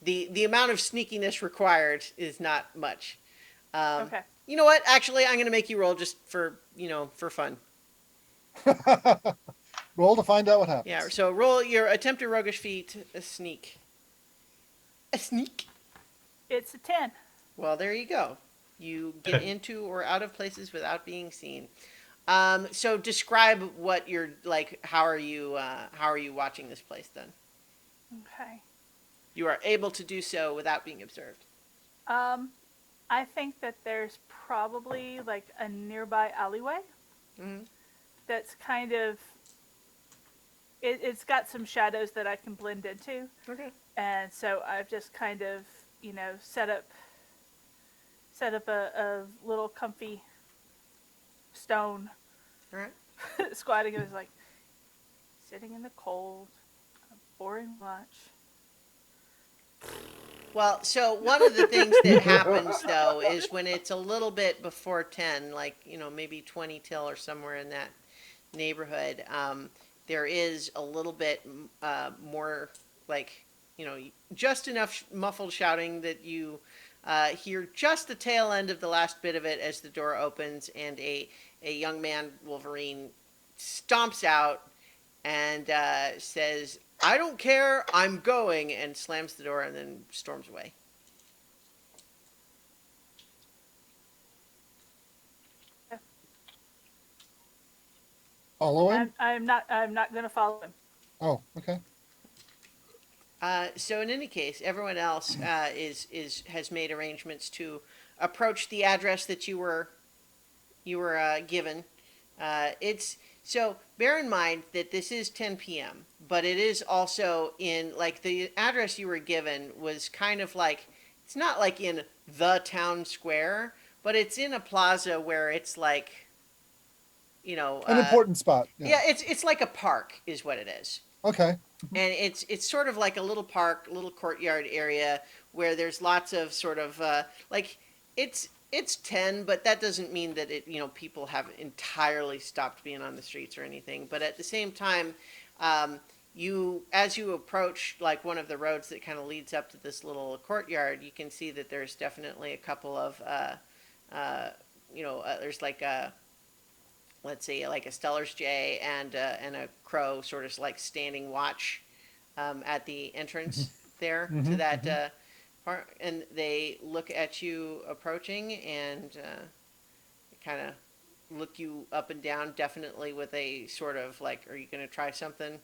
the amount of sneakiness required is not much. Okay. You know what? Actually, I'm going to make you roll just for for fun. Roll to find out what happens. Yeah. So roll your attempt to roguish feat, a sneak. A sneak. It's a 10. Well, there you go. You get into or out of places without being seen. So describe what you're like. How are you watching this place then? Okay. You are able to do so without being observed. I think that there's probably like a nearby alleyway Mhm. that's kind of it's got some shadows that I can blend into, Okay. and so I've just kind of set up a little comfy stone All right. squatting. It was like sitting in the cold, a boring lunch. Well, so one of the things that happens though is when it's a little bit before 10, like, maybe 20 till or somewhere in that neighborhood, there is a little bit more like, just enough muffled shouting that you hear just the tail end of the last bit of it as the door opens and a young man, Wolverine, stomps out and says, "I don't care, I'm going," and slams the door and then storms away. Follow him? I'm not gonna follow him. Oh, okay. So in any case, everyone else has made arrangements to approach the address that you were given. It's so bear in mind that this is 10 p.m., but it is also in like the address you were given was kind of like it's not like in the town square, but it's in a plaza where it's like An important spot. yeah, it's like a park is what it is. Okay. And it's sort of like a little park, little courtyard area where there's lots of sort of like it's 10, but that doesn't mean that people have entirely stopped being on the streets or anything. But at the same time, as you approach like one of the roads that kind of leads up to this little courtyard, you can see that there's definitely a couple of there's like a let's say like a Stellar's Jay and a crow sort of like standing watch at the entrance there to that part, and they look at you approaching and kind of look you up and down, definitely with a sort of like, "Are you going to try something?"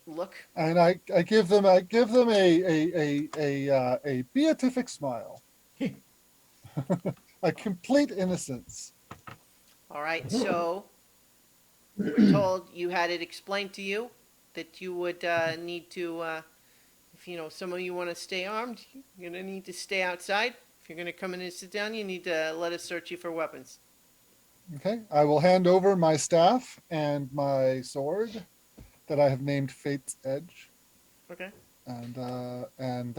look. And I give them a beatific smile, a complete innocence. All right, so you were told you had it explained to you that you would need to, if you know some of you want to stay armed, you're gonna need to stay outside. If you're gonna come in and sit down, you need to let us search you for weapons. Okay, I will hand over my staff and my sword that I have named Fate's Edge, Okay. and I'm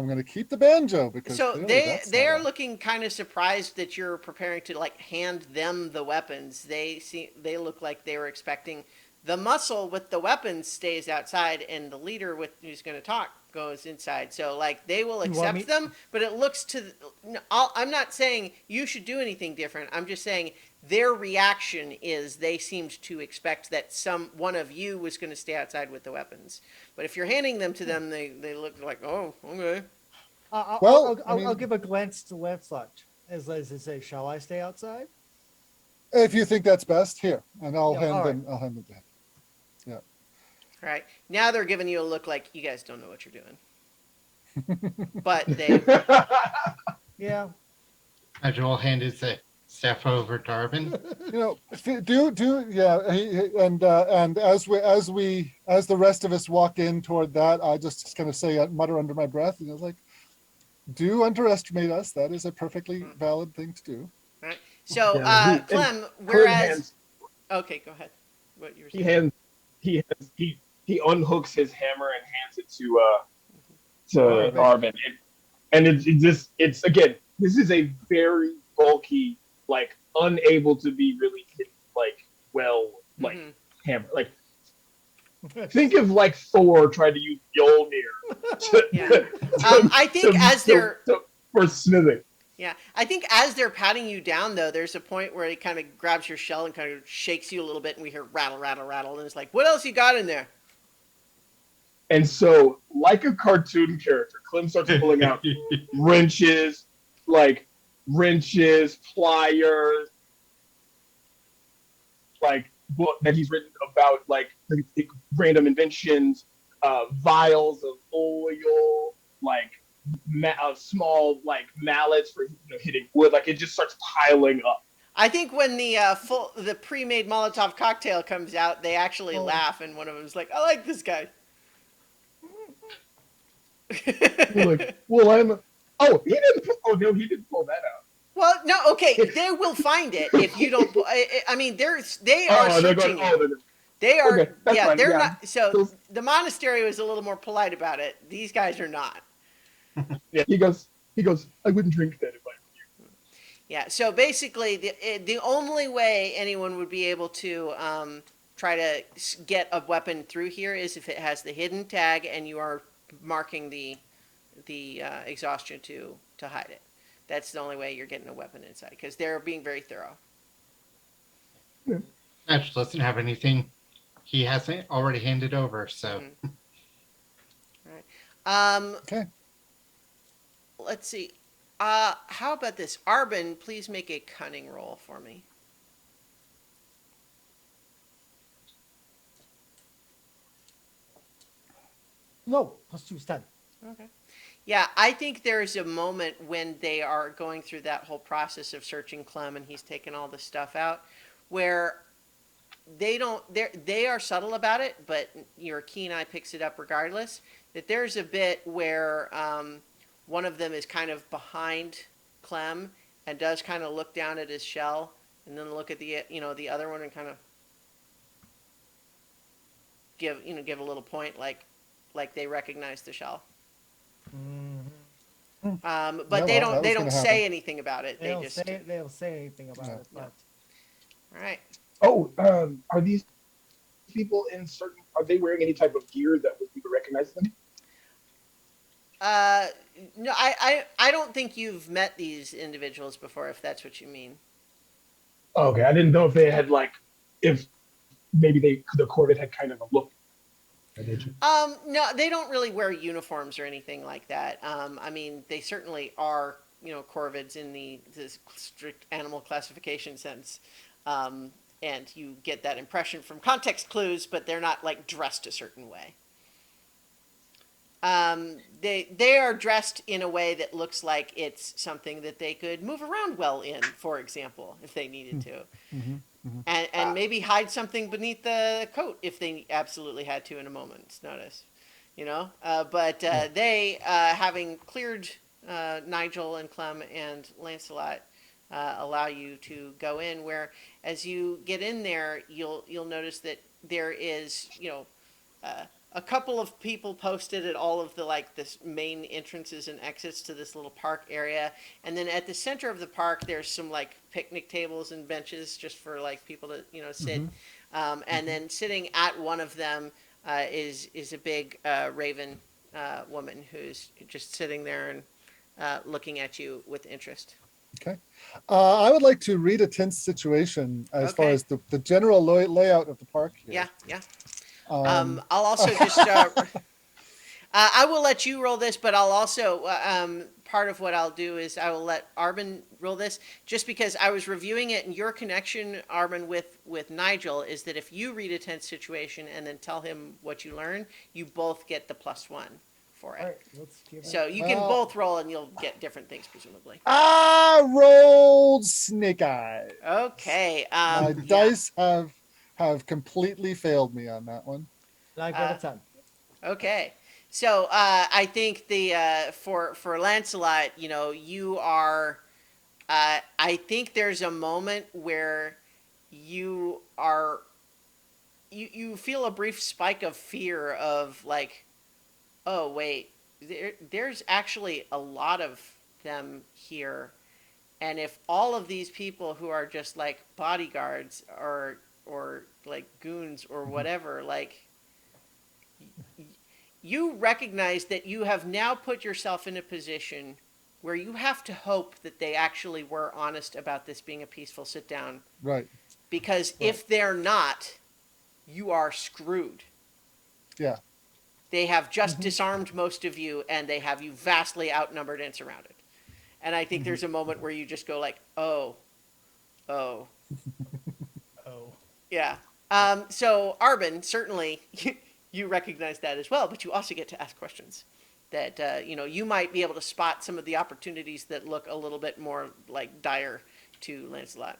going to keep the banjo because So clearly they that's they not are a. looking kind of surprised that you're preparing to like hand them the weapons. They look like they were expecting the muscle with the weapons stays outside, and the leader with who's going to talk goes inside. So like they will You want accept me- them, but it looks to. No, I'm not saying you should do anything different. I'm just saying their reaction is they seemed to expect that one of you was going to stay outside with the weapons. But if you're handing them to them, they look like, oh, okay. Well, I I'll mean- give a glance to Lancelot as I say, shall I stay outside? If you think that's best, here, and I'll Yeah, hand all them. I'll hand them to him. All right. Now they're giving you a look like you guys don't know what you're doing. But they, Yeah. Nigel will hand his staff over to Arbin. You know, yeah. And as the rest of us walk in toward that, I just kind of say, mutter under my breath, and it's like, do underestimate us. That is a perfectly valid thing to do. right? So, Yeah, Clem, Clem whereas, hands, okay, go ahead. What you were he saying? hands, he unhooks his hammer and hands it to Arvin. Arvin, and it's again, this is a very bulky, like unable to be really hit, like well, like Mhm. hammer, like think of like Thor trying to use Mjolnir to, Yeah. to- I think to- as to- they're, for smithing. yeah, I think as they're patting you down, though, there's a point where he kind of grabs your shell and kind of shakes you a little bit, and we hear rattle, rattle, rattle, and it's like, what else you got in there? And so, like a cartoon character, Clem starts pulling out wrenches, pliers, like book that he's written about, like random inventions, vials of oil, like small like mallets for hitting wood. Like it just starts piling up. I think when the pre-made Molotov cocktail comes out, they actually Oh. laugh, and one of them's like, "I like this guy." You're like, well, I'm. Oh, he didn't. Oh no, he didn't pull that out. Well, no, okay, they will find it if you don't. I mean, they are Oh, they're searching going. it. Oh, they're, They are, okay, that's yeah, fine, they're yeah. not. So So- the monastery was a little more polite about it. These guys are not. yeah, he goes. I wouldn't drink that if I. Yeah. So basically, the only way anyone would be able to try to get a weapon through here is if it has the hidden tag and you are marking the exhaustion to hide it. That's the only way you're getting a weapon inside because they're being very thorough. Nigel doesn't have anything he hasn't already handed over, so Okay. Let's see. How about this? Arbin, please make a cunning roll for me. No, +2 is 10. Okay. Yeah, I think there's a moment when they are going through that whole process of searching Clem and he's taking all the stuff out where they are subtle about it, but your keen eye picks it up regardless. That there's a bit where one of them is kind of behind Clem and does kind of look down at his shell and then look at the other one and kind of give a little point like they recognize the shell. But Yeah, they well, don't that was don't gonna say happen. anything about it. They just They don't say anything about Yeah. it, but all right. Oh, are these people in certain? Are they wearing any type of gear that would you would recognize them? No, I don't think you've met these individuals before, if that's what you mean. Okay, I didn't know if they had if maybe the Corvid had kind of a look. No, they don't really wear uniforms or anything like that. I mean, they certainly are, corvids in the strict animal classification sense. and you get that impression from context clues, but they're not like dressed a certain way. They are dressed in a way that looks like it's something that they could move around well in, for example, if they needed to, and maybe hide something beneath the coat if they absolutely had to in a moment's notice, you know. But they, having cleared Nigel and Clem and Lancelot, allow you to go in. Where as you get in there, you'll notice that there is, you know, a couple of people posted at all of the like this main entrances and exits to this little park area, and then at the center of the park there's some like picnic tables and benches just for like people to, you know, sit. And then sitting at one of them is a big raven woman who's just sitting there and looking at you with interest. Okay. I would like to read a tense situation as far Okay. as the general layout of the park here. Yeah, yeah. Um, I'll also just. I will let you roll this, but I'll also part of what I'll do is I will let Arbin roll this, just because I was reviewing it, and your connection, Arbin, with Nigel is that if you read a tense situation and then tell him what you learn, you both get the +1 for it. All right, let's give it. So you can Well- both roll, and you'll get different things presumably. I rolled snake eye. Okay. My Yeah. dice have completely failed me on that one. And I got a 10. Okay. So I think the for Lancelot, you know, you are. I think there's a moment where you are. You feel a brief spike of fear of like, oh wait, there's actually a lot of them here, and if all of these people who are just like bodyguards or like goons or whatever, like you recognize that you have now put yourself in a position where you have to hope that they actually were honest about this being a peaceful sit down, Right. because if they're not, you are screwed. Yeah. They have just disarmed most of you, and they have you vastly outnumbered and surrounded. And I think there's a moment where you just go like, oh. Oh. Yeah. So Arbin, certainly you recognize that as well, but you also get to ask questions that, you know, you might be able to spot some of the opportunities that look a little bit more like dire to Lancelot.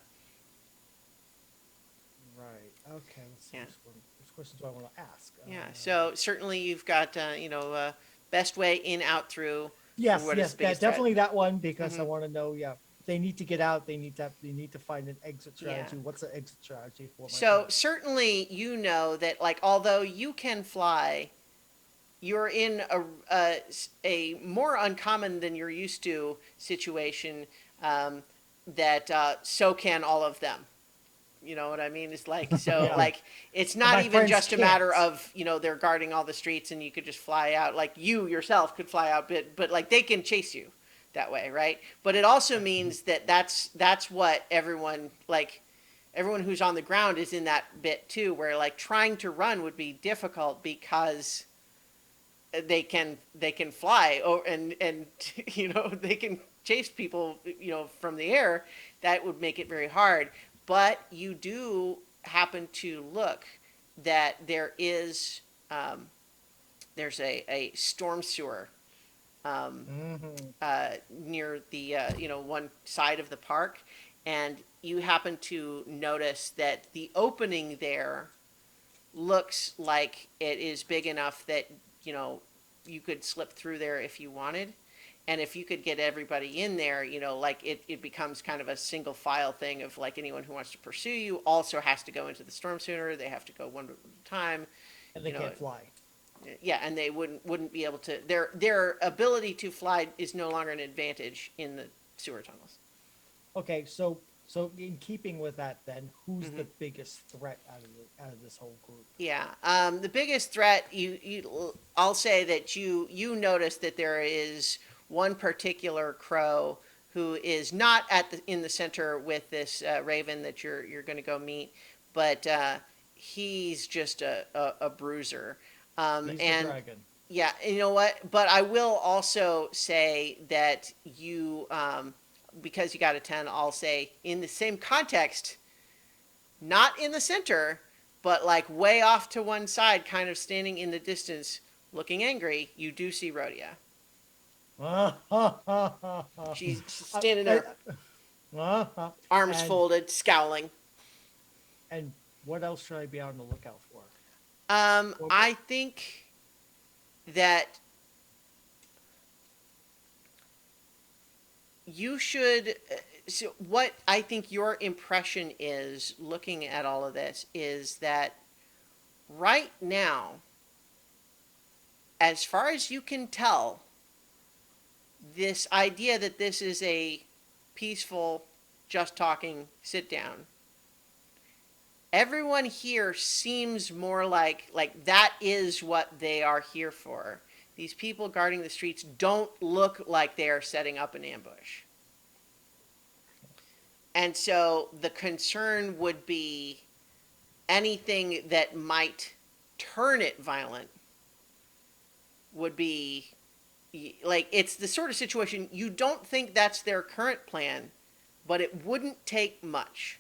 Right. Okay. Let's see. Yeah. Which questions do I want to ask? Yeah. So certainly you've got, you know, best way in, out, through. Yes, what is yes, the biggest definitely that one, because I Mhm. want to know. Yeah, they need to get out. They need to find an exit strategy. Yeah. What's the exit strategy for? My So team? certainly you know that, like, although you can fly, you're in a more uncommon than you're used to situation, that so can all of them. You know what I mean? It's like, so Yeah. like, it's My not even friends just a matter can't. of, you know, they're guarding all the streets and you could just fly out. Like you yourself could fly out, but like they can chase you that way, right? But it also means that that's what everyone, like everyone who's on the ground is in that bit too, where like trying to run would be difficult because they can fly, and you know, they can chase people, you know, from the air. That would make it very hard. But you do happen to look that there is there's a storm sewer near the you know, one side of the park, and you happen to notice that the opening there looks like it is big enough that, you know, you could slip through there if you wanted. And if you could get everybody in there, you know, like it becomes kind of a single file thing of like anyone who wants to pursue you also has to go into the storm sewer. They have to go one at a time. And they you know, can't fly. Yeah, and they wouldn't be able to. Their ability to fly is no longer an advantage in the sewer tunnels. Okay, so in keeping with that, then who's Mm-hmm. the biggest threat out of this whole group? Yeah, the biggest threat I'll say that you notice that there is one particular crow who is not in the center with this raven that you're going to go meet, but he's just a bruiser. He's the And dragon. yeah, you know what? But I will also say that you, because you got a 10, I'll say in the same context, not in the center, but like way off to one side, kind of standing in the distance, looking angry, you do see Rhodia. She's standing there, arms and, folded, scowling. and what else should I be on the lookout for? I think that you should. So, what I think your impression is, looking at all of this, is that right now, as far as you can tell, this idea that this is a peaceful, just talking sit down, everyone here seems more like that is what they are here for. These people guarding the streets don't look like they are setting up an ambush. And so the concern would be anything that might turn it violent would be like, it's the sort of situation you don't think that's their current plan, but it wouldn't take much.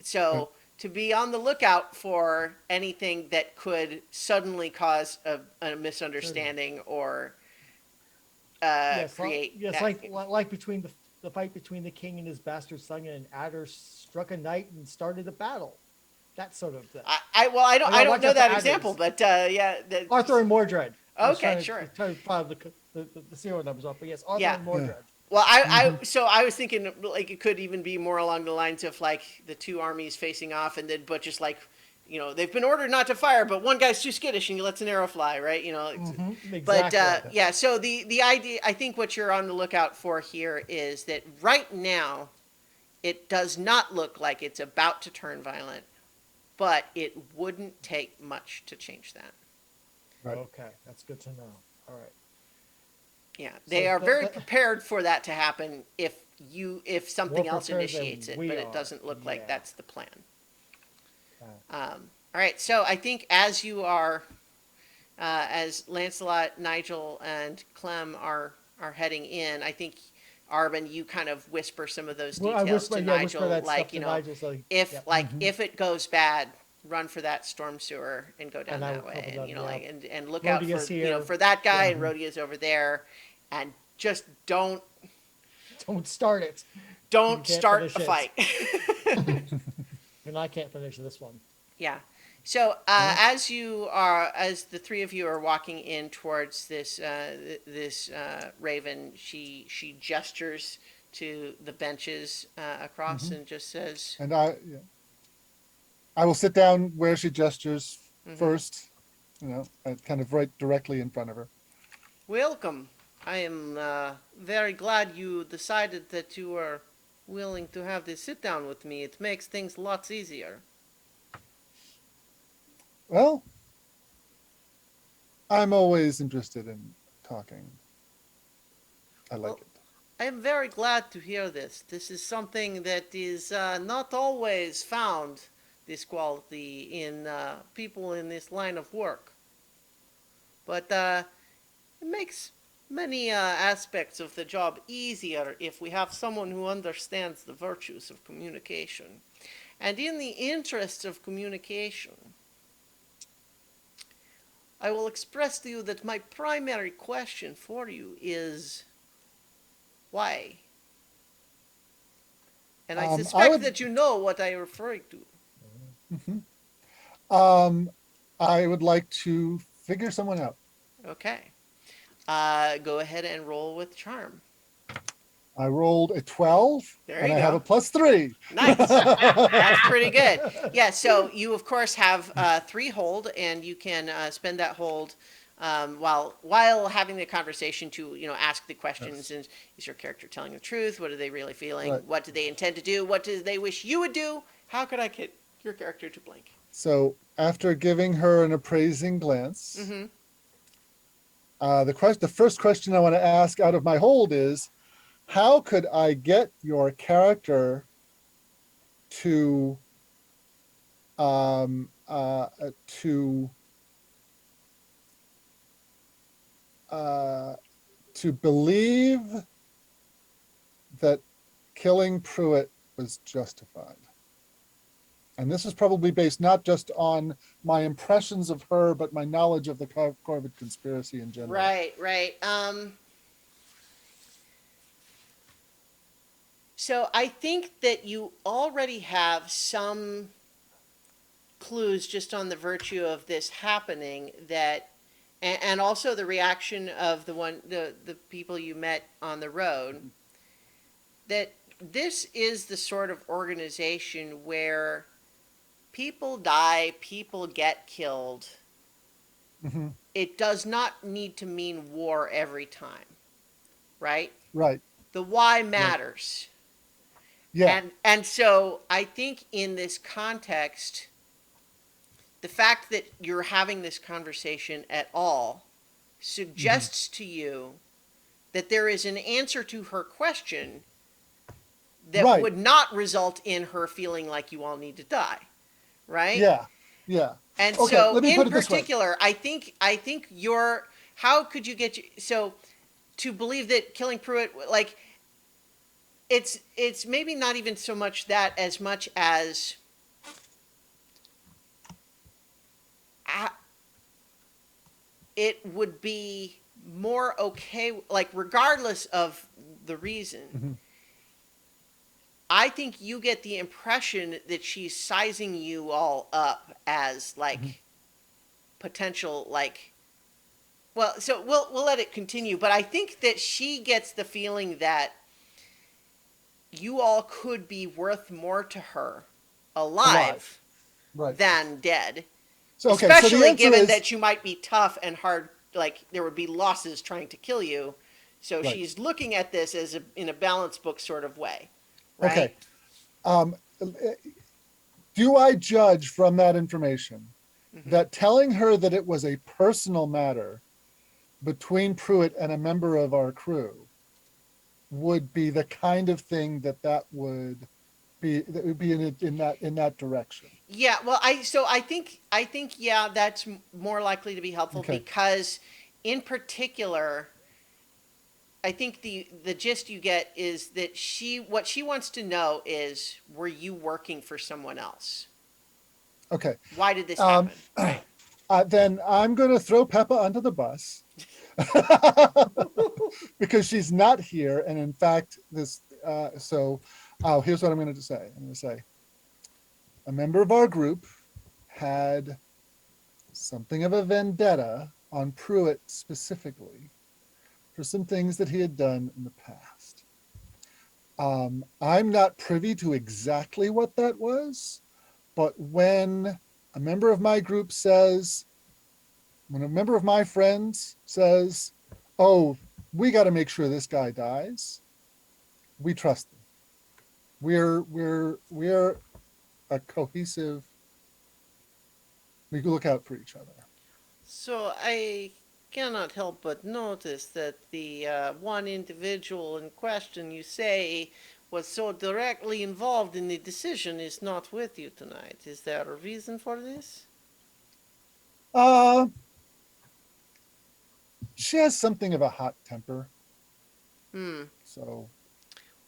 So to be on the lookout for anything that could suddenly cause a misunderstanding or create yes, that. like between the fight between the king and his bastard son, and Adder struck a knight and started a battle. That sort of thing. I don't I know watch out that for example, adders. but yeah. Arthur and Mordred. I was Okay, trying to- sure. Trying to file the serial numbers off, but yes, Arthur Yeah. and Mordred. Well, so I was thinking like it could even be more along the lines of like the two armies facing off, and then but just like, you know, they've been ordered not to fire, but one guy's too skittish and he lets an arrow fly, right? You know. Exactly. But yeah, so the idea, I think what you're on the lookout for here is that right now, it does not look like it's about to turn violent, but it wouldn't take much to change that. Right. Okay, that's good to know. All right. Yeah, they So are very that- prepared for that to happen if something More else prepared than initiates it, we but it are. doesn't look like Yeah. that's the plan. Uh, All right, so I think as you are, as Lancelot, Nigel, and Clem are heading in, I think Arbin, you kind of whisper some of those well, I details whisper, to yeah, Nigel, whisper that like stuff to you know, Nigel, so, if yep. if it goes bad, run for that storm sewer and go down And I that will way, cover and them, you know, yeah. like and look out Rhodia's for you know here. for that guy, Yeah. and Rhodia's over there, and just don't Don't start it. You can't start a finish fight. And I can't finish this one. Yeah. So as the three of you are walking in towards this raven, she gestures to the benches across and just says, And I will sit down where she gestures first, you know, kind of right directly in front of her. "Welcome. I am very glad you decided that you are willing to have this sit down with me. It makes things lots easier." Well, I'm always interested in talking. I like Well, it. I am very glad to hear this. This is something that is not always found, this quality, in people in this line of work. But it makes many aspects of the job easier if we have someone who understands the virtues of communication. And in the interest of communication, I will express to you that my primary question for you is why? And I I suspect would- that you know what I am referring to. I would like to figure someone out. Okay. Go ahead and roll with charm. I rolled a 12, There and you I have go. a +3. Nice. That's pretty good. Yeah, so you, of course, have 3 hold, and you can spend that hold while having the conversation to, you know, ask the questions. And is your character telling the truth? What are they really feeling? Right. What do they intend to do? What do they wish you would do? How could I get your character to blank? So after giving her an appraising glance, Mm-hmm. the first question I want to ask out of my hold is, how could I get your character to to believe that killing Pruitt was justified? And this is probably based not just on my impressions of her, but my knowledge of the Corvid conspiracy in general. Right. So I think that you already have some clues just on the virtue of this happening that, and also the reaction of the people you met on the road, that this is the sort of organization where people die, people get killed. Hmm. It does not need to mean war every time, right? Right. The why matters. Yeah. And so I think in this context, the fact that you're having this conversation at all suggests to you that there is an answer to her question that Right. would not result in her feeling like you all need to die, right? Yeah. Yeah. And Okay, so let me in put it this way. particular, I think you're, how could you get you, so to believe that killing Pruitt, like, it's maybe not even so much that as much as it would be more okay, like regardless of the reason. Mhm. I think you get the impression that she's sizing you all up as like potential, like, well, so we'll let it continue, but I think that she gets the feeling that you all could be worth more to her alive Right. than dead. So, okay, so the Especially answer given is, that you might be tough and hard, like there would be losses trying to kill you. So Right. she's looking at this as in a balance book sort of way, right? okay. Um, do I judge from that information that telling her that it was a personal matter between Pruitt and a member of our crew would be the kind of thing that would be in that direction? Yeah, well, I think yeah, that's more likely to be helpful Okay. because, in particular, I think the gist you get is that what she wants to know is, were you working for someone else? Okay. Why did this Um, happen? Then I'm going to throw Peppa under the bus because she's not here. And in fact, here's what I'm going to say. I'm going to say a member of our group had something of a vendetta on Pruitt specifically for some things that he had done in the past. I'm not privy to exactly what that was, but when a member of my group says, when a member of my friends says, "Oh, we got to make sure this guy dies," we trust them. We're a cohesive. We look out for each other. So I cannot help but notice that the one individual in question you say was so directly involved in the decision is not with you tonight. Is there a reason for this? Uh, she has something of a hot temper, so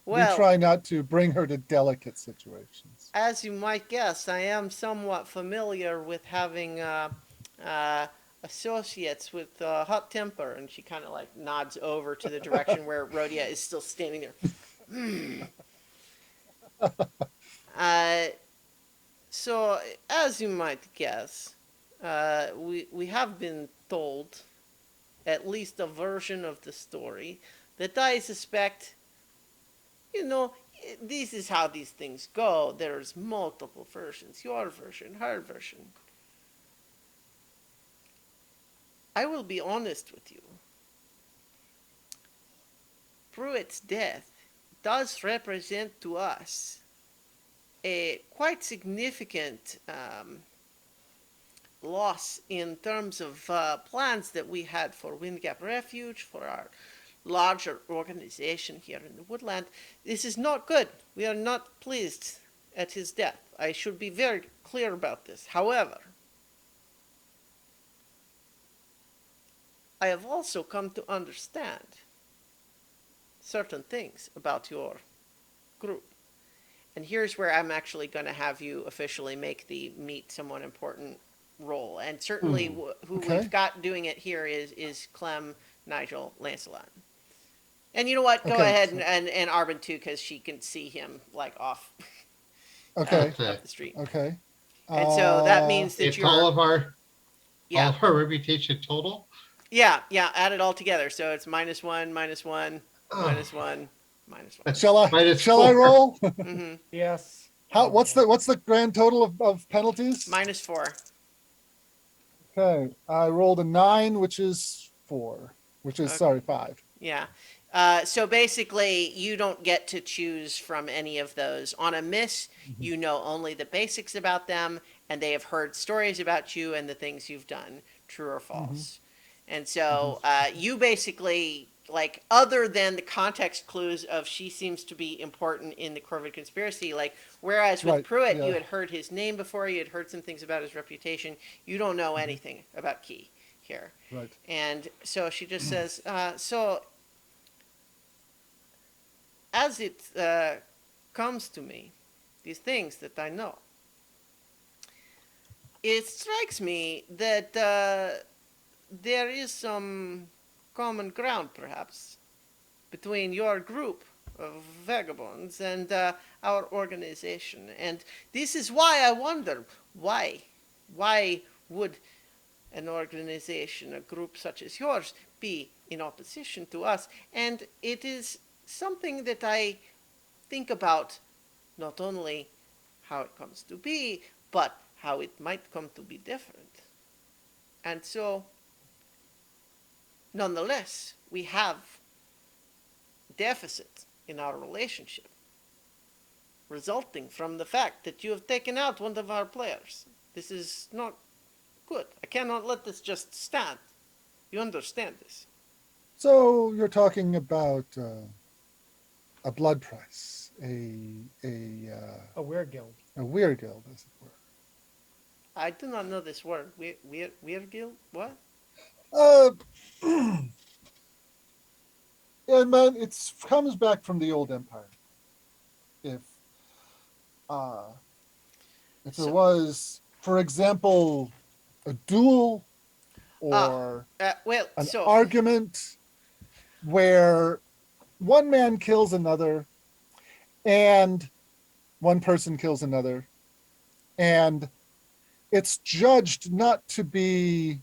we Well, try not to bring her to delicate situations. as you might guess, I am somewhat familiar with having associates with hot temper, and she kind of like nods over to the direction where Rhodia is still standing there. So, as you might guess, we have been told at least a version of the story that I suspect, this is how these things go. There's multiple versions, your version, her version. I will be honest with you. Pruitt's death does represent to us a quite significant loss in terms of plans that we had for Wind Gap Refuge, for our larger organization here in the woodland. This is not good. We are not pleased at his death. I should be very clear about this. However, I have also come to understand certain things about your group. And here's where I'm actually going to have you officially make the meet someone important role. And certainly who Okay. we've got doing it here is Clem, Nigel, Lancelot. And you know what? Go Okay, ahead so- and Arbin too, because she can see him like off Okay. up the street. Okay. And so that Uh, means that It's all you're of our all yeah of our reputation total. yeah add it all together. So it's -1, -1, Oh. -1, -1. Shall I Minus shall I 4. roll? Mm-hmm. Yes. How what's the grand total of penalties? -4. Okay. I rolled a 9, which is 4. Which is Okay. sorry, 5. Yeah. So basically, you don't get to choose from any of those. On a miss, you know only the basics about them, and they have heard stories about you and the things you've done, true or false. And so you basically, like, other than the context clues of she seems to be important in the Corvid conspiracy, like, whereas with Right, Pruitt, yeah. you had heard his name before, you had heard some things about his reputation, you don't know anything about Key here. Right. And so she just says, so as it comes to me, these things that I know, it strikes me that there is some common ground, perhaps, between your group of vagabonds and our organization. And this is why I wonder, why? Why would an organization, a group such as yours, be in opposition to us? And it is something that I think about, not only how it comes to be, but how it might come to be different. And so, nonetheless, we have deficit in our relationship, resulting from the fact that you have taken out one of our players. This is not good. I cannot let this just stand. You understand this? So you're talking about a blood price, a A weird guild. weird guild, as it were. I do not know this word. Weird guild? What? Uh, yeah, man, it comes back from the old empire. If there So- was, for example, a duel or Well, an so argument where one man kills another and one person kills another, and it's judged not to be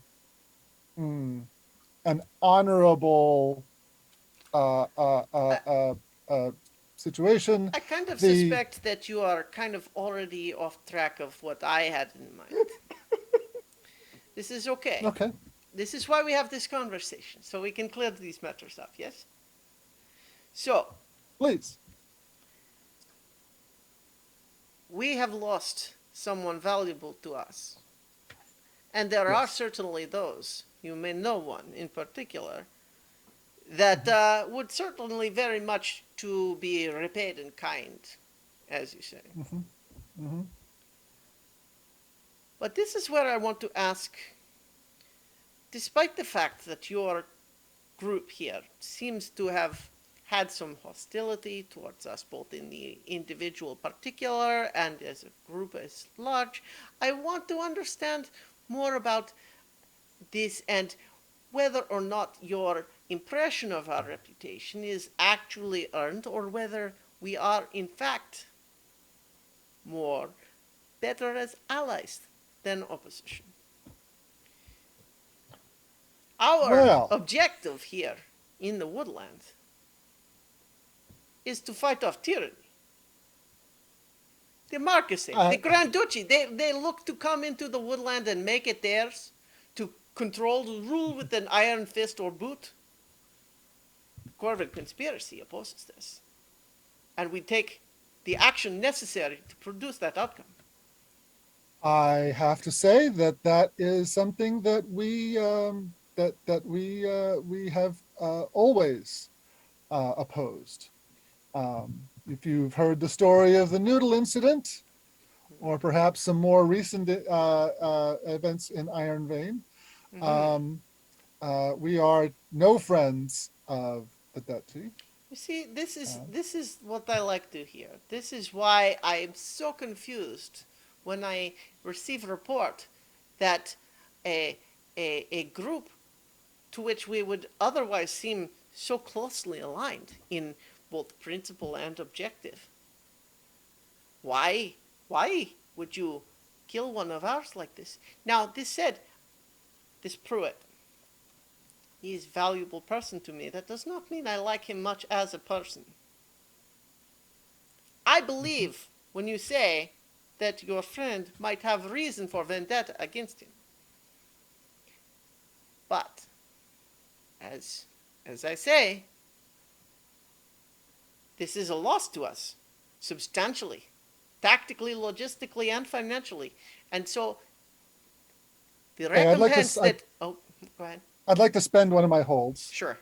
an honorable situation. I kind of the- suspect that you are kind of already off track of what I had in mind. This is okay. Okay. This is why we have this conversation, so we can clear these matters up, yes? So, Please. we have lost someone valuable to us. And there are certainly those, you may know one in particular, that would certainly very much to be repaid in kind, as you say. Hmm. But this is where I want to ask, despite the fact that your group here seems to have had some hostility towards us, both in the individual particular and as a group as large, I want to understand more about this and whether or not your impression of our reputation is actually earned, or whether we are in fact more better as allies than opposition. Our Well. objective here in the woodland is to fight off tyranny. The Marquessate, the Grand Duchy, they look to come into the woodland and make it theirs, to control, to rule with an iron fist or boot. The Corvid conspiracy opposes this. And we take the action necessary to produce that outcome. I have to say that is something that we we have always opposed. If you've heard the story of the Noodle incident, or perhaps some more recent events in Iron Vein, we are no friends of the Duchy. You see, this is what I like to hear. This is why I am so confused when I receive a report that a a group to which we would otherwise seem so closely aligned in both principle and objective. Why why would you kill one of ours like this? Now, this said, this Pruitt, he is a valuable person to me. That does not mean I like him much as a person. I believe when you say that your friend might have reason for vendetta against him. But, as I say, this is a loss to us, substantially, tactically, logistically, and financially. And so, the Hey, I'd like to recompense s- that... Oh, go ahead. I'd like to spend one of my holds. Sure.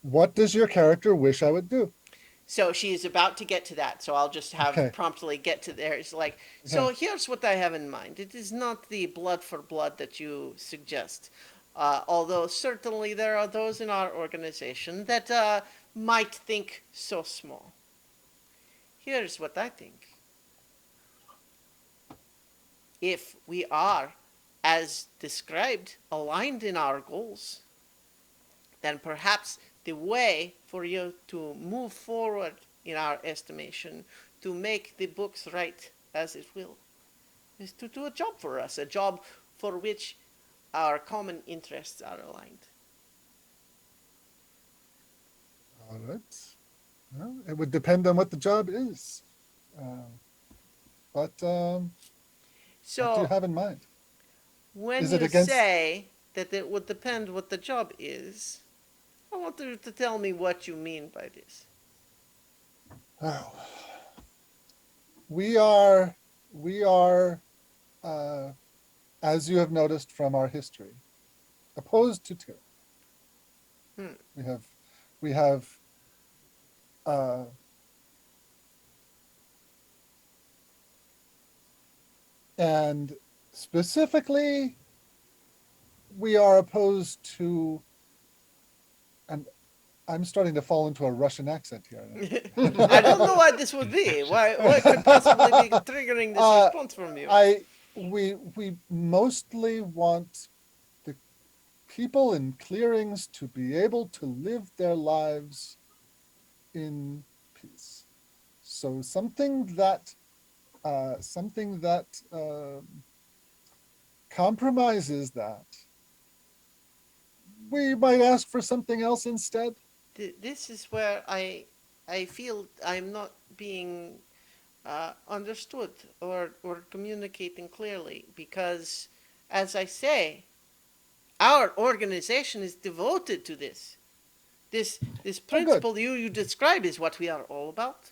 What does your character wish I would do? So she is about to get to that. So I'll just have Okay. promptly get to there. It's like, so Okay. here's what I have in mind. It is not the blood for blood that you suggest. Although certainly there are those in our organization that might think so small. Here's what I think. If we are, as described, aligned in our goals, then perhaps the way for you to move forward, in our estimation, to make the books right as it will, is to do a job for us, a job for which our common interests are aligned. All right. Well, it would depend on what the job is. But what do you So have in mind? when Is you it against- say that it would depend what the job is, I want you to tell me what you mean by this. Oh. We are, as you have noticed from our history, opposed to tyranny. Hmm. We have, and specifically, we are opposed to, and I'm starting to fall into a Russian accent here. I don't know why this would be. Why could possibly be triggering this response from you? We mostly want the people in clearings to be able to live their lives in peace. So something that compromises that. We might ask for something else instead. This is where I feel I'm not being understood or communicating clearly, because, as I say, our organization is devoted to this. This good. principle you describe is what we are all about.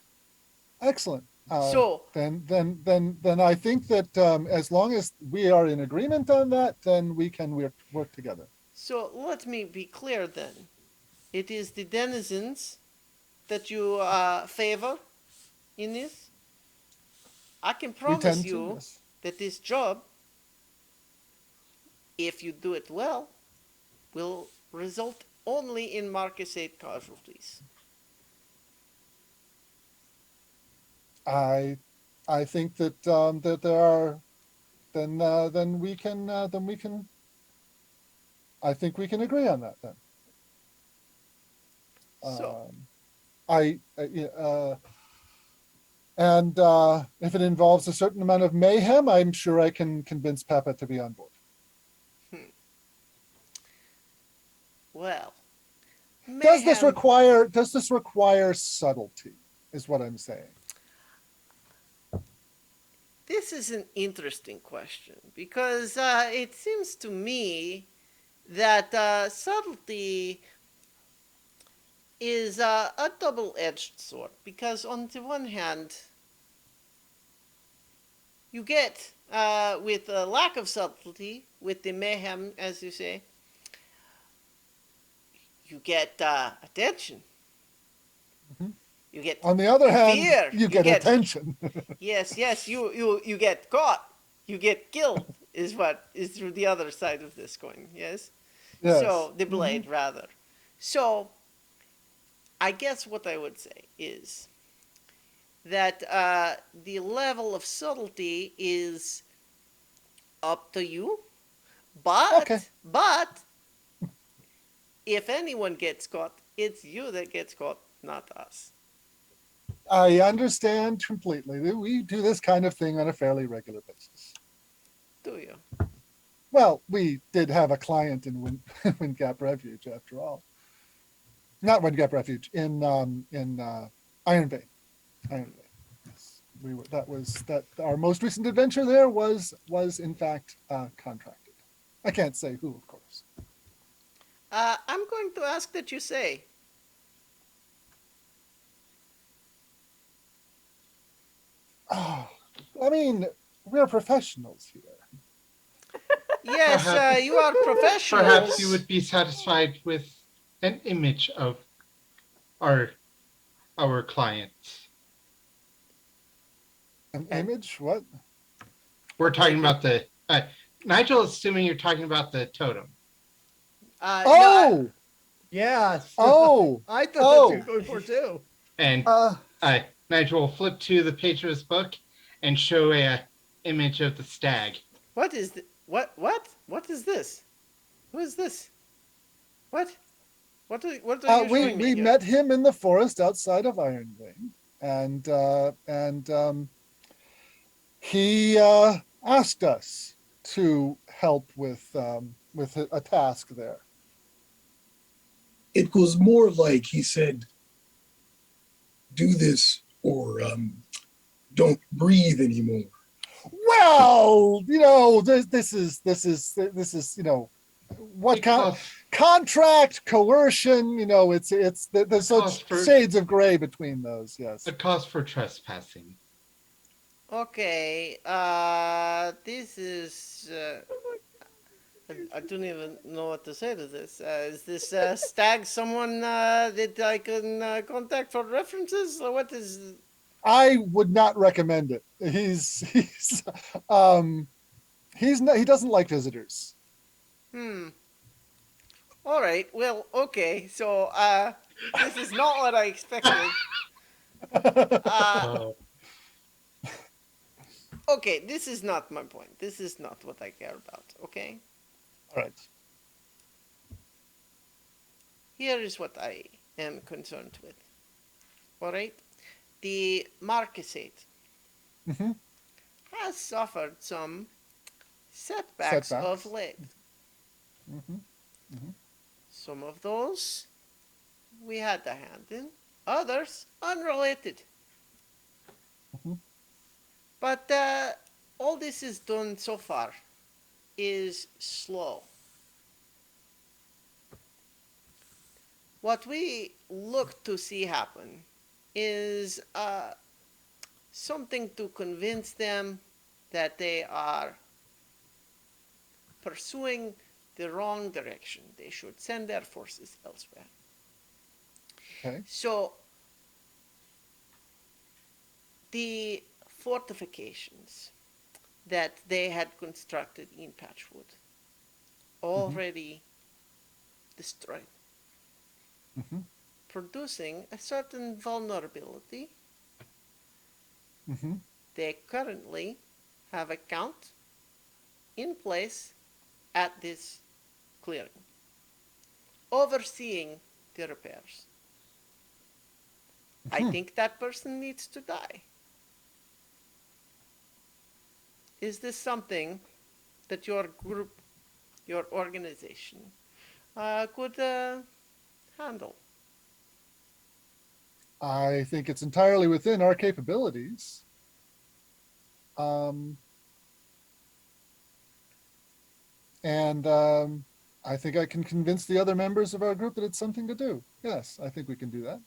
Excellent. So Then I think that as long as we are in agreement on that, then we can work together. So let me be clear then. It is the denizens that you favor in this. I can We promise tend to, you yes. that this job, if you do it well, will result only in Marcus 8 casualties. I think that that there are then we can I think we can agree on that then. So, And if it involves a certain amount of mayhem, I'm sure I can convince Papa to be on board. well, Does this mayhem- require subtlety, is what I'm saying. This is an interesting question, because it seems to me that subtlety is a double-edged sword, because on the one hand, you get, with a lack of subtlety, with the mayhem, as you say, you get attention. Mhm. You get On the other hand, fear. you get attention. Yes, you get caught. You get killed is what is through the other side of this coin, yes? Yes. So the blade rather. So I guess what I would say is that the level of subtlety is up to you, Okay. but if anyone gets caught, it's you that gets caught, not us. I understand completely. We do this kind of thing on a fairly regular basis. Do you? Well, we did have a client in Wind Gap Refuge, after all. Not Wind Gap Refuge, in Iron Vein. Iron Vein. Yes, we were. That was that. Our most recent adventure there was in fact contracted. I can't say who, of course. I'm going to ask that you say. Oh, I mean, we're professionals here. Yes, Perhaps- you are professionals. Perhaps you would be satisfied with an image of our clients. An image? What? We're talking about the Nigel. Assuming you're talking about the totem. No, Oh, Yeah. oh, I thought that's oh. what you were going for too. And Nigel will flip to the page of his book and show a image of the stag. what is what is this? Who is this? What? What are you showing me we here? met him in the forest outside of Iron Vein, and he asked us to help with a task there. It was more like he said, do this or don't breathe anymore. Well, this is what It calls- contract coercion. There's Calls such for- shades of gray between those. Yes. a cause for trespassing. Okay, this is. I don't even know what to say to this. Is this stag someone that I can contact for references? Or what is. I would not recommend it. He doesn't like visitors. All right, well, okay, so this is not what I expected. Okay, this is not my point. This is not what I care about, okay? All right. Here is what I am concerned with. All right? The Marquisate Mhm. has suffered some setbacks of Setbacks. late. Mhm. Some of those we had a hand in, others unrelated. Mhm. But all this is done so far is slow. What we look to see happen is something to convince them that they are pursuing the wrong direction. They should send their forces elsewhere. Okay. So the fortifications that they had constructed in Patchwood already destroyed, Mhm. producing a certain vulnerability. Mhm. They currently have a count in place at this clearing, overseeing the repairs. I think that person needs to die. Is this something that your group, your organization, could handle? I think it's entirely within our capabilities. And I think I can convince the other members of our group that it's something to do. Yes, I think we can do that.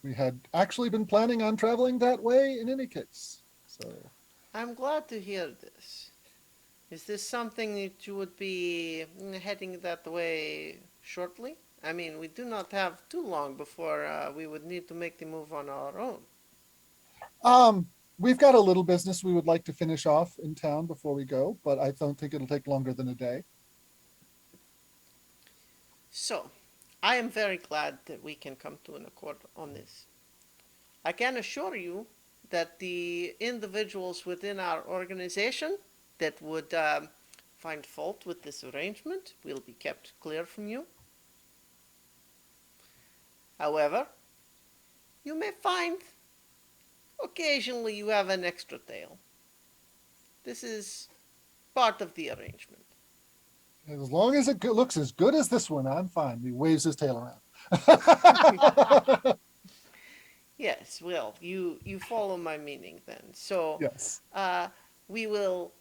We had actually been planning on traveling that way in any case. So I'm glad to hear this. Is this something that you would be heading that way shortly? I mean, we do not have too long before we would need to make the move on our own. we've got a little business we would like to finish off in town before we go, but I don't think it'll take longer than a day. So, I am very glad that we can come to an accord on this. I can assure you that the individuals within our organization that would find fault with this arrangement will be kept clear from you. However, you may find occasionally you have an extra tail. This is part of the arrangement. As long as it looks as good as this one, I'm fine. He waves his tail around. Yes, well, you follow my meaning then. So Yes. we will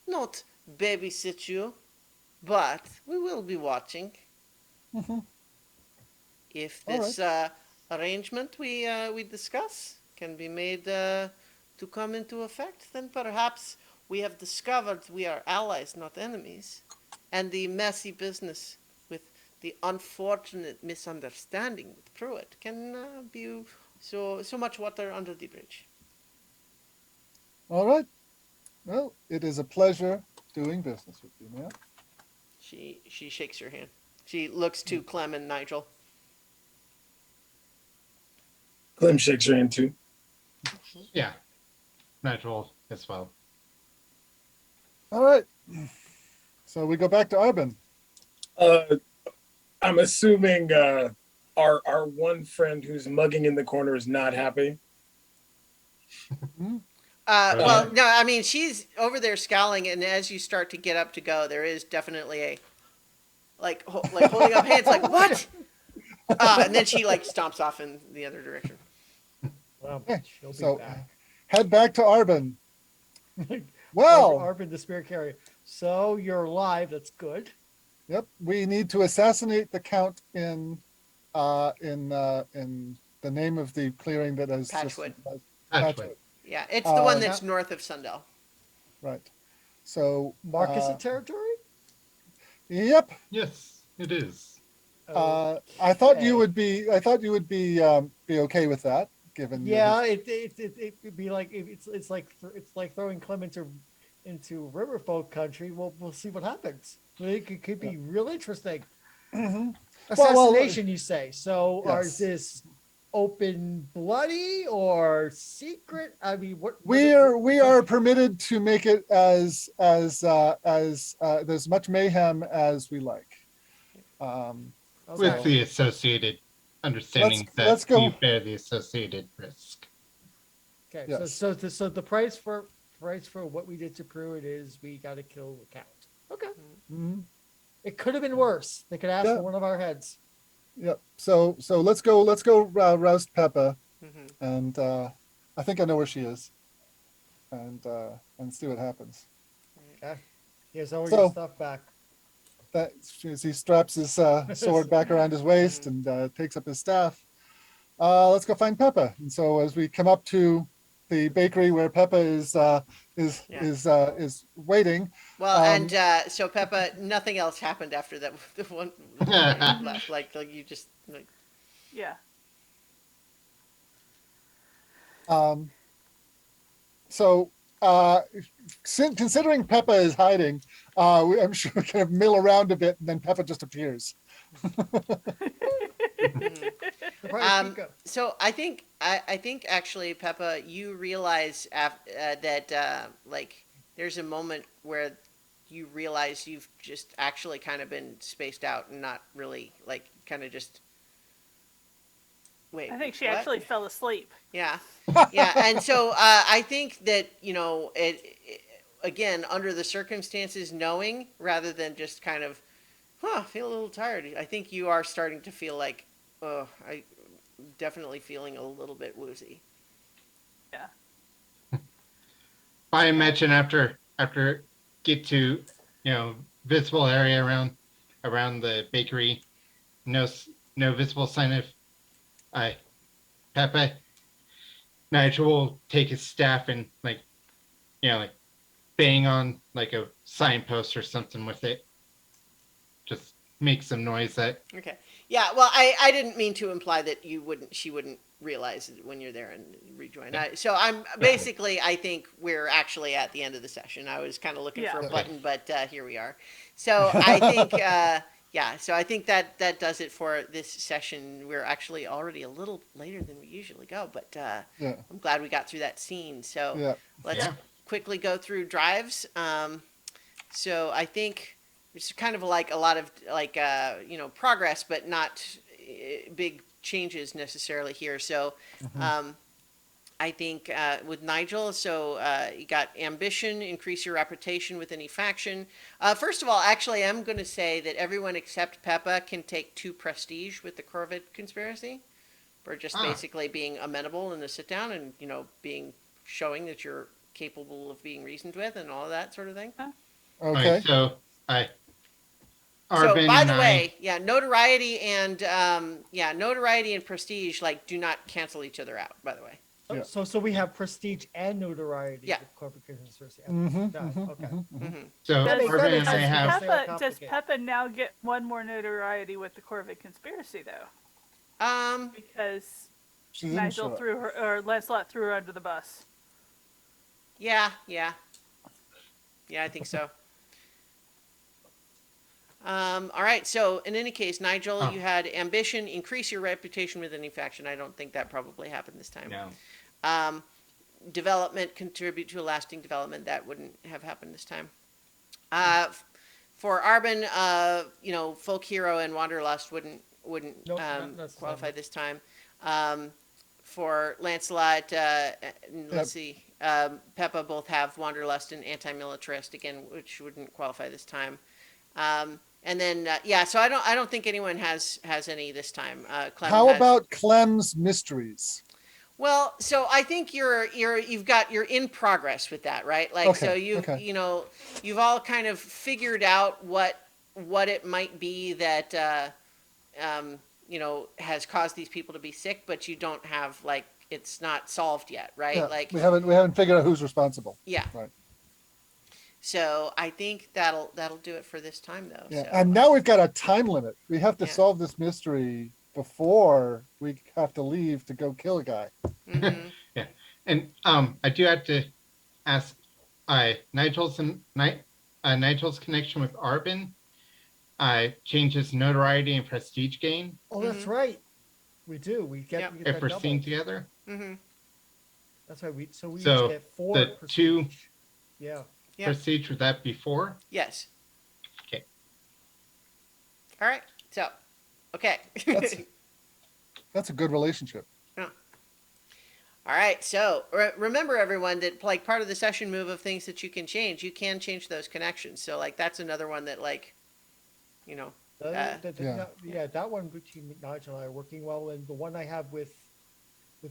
not babysit you, but we will be watching. Mhm. If All this arrangement we discuss can be made to come into effect, then perhaps we have discovered we are allies, not enemies, and the messy business with the unfortunate misunderstanding with Pruitt can be so much water under the bridge. All right. Well, it is a pleasure doing business with you, man. She shakes your hand. She looks to Clem and Nigel. Clem shakes her hand too. Yeah, Nigel as well. All right. So we go back to Arbin. I'm assuming our one friend who's mugging in the corner is not happy. Well, no, I mean, she's over there scowling, and as you start to get up to go, there is definitely a, like holding up hands, like, what? And then she, like, stomps off in the other direction. Well, Okay, she'll be so back. head back to Arbin. Well, Well, Arvin, the spirit carrier. So you're alive. That's good. yep, we need to assassinate the count in the name of the clearing that is Patchwood. Patchwood. Yeah, it's the one Uh, that's north of Sundell. Right. So Marcus territory. Yep. Yes, it is. I thought you Okay. would be. I thought you would be okay with that, given. your Yeah, it would be like it's like throwing Clem into Riverfolk country. We'll see what happens. It could be real interesting. Mhm. Assassination, you say? So, Yes. is this open, bloody, or secret? I mean, what? We are permitted to make it as there's much mayhem as we like. With Okay. the associated understanding let's that go. we bear the associated risk. Okay, Yes. so the price for what we did to Pruitt is we got to kill the count. Okay, Mhm. it could have been worse. They could ask Yeah. for one of our heads. Yep. So let's go roust Peppa, Hmm. and I think I know where she is, and see what happens. Okay, here's all So- your stuff back. That as he straps his sword back around his waist and takes up his staff. Let's go find Peppa. And so as we come up to the bakery where Peppa is waiting. Well, Um, and so Peppa, nothing else happened after that. The one left, like you just like. Yeah. So considering Peppa is hiding, I'm sure we kind of mill around a bit, and then Peppa just appears. Surprise, Pico. So I think actually, Peppa, you realize that like there's a moment where you realize you've just actually kind of been spaced out and not really like kind of just. Wait, I think she what? actually fell asleep. Yeah, yeah, and so I think that it again under the circumstances, knowing rather than just kind of, I feel a little tired. I think you are starting to feel like, I definitely feeling a little bit woozy. Yeah. I imagine after get to visible area around the bakery, no visible sign of Peppa. Nigel will take his staff and like bang on like a signpost or something with it. Just make some noise that Okay. Yeah. Well, I didn't mean to imply that she wouldn't realize it when you're there and rejoin. So I'm basically, I think we're actually at the end of the session. I was kind of looking for a Yeah. button, but here we are. So I think, yeah, so I think that does it for this session. We're actually already a little later than we usually go, but Yeah. I'm glad we got through that scene. So Yeah. let's Yeah. quickly go through drives. So I think it's kind of like a lot of like progress, but not big changes necessarily here. So I think with Nigel, so you got ambition, increase your reputation with any faction. First of all, actually, I'm going to say that everyone except Peppa can take 2 prestige with the Corvid conspiracy, for just basically being amenable in the sit down and being showing that you're capable of being reasoned with and all of that sort of thing. Okay. So I. So Arvin by and the I- way, yeah, notoriety and prestige like do not cancel each other out. By the way. Yeah. So we have prestige and notoriety Yeah. with corporate conspiracy. Mhm, Got it. mhm, Okay. mhm, mhm. Mhm. So That makes- that Arvin makes and I sense have. because- They're Does complicated. Peppa now get one more notoriety with the Corvid conspiracy though? Because She didn't Nigel show up. threw her, or Lancelot threw her under the bus. Yeah, I think so. All right. So in any case, Nigel, Oh. you had ambition, increase your reputation with any faction. I don't think that probably happened this time. No. Development, contribute to a lasting development. That wouldn't have happened this time. For Arbin, folk hero and wanderlust wouldn't Nope, not this qualify time. this time. For Lancelot, let's see, Peppa both have wanderlust and anti-militarist again, which wouldn't qualify this time. And then so I don't think anyone has any this time. Clem How has- about Clem's mysteries? Well, so I think you're in progress with that, right? Like, so Okay, you've okay. you've all kind of figured out what it might be that has caused these people to be sick, but you don't have like it's not solved yet, right? Yeah, Like, we haven't figured out who's responsible. yeah. Right. So I think that'll do it for this time, though. Yeah. So, And now we've got a time limit. We have to Yeah. solve this mystery before we have to leave to go kill a guy. mhm. And I do have to ask Nigel's connection with Arbin changes notoriety and prestige gain Oh, that's right. We do. We get, Yep. we get if that we're double. seen together. Mhm. That's right. We So, each get 4 the prestige. two- Yeah. Yeah. Prestige was that before? Yes. Okay. All right. So, okay. That's- That's a good relationship. All right, so remember everyone that like part of the session move of things that you can change those connections. So like that's another one that like, That one between Nigel and I are working well, and the one I have with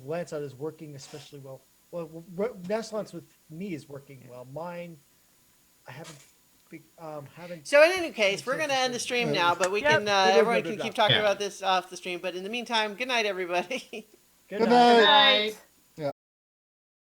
Lancelot is working especially well. Well, Lancelot's with me is working well. Mine, I haven't. So in any case, we're gonna end the stream now, but we Yep. can everyone No. can keep talking Yeah. about this off the stream. But in the meantime, good night, everybody. Good Good night. night. Right.